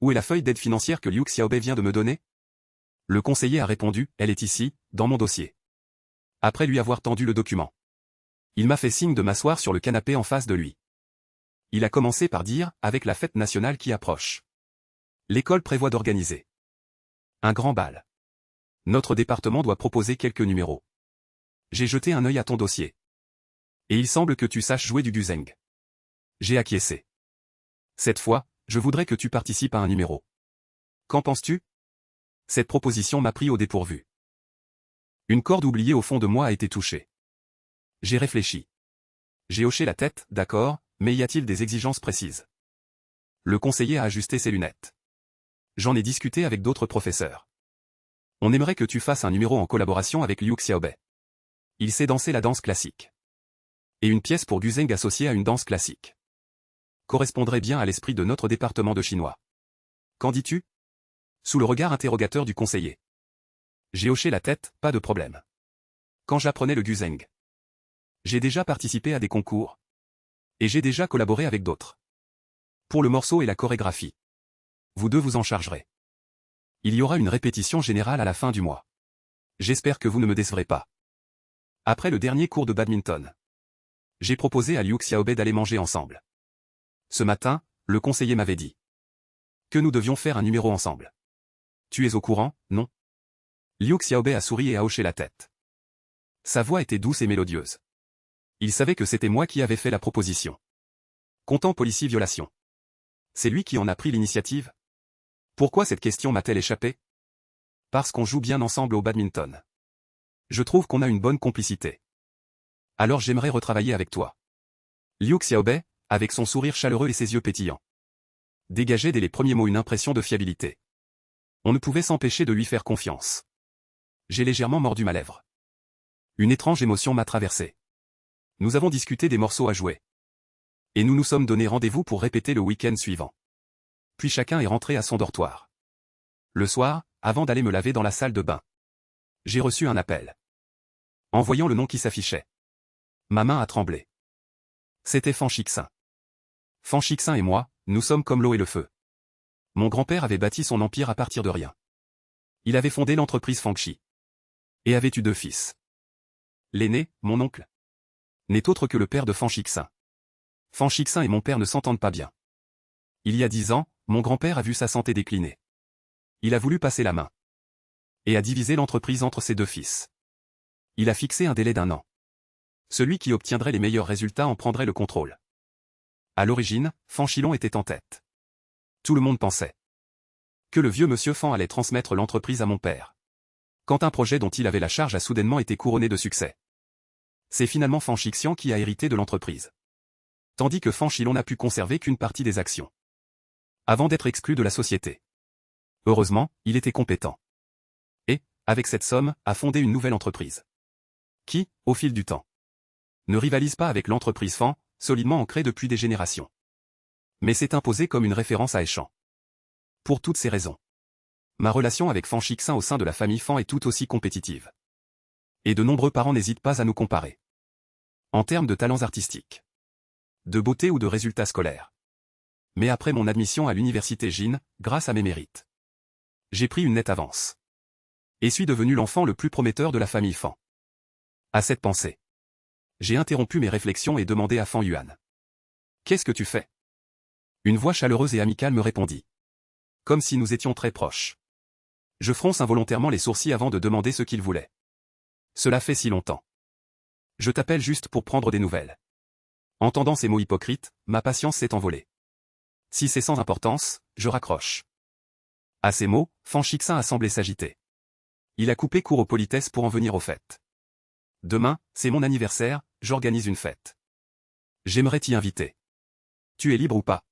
Où est la feuille d'aide financière que Liu Xiaobe vient de me donner? Le conseiller a répondu, elle est ici, dans mon dossier. Après lui avoir tendu le document. Il m'a fait signe de m'asseoir sur le canapé en face de lui. Il a commencé par dire, avec la fête nationale qui approche. L'école prévoit d'organiser un grand bal. Notre département doit proposer quelques numéros. J'ai jeté un œil à ton dossier. Et il semble que tu saches jouer du guzheng. J'ai acquiescé. Cette fois, je voudrais que tu participes à un numéro. Qu'en penses-tu? Cette proposition m'a pris au dépourvu. Une corde oubliée au fond de moi a été touchée. J'ai réfléchi. J'ai hoché la tête, d'accord, mais y a-t-il des exigences précises? Le conseiller a ajusté ses lunettes. J'en ai discuté avec d'autres professeurs. On aimerait que tu fasses un numéro en collaboration avec Liu Xiaobei. Il sait danser la danse classique. Et une pièce pour Guzheng associée à une danse classique correspondrait bien à l'esprit de notre département de chinois. Qu'en dis-tu? Sous le regard interrogateur du conseiller. J'ai hoché la tête, pas de problème. Quand j'apprenais le Guzheng, j'ai déjà participé à des concours. Et j'ai déjà collaboré avec d'autres. Pour le morceau et la chorégraphie, vous deux vous en chargerez. Il y aura une répétition générale à la fin du mois. J'espère que vous ne me décevrez pas. Après le dernier cours de badminton, j'ai proposé à Liu Xiaobei d'aller manger ensemble. Ce matin, le conseiller m'avait dit que nous devions faire un numéro ensemble. Tu es au courant, non? Liu Xiaobei a souri et a hoché la tête. Sa voix était douce et mélodieuse. Il savait que c'était moi qui avais fait la proposition. Comptant Policy violation. C'est lui qui en a pris l'initiative? Pourquoi cette question m'a-t-elle échappé? Parce qu'on joue bien ensemble au badminton. Je trouve qu'on a une bonne complicité. Alors j'aimerais retravailler avec toi. Liu Xiaobei, avec son sourire chaleureux et ses yeux pétillants, dégageait dès les premiers mots une impression de fiabilité. On ne pouvait s'empêcher de lui faire confiance. J'ai légèrement mordu ma lèvre. Une étrange émotion m'a traversé. Nous avons discuté des morceaux à jouer. Et nous nous sommes donné rendez-vous pour répéter le week-end suivant. Puis chacun est rentré à son dortoir. Le soir, avant d'aller me laver dans la salle de bain, j'ai reçu un appel. En voyant le nom qui s'affichait, ma main a tremblé. C'était Fan Shixin. Fan Shixin et moi, nous sommes comme l'eau et le feu. Mon grand-père avait bâti son empire à partir de rien. Il avait fondé l'entreprise Fangxi. Et avait eu 2 fils. L'aîné, mon oncle, n'est autre que le père de Fan Shixin. Fan Shixin et mon père ne s'entendent pas bien. Il y a 10 ans, mon grand-père a vu sa santé décliner. Il a voulu passer la main. Et a divisé l'entreprise entre ses 2 fils. Il a fixé un délai d'1 an. Celui qui obtiendrait les meilleurs résultats en prendrait le contrôle. À l'origine, Fan Shilong était en tête. Tout le monde pensait que le vieux monsieur Fan allait transmettre l'entreprise à mon père. Quand un projet dont il avait la charge a soudainement été couronné de succès, c'est finalement Fan Shixian qui a hérité de l'entreprise. Tandis que Fan Shilong n'a pu conserver qu'une partie des actions, avant d'être exclu de la société. Heureusement, il était compétent. Et, avec cette somme, a fondé une nouvelle entreprise. Qui, au fil du temps, ne rivalise pas avec l'entreprise Fan, solidement ancrée depuis des générations. Mais s'est imposée comme une référence à Échamps. Pour toutes ces raisons, ma relation avec Fan Shixin au sein de la famille Fan est tout aussi compétitive. Et de nombreux parents n'hésitent pas à nous comparer. En termes de talents artistiques, de beauté ou de résultats scolaires. Mais après mon admission à l'université Jin, grâce à mes mérites, j'ai pris une nette avance. Et suis devenu l'enfant le plus prometteur de la famille Fan. À cette pensée, j'ai interrompu mes réflexions et demandé à Fan Yuan. Qu'est-ce que tu fais? Une voix chaleureuse et amicale me répondit. Comme si nous étions très proches. Je fronce involontairement les sourcils avant de demander ce qu'il voulait. Cela fait si longtemps. Je t'appelle juste pour prendre des nouvelles. Entendant ces mots hypocrites, ma patience s'est envolée. Si c'est sans importance, je raccroche. À ces mots, Fan Shixin a semblé s'agiter. Il a coupé court aux politesses pour en venir au fait. Demain, c'est mon anniversaire, j'organise une fête. J'aimerais t'y inviter. Tu es libre ou pas?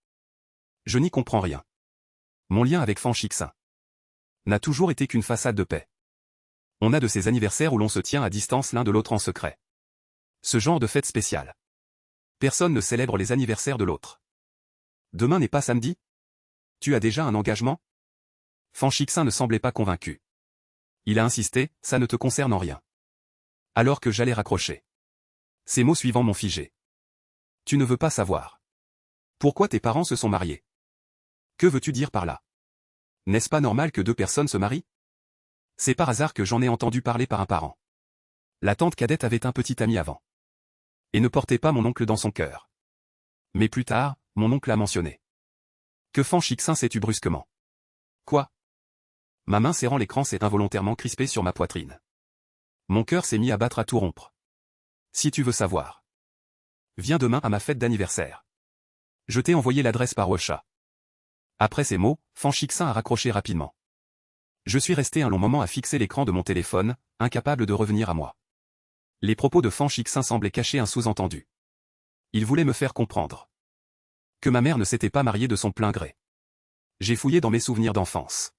Je n'y comprends rien. Mon lien avec Fan Shixin n'a toujours été qu'une façade de paix. On a de ces anniversaires où l'on se tient à distance l'un de l'autre en secret. Ce genre de fête spéciale. Personne ne célèbre les anniversaires de l'autre. Demain n'est pas samedi? Tu as déjà un engagement? Fan Shixin ne semblait pas convaincu. Il a insisté, ça ne te concerne en rien. Alors que j'allais raccrocher. Ces mots suivants m'ont figé. Tu ne veux pas savoir. Pourquoi tes parents se sont mariés? Que veux-tu dire par là? N'est-ce pas normal que 2 personnes se marient? C'est par hasard que j'en ai entendu parler par un parent. La tante cadette avait un petit ami avant. Et ne portait pas mon oncle dans son cœur. Mais plus tard, mon oncle a mentionné que Fan Shixin s'est tu brusquement. Quoi? Ma main serrant l'écran s'est involontairement crispée sur ma poitrine. Mon cœur s'est mis à battre à tout rompre. Si tu veux savoir, viens demain à ma fête d'anniversaire. Je t'ai envoyé l'adresse par WeChat. Après ces mots, Fan Shixin a raccroché rapidement. Je suis resté un long moment à fixer l'écran de mon téléphone, incapable de revenir à moi. Les propos de Fan Shixin semblaient cacher un sous-entendu. Il voulait me faire comprendre que ma mère ne s'était pas mariée de son plein gré. J'ai fouillé dans mes souvenirs d'enfance.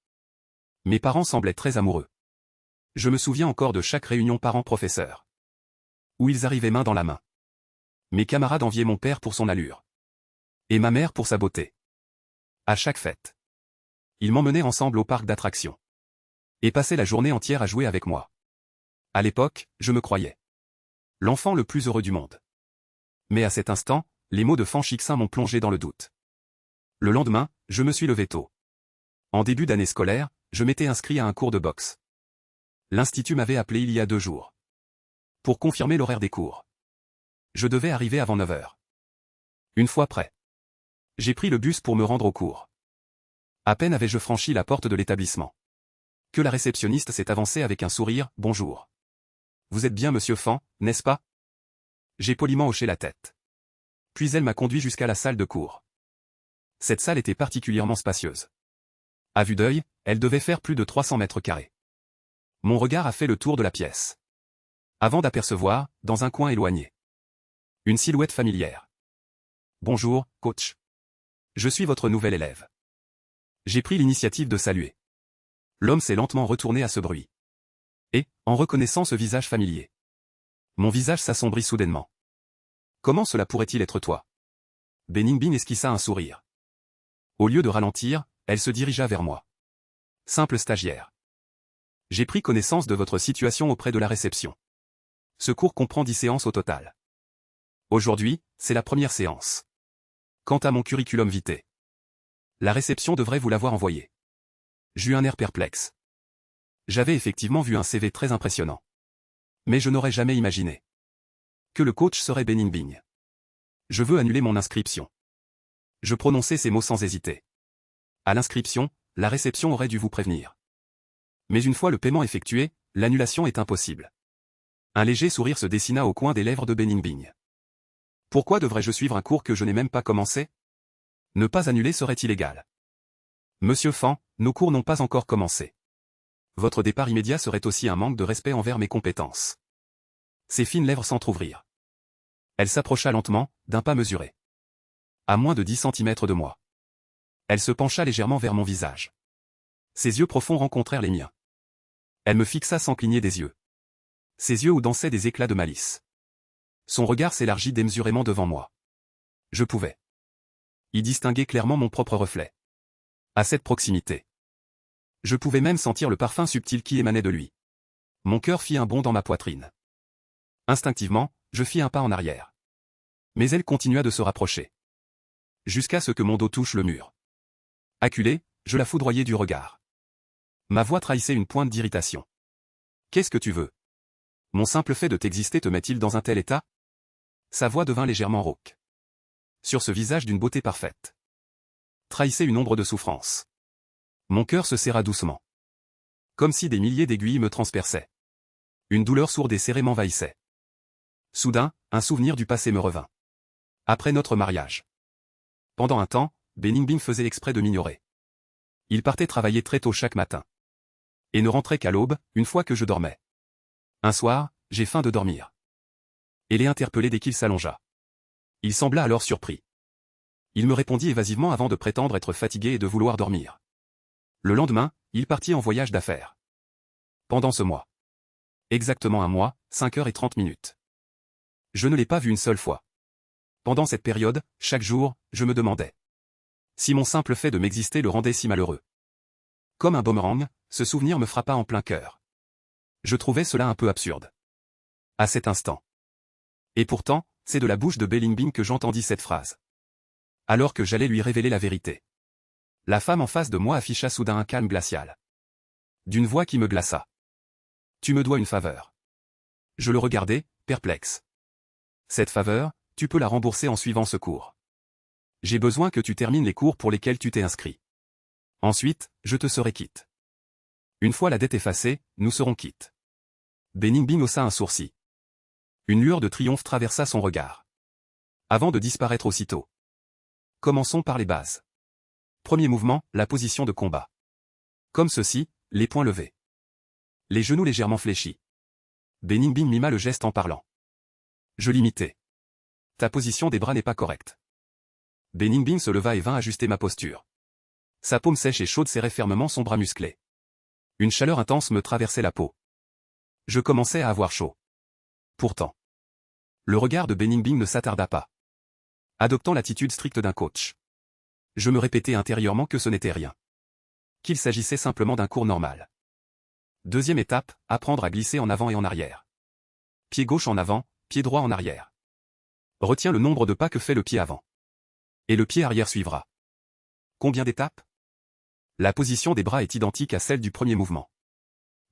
Mes parents semblaient très amoureux. Je me souviens encore de chaque réunion parents-professeurs, où ils arrivaient main dans la main. Mes camarades enviaient mon père pour son allure. Et ma mère pour sa beauté. À chaque fête. Ils m'emmenaient ensemble au parc d'attractions. Et passaient la journée entière à jouer avec moi. À l'époque, je me croyais l'enfant le plus heureux du monde. Mais à cet instant, les mots de Fanchixin m'ont plongé dans le doute. Le lendemain, je me suis levé tôt. En début d'année scolaire, je m'étais inscrit à un cours de boxe. L'institut m'avait appelé il y a 2 jours. Pour confirmer l'horaire des cours. Je devais arriver avant 9 heures. Une fois prêt, j'ai pris le bus pour me rendre au cours. À peine avais-je franchi la porte de l'établissement que la réceptionniste s'est avancée avec un sourire. « Bonjour. Vous êtes bien monsieur Fan, n'est-ce pas ?» J'ai poliment hoché la tête. Puis elle m'a conduit jusqu'à la salle de cours. Cette salle était particulièrement spacieuse. À vue d'œil, elle devait faire plus de 300 mètres carrés. Mon regard a fait le tour de la pièce. Avant d'apercevoir, dans un coin éloigné, une silhouette familière. « Bonjour, coach. Je suis votre nouvel élève. » J'ai pris l'initiative de saluer. L'homme s'est lentement retourné à ce bruit. Et, en reconnaissant ce visage familier, mon visage s'assombrit soudainement. Comment cela pourrait-il être toi? Beningbing esquissa un sourire. Au lieu de ralentir, elle se dirigea vers moi. Simple stagiaire. J'ai pris connaissance de votre situation auprès de la réception. Ce cours comprend 10 séances au total. Aujourd'hui, c'est la première séance. Quant à mon curriculum vitae, la réception devrait vous l'avoir envoyé. J'eus un air perplexe. J'avais effectivement vu un CV très impressionnant. Mais je n'aurais jamais imaginé que le coach serait Beningbing. Je veux annuler mon inscription. Je prononçai ces mots sans hésiter. À l'inscription, la réception aurait dû vous prévenir. Mais une fois le paiement effectué, l'annulation est impossible. Un léger sourire se dessina au coin des lèvres de Beningbing. Pourquoi devrais-je suivre un cours que je n'ai même pas commencé? Ne pas annuler serait illégal. Monsieur Fan, nos cours n'ont pas encore commencé. Votre départ immédiat serait aussi un manque de respect envers mes compétences. Ses fines lèvres s'entr'ouvrirent. Elle s'approcha lentement, d'un pas mesuré. À moins de 10 centimètres de moi. Elle se pencha légèrement vers mon visage. Ses yeux profonds rencontrèrent les miens. Elle me fixa sans cligner des yeux. Ses yeux où dansaient des éclats de malice. Son regard s'élargit démesurément devant moi. Je pouvais y distinguer clairement mon propre reflet. À cette proximité, je pouvais même sentir le parfum subtil qui émanait de lui. Mon cœur fit un bond dans ma poitrine. Instinctivement, je fis un pas en arrière. Mais elle continua de se rapprocher. Jusqu'à ce que mon dos touche le mur. Acculé, je la foudroyai du regard. Ma voix trahissait une pointe d'irritation. Qu'est-ce que tu veux? Mon simple fait de t'exister te met-il dans un tel état? Sa voix devint légèrement rauque. Sur ce visage d'une beauté parfaite trahissait une ombre de souffrance. Mon cœur se serra doucement. Comme si des milliers d'aiguilles me transperçaient. Une douleur sourde et serrée m'envahissait. Soudain, un souvenir du passé me revint. Après notre mariage. Pendant un temps, Beningbing faisait exprès de m'ignorer. Il partait travailler très tôt chaque matin. Et ne rentrait qu'à l'aube, une fois que je dormais. Un soir, j'ai faim de dormir. Et l'ai interpellé dès qu'il s'allongea. Il sembla alors surpris. Il me répondit évasivement avant de prétendre être fatigué et de vouloir dormir. Le lendemain, il partit en voyage d'affaires. Pendant ce mois. Exactement un mois, 5h30. Je ne l'ai pas vu une seule fois. Pendant cette période, chaque jour, je me demandais si mon simple fait de m'exister le rendait si malheureux. Comme un boomerang, ce souvenir me frappa en plein cœur. Je trouvais cela un peu absurde. À cet instant. Et pourtant, c'est de la bouche de Beningbing que j'entendis cette phrase. Alors que j'allais lui révéler la vérité. La femme en face de moi afficha soudain un calme glacial. D'une voix qui me glaça. Tu me dois une faveur. Je le regardai, perplexe. Cette faveur, tu peux la rembourser en suivant ce cours. J'ai besoin que tu termines les cours pour lesquels tu t'es inscrit. Ensuite, je te serai quitte. Une fois la dette effacée, nous serons quittes. Beningbing haussa un sourcil. Une lueur de triomphe traversa son regard. Avant de disparaître aussitôt. Commençons par les bases. Premier mouvement, la position de combat. Comme ceci, les poings levés. Les genoux légèrement fléchis. Beningbing mima le geste en parlant. Je l'imitai. Ta position des bras n'est pas correcte. Beningbing se leva et vint ajuster ma posture. Sa paume sèche et chaude serrait fermement son bras musclé. Une chaleur intense me traversait la peau. Je commençais à avoir chaud. Pourtant, le regard de Beningbing ne s'attarda pas. Adoptant l'attitude stricte d'un coach. Je me répétais intérieurement que ce n'était rien. Qu'il s'agissait simplement d'un cours normal. Deuxième étape, apprendre à glisser en avant et en arrière. Pied gauche en avant, pied droit en arrière. Retiens le nombre de pas que fait le pied avant. Et le pied arrière suivra. Combien d'étapes? La position des bras est identique à celle du premier mouvement.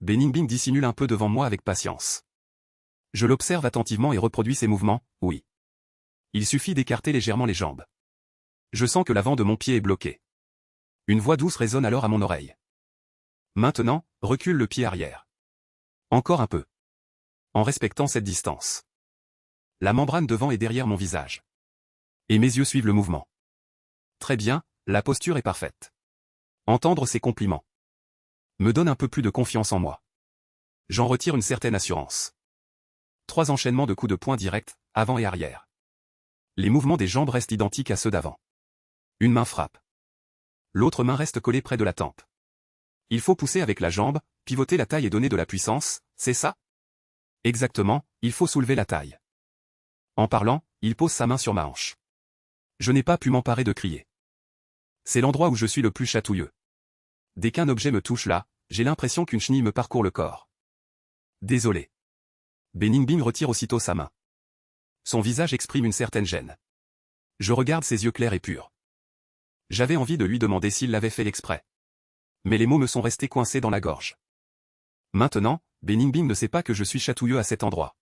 Beningbing dissimule un peu devant moi avec patience. Je l'observe attentivement et reproduis ses mouvements, oui. Il suffit d'écarter légèrement les jambes. Je sens que l'avant de mon pied est bloqué. Une voix douce résonne alors à mon oreille. Maintenant, recule le pied arrière. Encore un peu. En respectant cette distance. La membrane devant et derrière mon visage. Et mes yeux suivent le mouvement. Très bien, la posture est parfaite. Entendre ces compliments me donne un peu plus de confiance en moi. J'en retire une certaine assurance. 3 enchaînements de coups de poing directs, avant et arrière. Les mouvements des jambes restent identiques à ceux d'avant. Une main frappe. L'autre main reste collée près de la tempe. Il faut pousser avec la jambe, pivoter la taille et donner de la puissance, c'est ça? Exactement, il faut soulever la taille. En parlant, il pose sa main sur ma hanche. Je n'ai pas pu m'emparer de crier. C'est l'endroit où je suis le plus chatouilleux. Dès qu'un objet me touche là, j'ai l'impression qu'une chenille me parcourt le corps. Désolé. Beningbing retire aussitôt sa main. Son visage exprime une certaine gêne. Je regarde ses yeux clairs et purs. J'avais envie de lui demander s'il l'avait fait exprès. Mais les mots me sont restés coincés dans la gorge. Maintenant, Beningbing ne sait pas que je suis chatouilleux à cet endroit.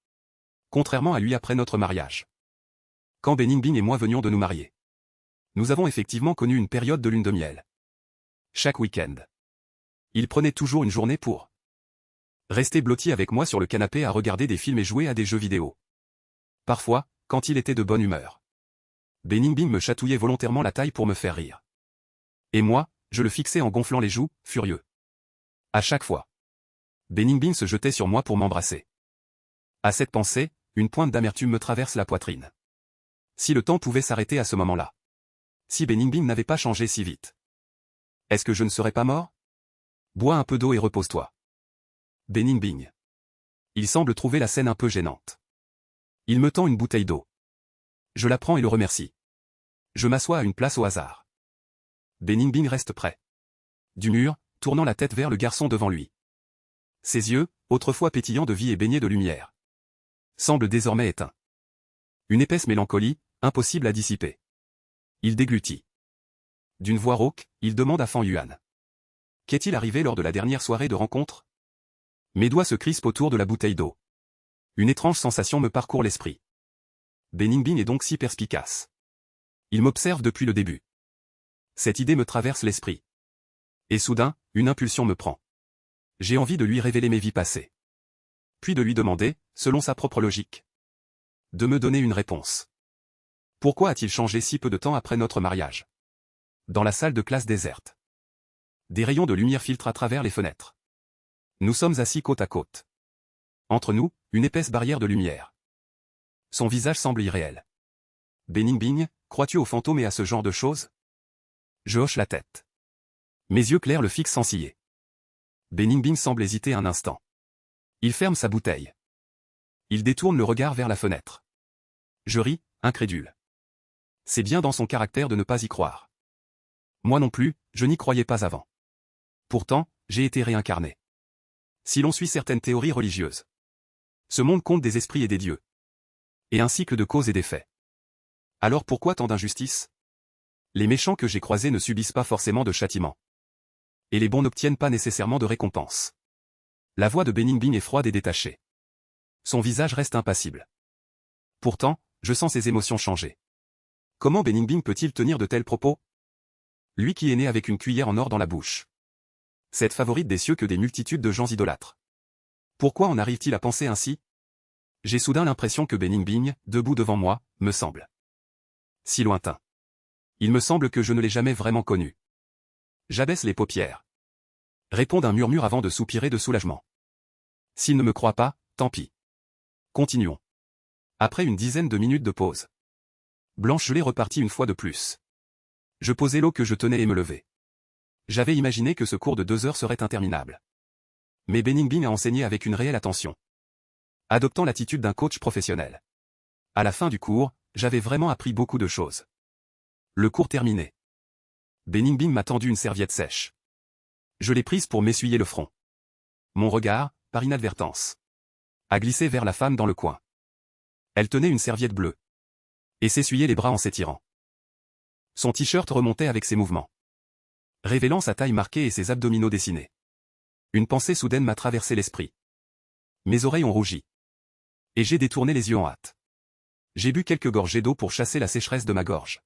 Contrairement à lui après notre mariage. Quand Beningbing et moi venions de nous marier. Nous avons effectivement connu une période de lune de miel. Chaque week-end. Il prenait toujours une journée pour rester blotti avec moi sur le canapé à regarder des films et jouer à des jeux vidéo. Parfois, quand il était de bonne humeur. Beningbing me chatouillait volontairement la taille pour me faire rire. Et moi, je le fixais en gonflant les joues, furieux. À chaque fois. Beningbing se jetait sur moi pour m'embrasser. À cette pensée, une pointe d'amertume me traverse la poitrine. Si le temps pouvait s'arrêter à ce moment-là. Si Beningbing n'avait pas changé si vite. Est-ce que je ne serais pas mort? Bois un peu d'eau et repose-toi. Beningbing. Il semble trouver la scène un peu gênante. Il me tend une bouteille d'eau. Je la prends et le remercie. Je m'assois à une place au hasard. Beningbing reste près du mur, tournant la tête vers le garçon devant lui. Ses yeux, autrefois pétillants de vie et baignés de lumière, semblent désormais éteints. Une épaisse mélancolie, impossible à dissiper. Il déglutit. D'une voix rauque, il demande à Fan Yuan. Qu'est-il arrivé lors de la dernière soirée de rencontre? Mes doigts se crispent autour de la bouteille d'eau. Une étrange sensation me parcourt l'esprit. Beningbing est donc si perspicace. Il m'observe depuis le début. Cette idée me traverse l'esprit. Et soudain, une impulsion me prend. J'ai envie de lui révéler mes vies passées. Puis de lui demander, selon sa propre logique, de me donner une réponse. Pourquoi a-t-il changé si peu de temps après notre mariage? Dans la salle de classe déserte. Des rayons de lumière filtrent à travers les fenêtres. Nous sommes assis côte à côte. Entre nous, une épaisse barrière de lumière. Son visage semble irréel. Beningbing, crois-tu aux fantômes et à ce genre de choses? Je hoche la tête. Mes yeux clairs le fixent sans ciller. Beningbing semble hésiter un instant. Il ferme sa bouteille. Il détourne le regard vers la fenêtre. Je ris, incrédule. C'est bien dans son caractère de ne pas y croire. Moi non plus, je n'y croyais pas avant. Pourtant, j'ai été réincarné. Si l'on suit certaines théories religieuses. Ce monde compte des esprits et des dieux. Et un cycle de causes et d'effets. Alors pourquoi tant d'injustice? Les méchants que j'ai croisés ne subissent pas forcément de châtiment. Et les bons n'obtiennent pas nécessairement de récompense. La voix de Beningbing est froide et détachée. Son visage reste impassible. Pourtant, je sens ses émotions changer. Comment Beningbing peut-il tenir de tels propos? Lui qui est né avec une cuillère en or dans la bouche. Cette favorite des cieux que des multitudes de gens idolâtrent. Pourquoi en arrive-t-il à penser ainsi? J'ai soudain l'impression que Beningbing, debout devant moi, me semble si lointain. Il me semble que je ne l'ai jamais vraiment connu. J'abaisse les paupières. Répond d'un murmure avant de soupirer de soulagement. S'il ne me croit pas, tant pis. Continuons. Après une dizaine de minutes de pause. Blanchelet repartit une fois de plus. Je posai l'eau que je tenais et me levai. J'avais imaginé que ce cours de 2 heures serait interminable. Mais Beningbing a enseigné avec une réelle attention, adoptant l'attitude d'un coach professionnel. À la fin du cours, j'avais vraiment appris beaucoup de choses. Le cours terminé. Beningbing m'a tendu une serviette sèche. Je l'ai prise pour m'essuyer le front. Mon regard, par inadvertance, a glissé vers la femme dans le coin. Elle tenait une serviette bleue et s'essuyait les bras en s'étirant. Son t-shirt remontait avec ses mouvements, révélant sa taille marquée et ses abdominaux dessinés. Une pensée soudaine m'a traversé l'esprit. Mes oreilles ont rougi. Et j'ai détourné les yeux en hâte. J'ai bu quelques gorgées d'eau pour chasser la sécheresse de ma gorge.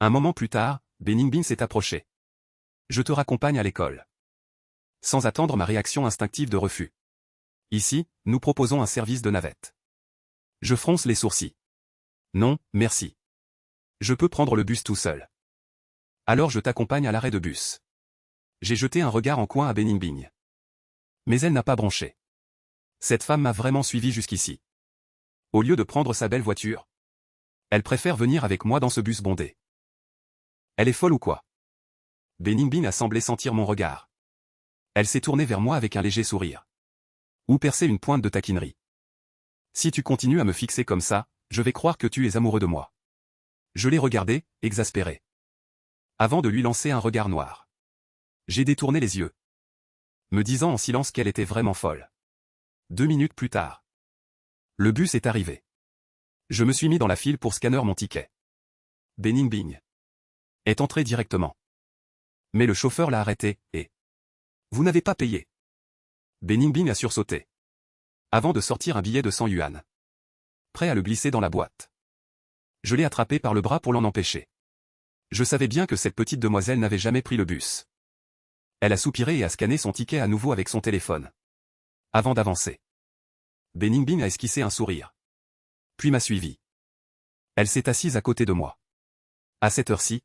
Un moment plus tard, Beningbing s'est approché. Je te raccompagne à l'école. Sans attendre ma réaction instinctive de refus. Ici, nous proposons un service de navette. Je fronce les sourcils. Non, merci. Je peux prendre le bus tout seul. Alors je t'accompagne à l'arrêt de bus. J'ai jeté un regard en coin à Beningbing. Mais elle n'a pas bronché. Cette femme m'a vraiment suivi jusqu'ici. Au lieu de prendre sa belle voiture, elle préfère venir avec moi dans ce bus bondé. Elle est folle ou quoi? Beningbing a semblé sentir mon regard. Elle s'est tournée vers moi avec un léger sourire. Ou percer une pointe de taquinerie. Si tu continues à me fixer comme ça, je vais croire que tu es amoureux de moi. Je l'ai regardé, exaspéré. Avant de lui lancer un regard noir. J'ai détourné les yeux, me disant en silence qu'elle était vraiment folle. 2 minutes plus tard. Le bus est arrivé. Je me suis mis dans la file pour scanner mon ticket. Beningbing est entré directement. Mais le chauffeur l'a arrêté, et... Vous n'avez pas payé. Beningbing a sursauté. Avant de sortir un billet de 100 yuan. Prêt à le glisser dans la boîte. Je l'ai attrapé par le bras pour l'en empêcher. Je savais bien que cette petite demoiselle n'avait jamais pris le bus. Elle a soupiré et a scanné son ticket à nouveau avec son téléphone. Avant d'avancer. Beningbing a esquissé un sourire. Puis m'a suivi. Elle s'est assise à côté de moi. À cette heure-ci,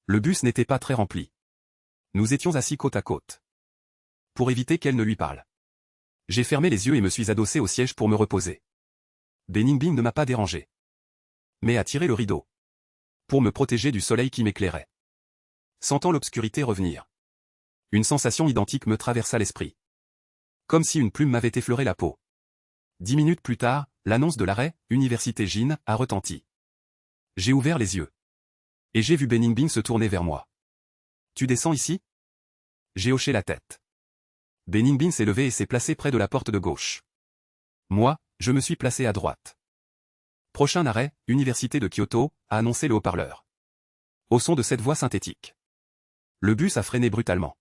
le bus n'était pas très rempli. Nous étions assis côte à côte. Pour éviter qu'elle ne lui parle. J'ai fermé les yeux et me suis adossé au siège pour me reposer. Beningbing ne m'a pas dérangé. Mais a tiré le rideau. Pour me protéger du soleil qui m'éclairait. Sentant l'obscurité revenir. Une sensation identique me traversa l'esprit. Comme si une plume m'avait effleuré la peau. 10 minutes plus tard, l'annonce de l'arrêt, Université Jin, a retenti. J'ai ouvert les yeux. Et j'ai vu Beningbing se tourner vers moi. Tu descends ici? J'ai hoché la tête. Beningbing s'est levé et s'est placé près de la porte de gauche. Moi, je me suis placé à droite. Prochain arrêt, Université de Kyoto, a annoncé le haut-parleur. Au son de cette voix synthétique. Le bus a freiné brutalement.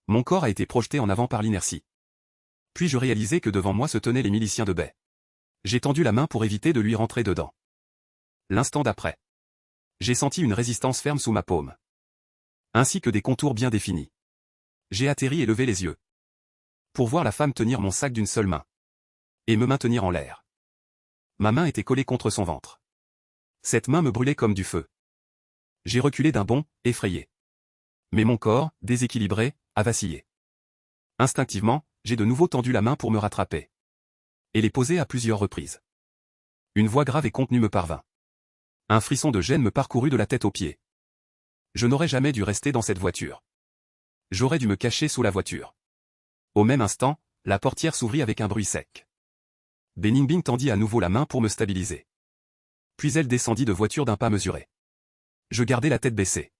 Mon corps a été projeté en avant par l'inertie. Puis je réalisai que devant moi se tenaient les miliciens de baie. J'ai tendu la main pour éviter de lui rentrer dedans. L'instant d'après. J'ai senti une résistance ferme sous ma paume. Ainsi que des contours bien définis. J'ai atterri et levé les yeux. Pour voir la femme tenir mon sac d'une seule main. Et me maintenir en l'air. Ma main était collée contre son ventre. Cette main me brûlait comme du feu. J'ai reculé d'un bond, effrayé. Mais mon corps, déséquilibré, a vacillé. Instinctivement, j'ai de nouveau tendu la main pour me rattraper. Et les poser à plusieurs reprises. Une voix grave et contenue me parvint. Un frisson de gêne me parcourut de la tête aux pieds. Je n'aurais jamais dû rester dans cette voiture. J'aurais dû me cacher sous la voiture. Au même instant, la portière s'ouvrit avec un bruit sec. Beningbing tendit à nouveau la main pour me stabiliser. Puis elle descendit de voiture d'un pas mesuré. Je gardai la tête baissée.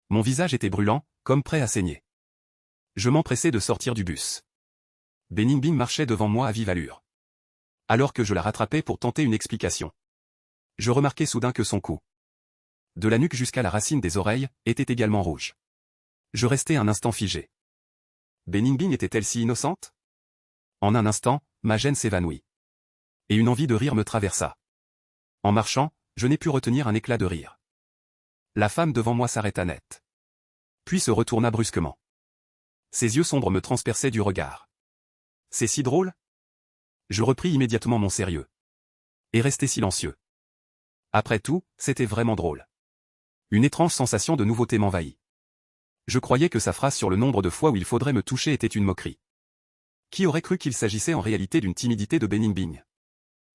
Mon visage était brûlant, comme prêt à saigner. Je m'empressai de sortir du bus. Beningbing marchait devant moi à vive allure. Alors que je la rattrapais pour tenter une explication. Je remarquai soudain que son cou, de la nuque jusqu'à la racine des oreilles, était également rouge. Je restai un instant figé. Beningbing était-elle si innocente? En un instant, ma gêne s'évanouit. Et une envie de rire me traversa. En marchant, je n'ai pu retenir un éclat de rire. La femme devant moi s'arrêta net. Puis se retourna brusquement. Ses yeux sombres me transperçaient du regard. C'est si drôle? Je repris immédiatement mon sérieux. Et restai silencieux. Après tout, c'était vraiment drôle. Une étrange sensation de nouveauté m'envahit. Je croyais que sa phrase sur le nombre de fois où il faudrait me toucher était une moquerie. Qui aurait cru qu'il s'agissait en réalité d'une timidité de Beningbing?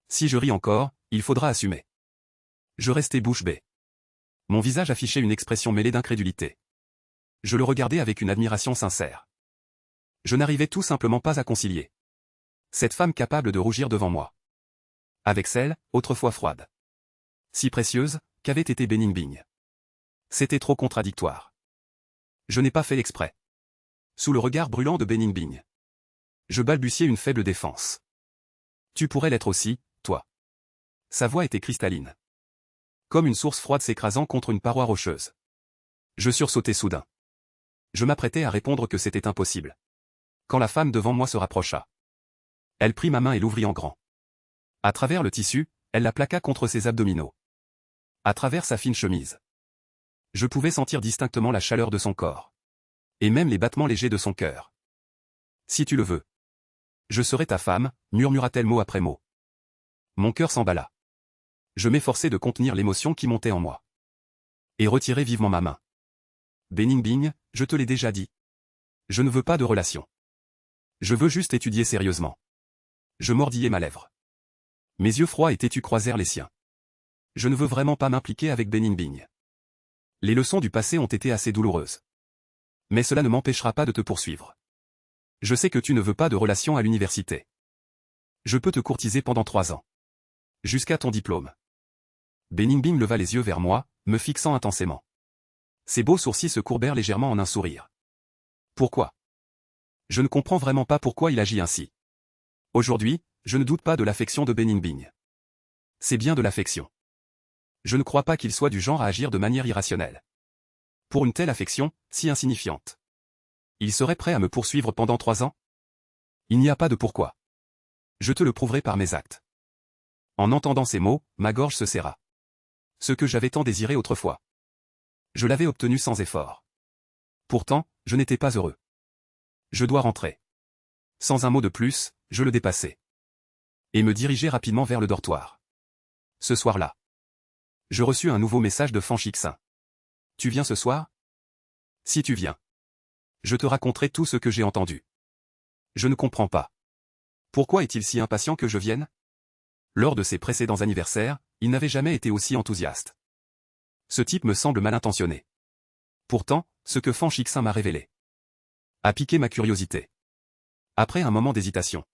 Si je ris encore, il faudra assumer. Je restai bouche bée. Mon visage affichait une expression mêlée d'incrédulité. Je le regardais avec une admiration sincère. Je n'arrivais tout simplement pas à concilier cette femme capable de rougir devant moi avec celle, autrefois froide, si précieuse, qu'avait été Bening-Bing. C'était trop contradictoire. Je n'ai pas fait exprès. Sous le regard brûlant de Bening-Bing, je balbutiai une faible défense. Tu pourrais l'être aussi, toi. Sa voix était cristalline, comme une source froide s'écrasant contre une paroi rocheuse. Je sursautai soudain. Je m'apprêtais à répondre que c'était impossible, quand la femme devant moi se rapprocha. Elle prit ma main et l'ouvrit en grand. À travers le tissu, elle la plaqua contre ses abdominaux. À travers sa fine chemise, je pouvais sentir distinctement la chaleur de son corps, et même les battements légers de son cœur. Si tu le veux, je serai ta femme, murmura-t-elle mot après mot. Mon cœur s'emballa. Je m'efforçai de contenir l'émotion qui montait en moi, et retirai vivement ma main. Bening-Bing, je te l'ai déjà dit. Je ne veux pas de relation. Je veux juste étudier sérieusement. Je mordillai ma lèvre. Mes yeux froids et têtus croisèrent les siens. Je ne veux vraiment pas m'impliquer avec Bening-Bing. Les leçons du passé ont été assez douloureuses. Mais cela ne m'empêchera pas de te poursuivre. Je sais que tu ne veux pas de relation à l'université. Je peux te courtiser pendant 3 ans. Jusqu'à ton diplôme. Bening-Bing leva les yeux vers moi, me fixant intensément. Ses beaux sourcils se courbèrent légèrement en un sourire. Pourquoi? Je ne comprends vraiment pas pourquoi il agit ainsi. Aujourd'hui, je ne doute pas de l'affection de Bening-Bing. C'est bien de l'affection. Je ne crois pas qu'il soit du genre à agir de manière irrationnelle. Pour une telle affection, si insignifiante, il serait prêt à me poursuivre pendant 3 ans? Il n'y a pas de pourquoi. Je te le prouverai par mes actes. En entendant ces mots, ma gorge se serra. Ce que j'avais tant désiré autrefois, je l'avais obtenu sans effort. Pourtant, je n'étais pas heureux. Je dois rentrer. Sans un mot de plus, je le dépassai. Et me dirigeai rapidement vers le dortoir. Ce soir-là, je reçus un nouveau message de Fan Shixin. Tu viens ce soir? Si tu viens, je te raconterai tout ce que j'ai entendu. Je ne comprends pas. Pourquoi est-il si impatient que je vienne? Lors de ses précédents anniversaires, il n'avait jamais été aussi enthousiaste. Ce type me semble mal intentionné. Pourtant, ce que Fan Shixin m'a révélé a piqué ma curiosité. Après un moment d'hésitation,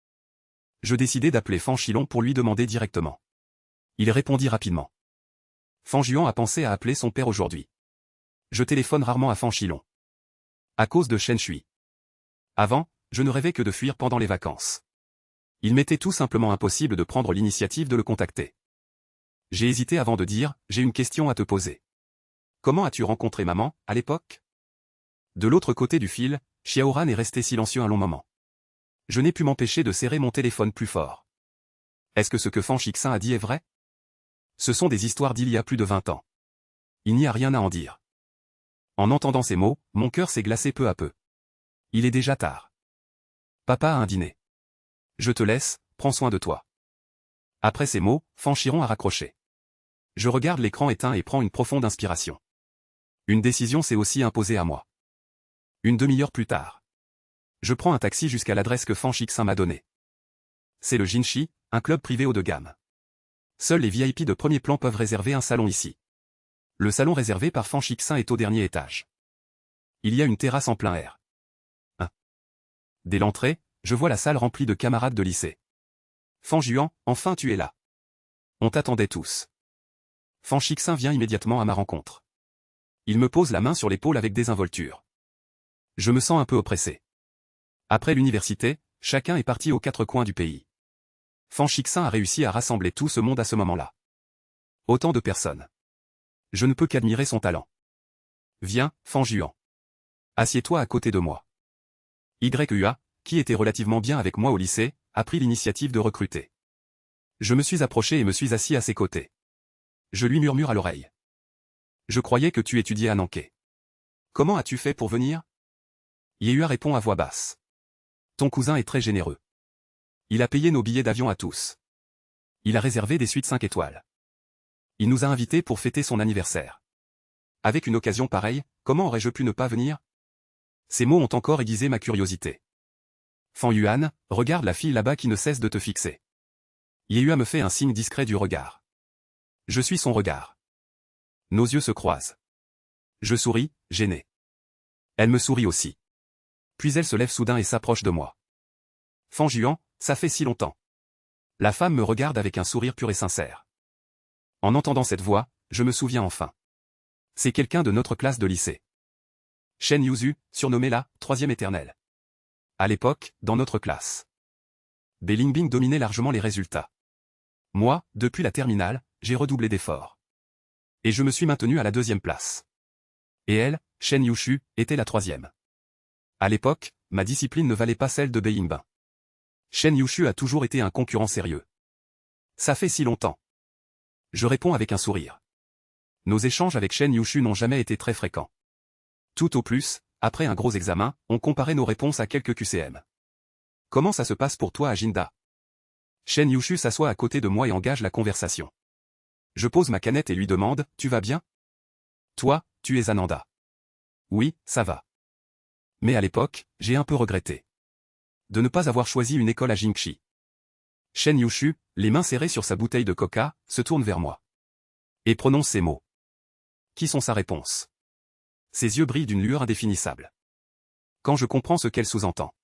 je décidai d'appeler Fan Shilong pour lui demander directement. Il répondit rapidement. Fan Juan a pensé à appeler son père aujourd'hui. Je téléphone rarement à Fan Shilong. À cause de Shen Shui. Avant, je ne rêvais que de fuir pendant les vacances. Il m'était tout simplement impossible de prendre l'initiative de le contacter. J'ai hésité avant de dire, j'ai une question à te poser. Comment as-tu rencontré maman, à l'époque? De l'autre côté du fil, Xiaoran est resté silencieux un long moment. Je n'ai pu m'empêcher de serrer mon téléphone plus fort. Est-ce que ce que Fan Shixin a dit est vrai? Ce sont des histoires d'il y a plus de 20 ans. Il n'y a rien à en dire. En entendant ces mots, mon cœur s'est glacé peu à peu. Il est déjà tard. Papa a un dîner. Je te laisse, prends soin de toi. Après ces mots, Fan Shilong a raccroché. Je regarde l'écran éteint et prends une profonde inspiration. Une décision s'est aussi imposée à moi. Une demi-heure plus tard, je prends un taxi jusqu'à l'adresse que Fan Shixin m'a donnée. C'est le Jinshi, un club privé haut de gamme. Seuls les VIP de premier plan peuvent réserver un salon ici. Le salon réservé par Fan Shixin est au dernier étage. Il y a une terrasse en plein air. Dès l'entrée, je vois la salle remplie de camarades de lycée. Fan Juan, enfin tu es là. On t'attendait tous. Fan Shixin vient immédiatement à ma rencontre. Il me pose la main sur l'épaule avec désinvolture. Je me sens un peu oppressé. Après l'université, chacun est parti aux 4 coins du pays. Fan Shixin a réussi à rassembler tout ce monde à ce moment-là. Autant de personnes. Je ne peux qu'admirer son talent. Viens, Fan Juan. Assieds-toi à côté de moi. YUA, qui était relativement bien avec moi au lycée, a pris l'initiative de recruter. Je me suis approché et me suis assis à ses côtés. Je lui murmure à l'oreille. Je croyais que tu étudiais à Nankai. Comment as-tu fait pour venir? Yehua répond à voix basse. Ton cousin est très généreux. Il a payé nos billets d'avion à tous. Il a réservé des suites 5 étoiles. Il nous a invités pour fêter son anniversaire. Avec une occasion pareille, comment aurais-je pu ne pas venir? Ces mots ont encore aiguisé ma curiosité. Fan Yuan, regarde la fille là-bas qui ne cesse de te fixer. Yehua me fait un signe discret du regard. Je suis son regard. Nos yeux se croisent. Je souris, gêné. Elle me sourit aussi. Puis elle se lève soudain et s'approche de moi. Fan Juan, ça fait si longtemps. La femme me regarde avec un sourire pur et sincère. En entendant cette voix, je me souviens enfin. C'est quelqu'un de notre classe de lycée. Shen Yuzu, surnommée la troisième éternelle. À l'époque, dans notre classe, Belingbing dominait largement les résultats. Moi, depuis la terminale, j'ai redoublé d'efforts. Et je me suis maintenu à la deuxième place. Et elle, Shen Yushu, était la troisième. À l'époque, ma discipline ne valait pas celle de Belingbing. Shen Yushu a toujours été un concurrent sérieux. Ça fait si longtemps. Je réponds avec un sourire. Nos échanges avec Shen Yushu n'ont jamais été très fréquents. Tout au plus, après un gros examen, on comparait nos réponses à quelques QCM. Comment ça se passe pour toi à Jinda? Shen Yushu s'assoit à côté de moi et engage la conversation. Je pose ma canette et lui demande, tu vas bien? Toi, tu es Ananda. Oui, ça va. Mais à l'époque, j'ai un peu regretté de ne pas avoir choisi une école à Jingxi. Shen Yushu, les mains serrées sur sa bouteille de coca, se tourne vers moi. Et prononce ces mots. Qui sont sa réponse? Ses yeux brillent d'une lueur indéfinissable. Quand je comprends ce qu'elle sous-entend.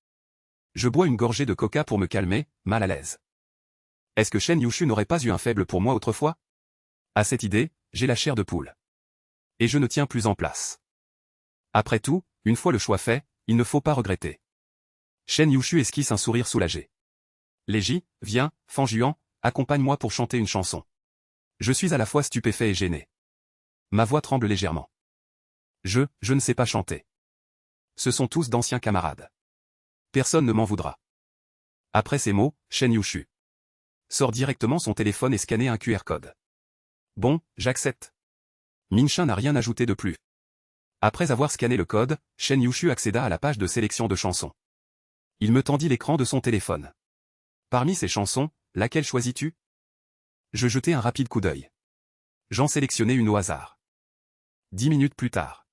Je bois une gorgée de coca pour me calmer, mal à l'aise. Est-ce que Shen Yushu n'aurait pas eu un faible pour moi autrefois? À cette idée, j'ai la chair de poule. Et je ne tiens plus en place. Après tout, une fois le choix fait, il ne faut pas regretter. Shen Yushu esquisse un sourire soulagé. Léji, viens, Fan Juan, accompagne-moi pour chanter une chanson. Je suis à la fois stupéfait et gêné. Ma voix tremble légèrement. Je ne sais pas chanter. Ce sont tous d'anciens camarades. Personne ne m'en voudra. Après ces mots, Shen Yushu sort directement son téléphone et scanne un QR code. Bon, j'accepte. Minshin n'a rien ajouté de plus. Après avoir scanné le code, Shen Yushu accéda à la page de sélection de chansons. Il me tendit l'écran de son téléphone. Parmi ces chansons, laquelle choisis-tu? Je jetai un rapide coup d'œil. J'en sélectionnai une au hasard. 10 minutes plus tard.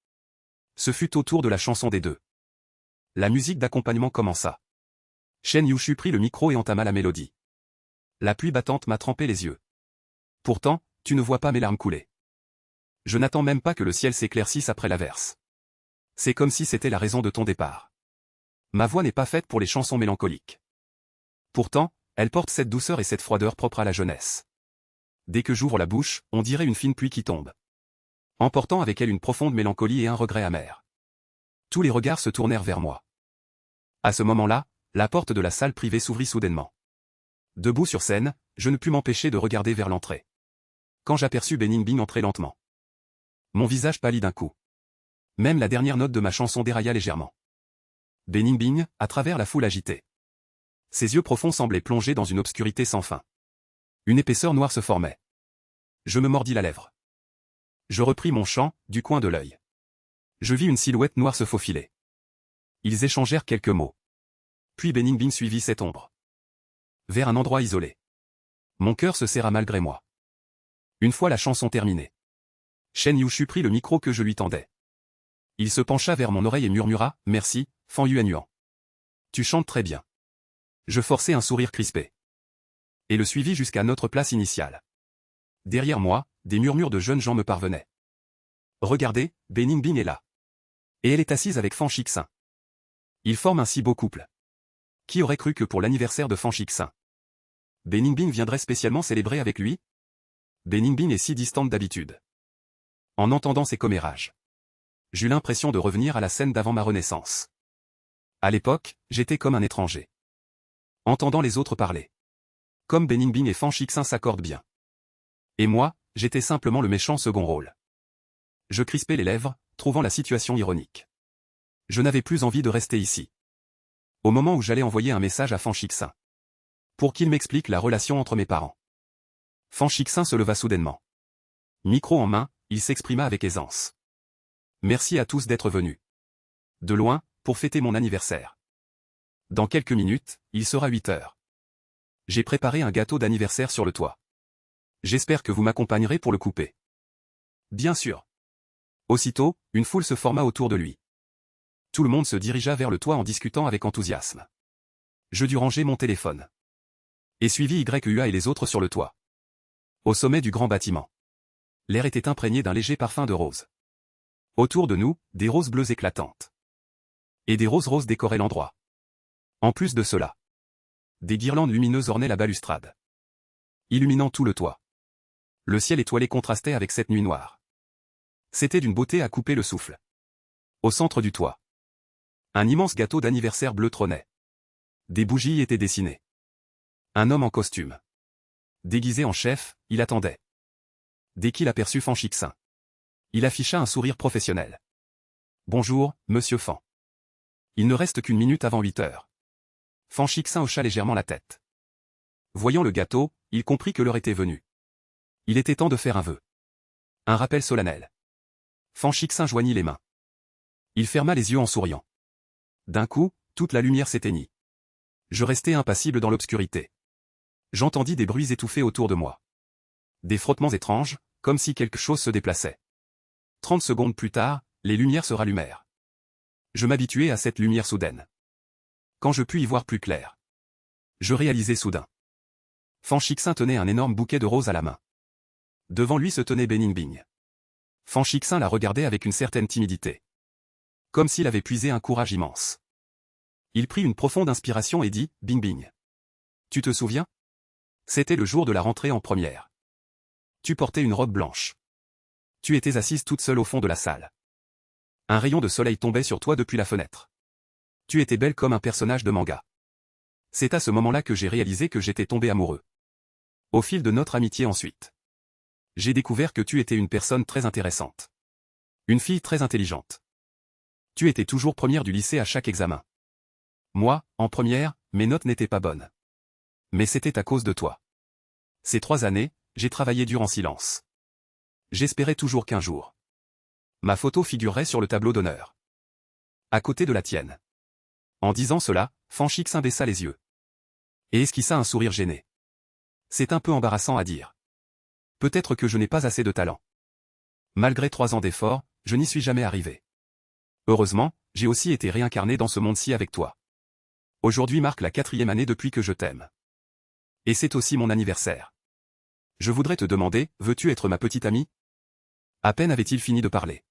Ce fut au tour de la chanson des deux. La musique d'accompagnement commença. Shen Yushu prit le micro et entama la mélodie. La pluie battante m'a trempé les yeux. Pourtant, tu ne vois pas mes larmes couler. Je n'attends même pas que le ciel s'éclaircisse après l'averse. C'est comme si c'était la raison de ton départ. Ma voix n'est pas faite pour les chansons mélancoliques. Pourtant, elle porte cette douceur et cette froideur propre à la jeunesse. Dès que j'ouvre la bouche, on dirait une fine pluie qui tombe, emportant avec elle une profonde mélancolie et un regret amer. Tous les regards se tournèrent vers moi. À ce moment-là, la porte de la salle privée s'ouvrit soudainement. Debout sur scène, je ne pus m'empêcher de regarder vers l'entrée. Quand j'aperçus Beningbing entrer lentement, mon visage pâlit d'un coup. Même la dernière note de ma chanson dérailla légèrement. Beningbing, à travers la foule agitée. Ses yeux profonds semblaient plongés dans une obscurité sans fin. Une épaisseur noire se formait. Je me mordis la lèvre. Je repris mon chant, du coin de l'œil. Je vis une silhouette noire se faufiler. Ils échangèrent quelques mots. Puis Beningbing suivit cette ombre vers un endroit isolé. Mon cœur se serra malgré moi. Une fois la chanson terminée, Shen Yushu prit le micro que je lui tendais. Il se pencha vers mon oreille et murmura, « Merci, Fan Yuan. Tu chantes très bien. » Je forçai un sourire crispé. Et le suivis jusqu'à notre place initiale. Derrière moi, des murmures de jeunes gens me parvenaient. Regardez, Beningbing est là. Et elle est assise avec Fan Shixin. Ils forment un si beau couple. Qui aurait cru que pour l'anniversaire de Fan Shixin, Beningbing viendrait spécialement célébrer avec lui? Beningbing est si distante d'habitude. En entendant ces commérages, j'eus l'impression de revenir à la scène d'avant ma renaissance. À l'époque, j'étais comme un étranger. Entendant les autres parler. Comme Beningbing et Fan Shixin s'accordent bien. Et moi, j'étais simplement le méchant second rôle. Je crispais les lèvres, trouvant la situation ironique. Je n'avais plus envie de rester ici. Au moment où j'allais envoyer un message à Fan Shixin, pour qu'il m'explique la relation entre mes parents. Fan Shixin se leva soudainement. Micro en main, il s'exprima avec aisance. Merci à tous d'être venus. De loin, pour fêter mon anniversaire. Dans quelques minutes, il sera 8 heures. J'ai préparé un gâteau d'anniversaire sur le toit. J'espère que vous m'accompagnerez pour le couper. Bien sûr. Aussitôt, une foule se forma autour de lui. Tout le monde se dirigea vers le toit en discutant avec enthousiasme. Je dus ranger mon téléphone. Et suivis YUA et les autres sur le toit. Au sommet du grand bâtiment. L'air était imprégné d'un léger parfum de rose. Autour de nous, des roses bleues éclatantes. Et des roses décoraient l'endroit. En plus de cela, des guirlandes lumineuses ornaient la balustrade, illuminant tout le toit. Le ciel étoilé contrastait avec cette nuit noire. C'était d'une beauté à couper le souffle. Au centre du toit, un immense gâteau d'anniversaire bleu trônait. Des bougies étaient dessinées. Un homme en costume, déguisé en chef, il attendait. Dès qu'il aperçut Fan Chixin, il afficha un sourire professionnel. « Bonjour, monsieur Fan. Il ne reste qu'une minute avant 8 heures. » Fan Chixin hocha légèrement la tête. Voyant le gâteau, il comprit que l'heure était venue. Il était temps de faire un vœu. Un rappel solennel. Fan Chixin joignit les mains. Il ferma les yeux en souriant. D'un coup, toute la lumière s'éteignit. Je restai impassible dans l'obscurité. J'entendis des bruits étouffés autour de moi. Des frottements étranges, comme si quelque chose se déplaçait. 30 secondes plus tard, les lumières se rallumèrent. Je m'habituai à cette lumière soudaine. Quand je pus y voir plus clair, je réalisai soudain. Fan Chixin tenait un énorme bouquet de roses à la main. Devant lui se tenait Bening-Bing. Fan Chixin la regardait avec une certaine timidité. Comme s'il avait puisé un courage immense. Il prit une profonde inspiration et dit « Bing-Bing. Tu te souviens? C'était le jour de la rentrée en première. Tu portais une robe blanche. Tu étais assise toute seule au fond de la salle. Un rayon de soleil tombait sur toi depuis la fenêtre. Tu étais belle comme un personnage de manga. C'est à ce moment-là que j'ai réalisé que j'étais tombé amoureux. Au fil de notre amitié ensuite, j'ai découvert que tu étais une personne très intéressante. Une fille très intelligente. Tu étais toujours première du lycée à chaque examen. Moi, en première, mes notes n'étaient pas bonnes. Mais c'était à cause de toi. Ces 3 années, j'ai travaillé dur en silence. J'espérais toujours qu'un jour, ma photo figurerait sur le tableau d'honneur. À côté de la tienne. En disant cela, Fan Chixin baissa les yeux. Et esquissa un sourire gêné. C'est un peu embarrassant à dire. Peut-être que je n'ai pas assez de talent. Malgré 3 ans d'efforts, je n'y suis jamais arrivé. Heureusement, j'ai aussi été réincarné dans ce monde-ci avec toi. Aujourd'hui marque la 4e année depuis que je t'aime. Et c'est aussi mon anniversaire. Je voudrais te demander, veux-tu être ma petite amie? À peine avait-il fini de parler.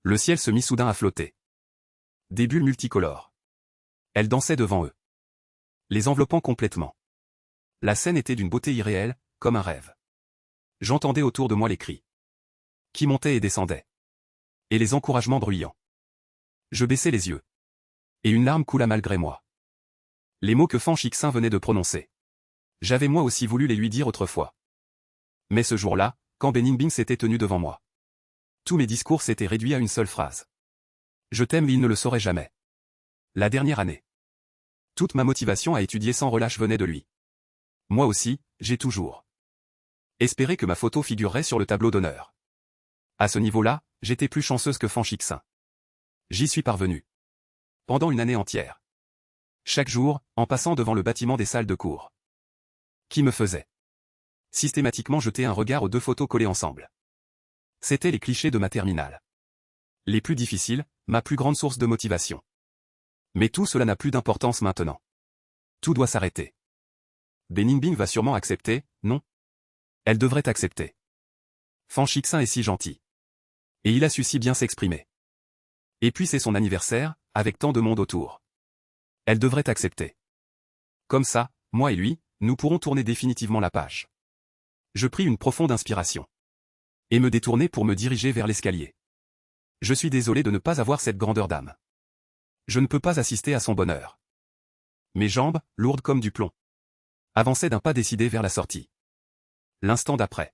Le ciel se mit soudain à flotter. Des bulles multicolores. Elles dansaient devant eux, les enveloppant complètement. La scène était d'une beauté irréelle, comme un rêve. J'entendais autour de moi les cris qui montaient et descendaient. Et les encouragements bruyants. Je baissai les yeux. Et une larme coula malgré moi. Les mots que Fan Chixin venait de prononcer. J'avais moi aussi voulu les lui dire autrefois. Mais ce jour-là, quand Bening-Bing s'était tenu devant moi, tous mes discours s'étaient réduits à une seule phrase. Je t'aime, il ne le saurait jamais. La dernière année. Toute ma motivation à étudier sans relâche venait de lui. Moi aussi, j'ai toujours espéré que ma photo figurerait sur le tableau d'honneur. À ce niveau-là, j'étais plus chanceuse que Fan Chixin. J'y suis parvenu. Pendant une année entière. Chaque jour, en passant devant le bâtiment des salles de cours. Qui me faisait systématiquement jeter un regard aux 2 photos collées ensemble. C'étaient les clichés de ma terminale. Les plus difficiles, ma plus grande source de motivation. Mais tout cela n'a plus d'importance maintenant. Tout doit s'arrêter. Bening-Bing va sûrement accepter, non? Elle devrait accepter. Fan Chixin est si gentil. Et il a su si bien s'exprimer. Et puis c'est son anniversaire, avec tant de monde autour. Elle devrait accepter. Comme ça, moi et lui, nous pourrons tourner définitivement la page. Je pris une profonde inspiration. Et me détournai pour me diriger vers l'escalier. Je suis désolé de ne pas avoir cette grandeur d'âme. Je ne peux pas assister à son bonheur. Mes jambes, lourdes comme du plomb, avançaient d'un pas décidé vers la sortie. L'instant d'après.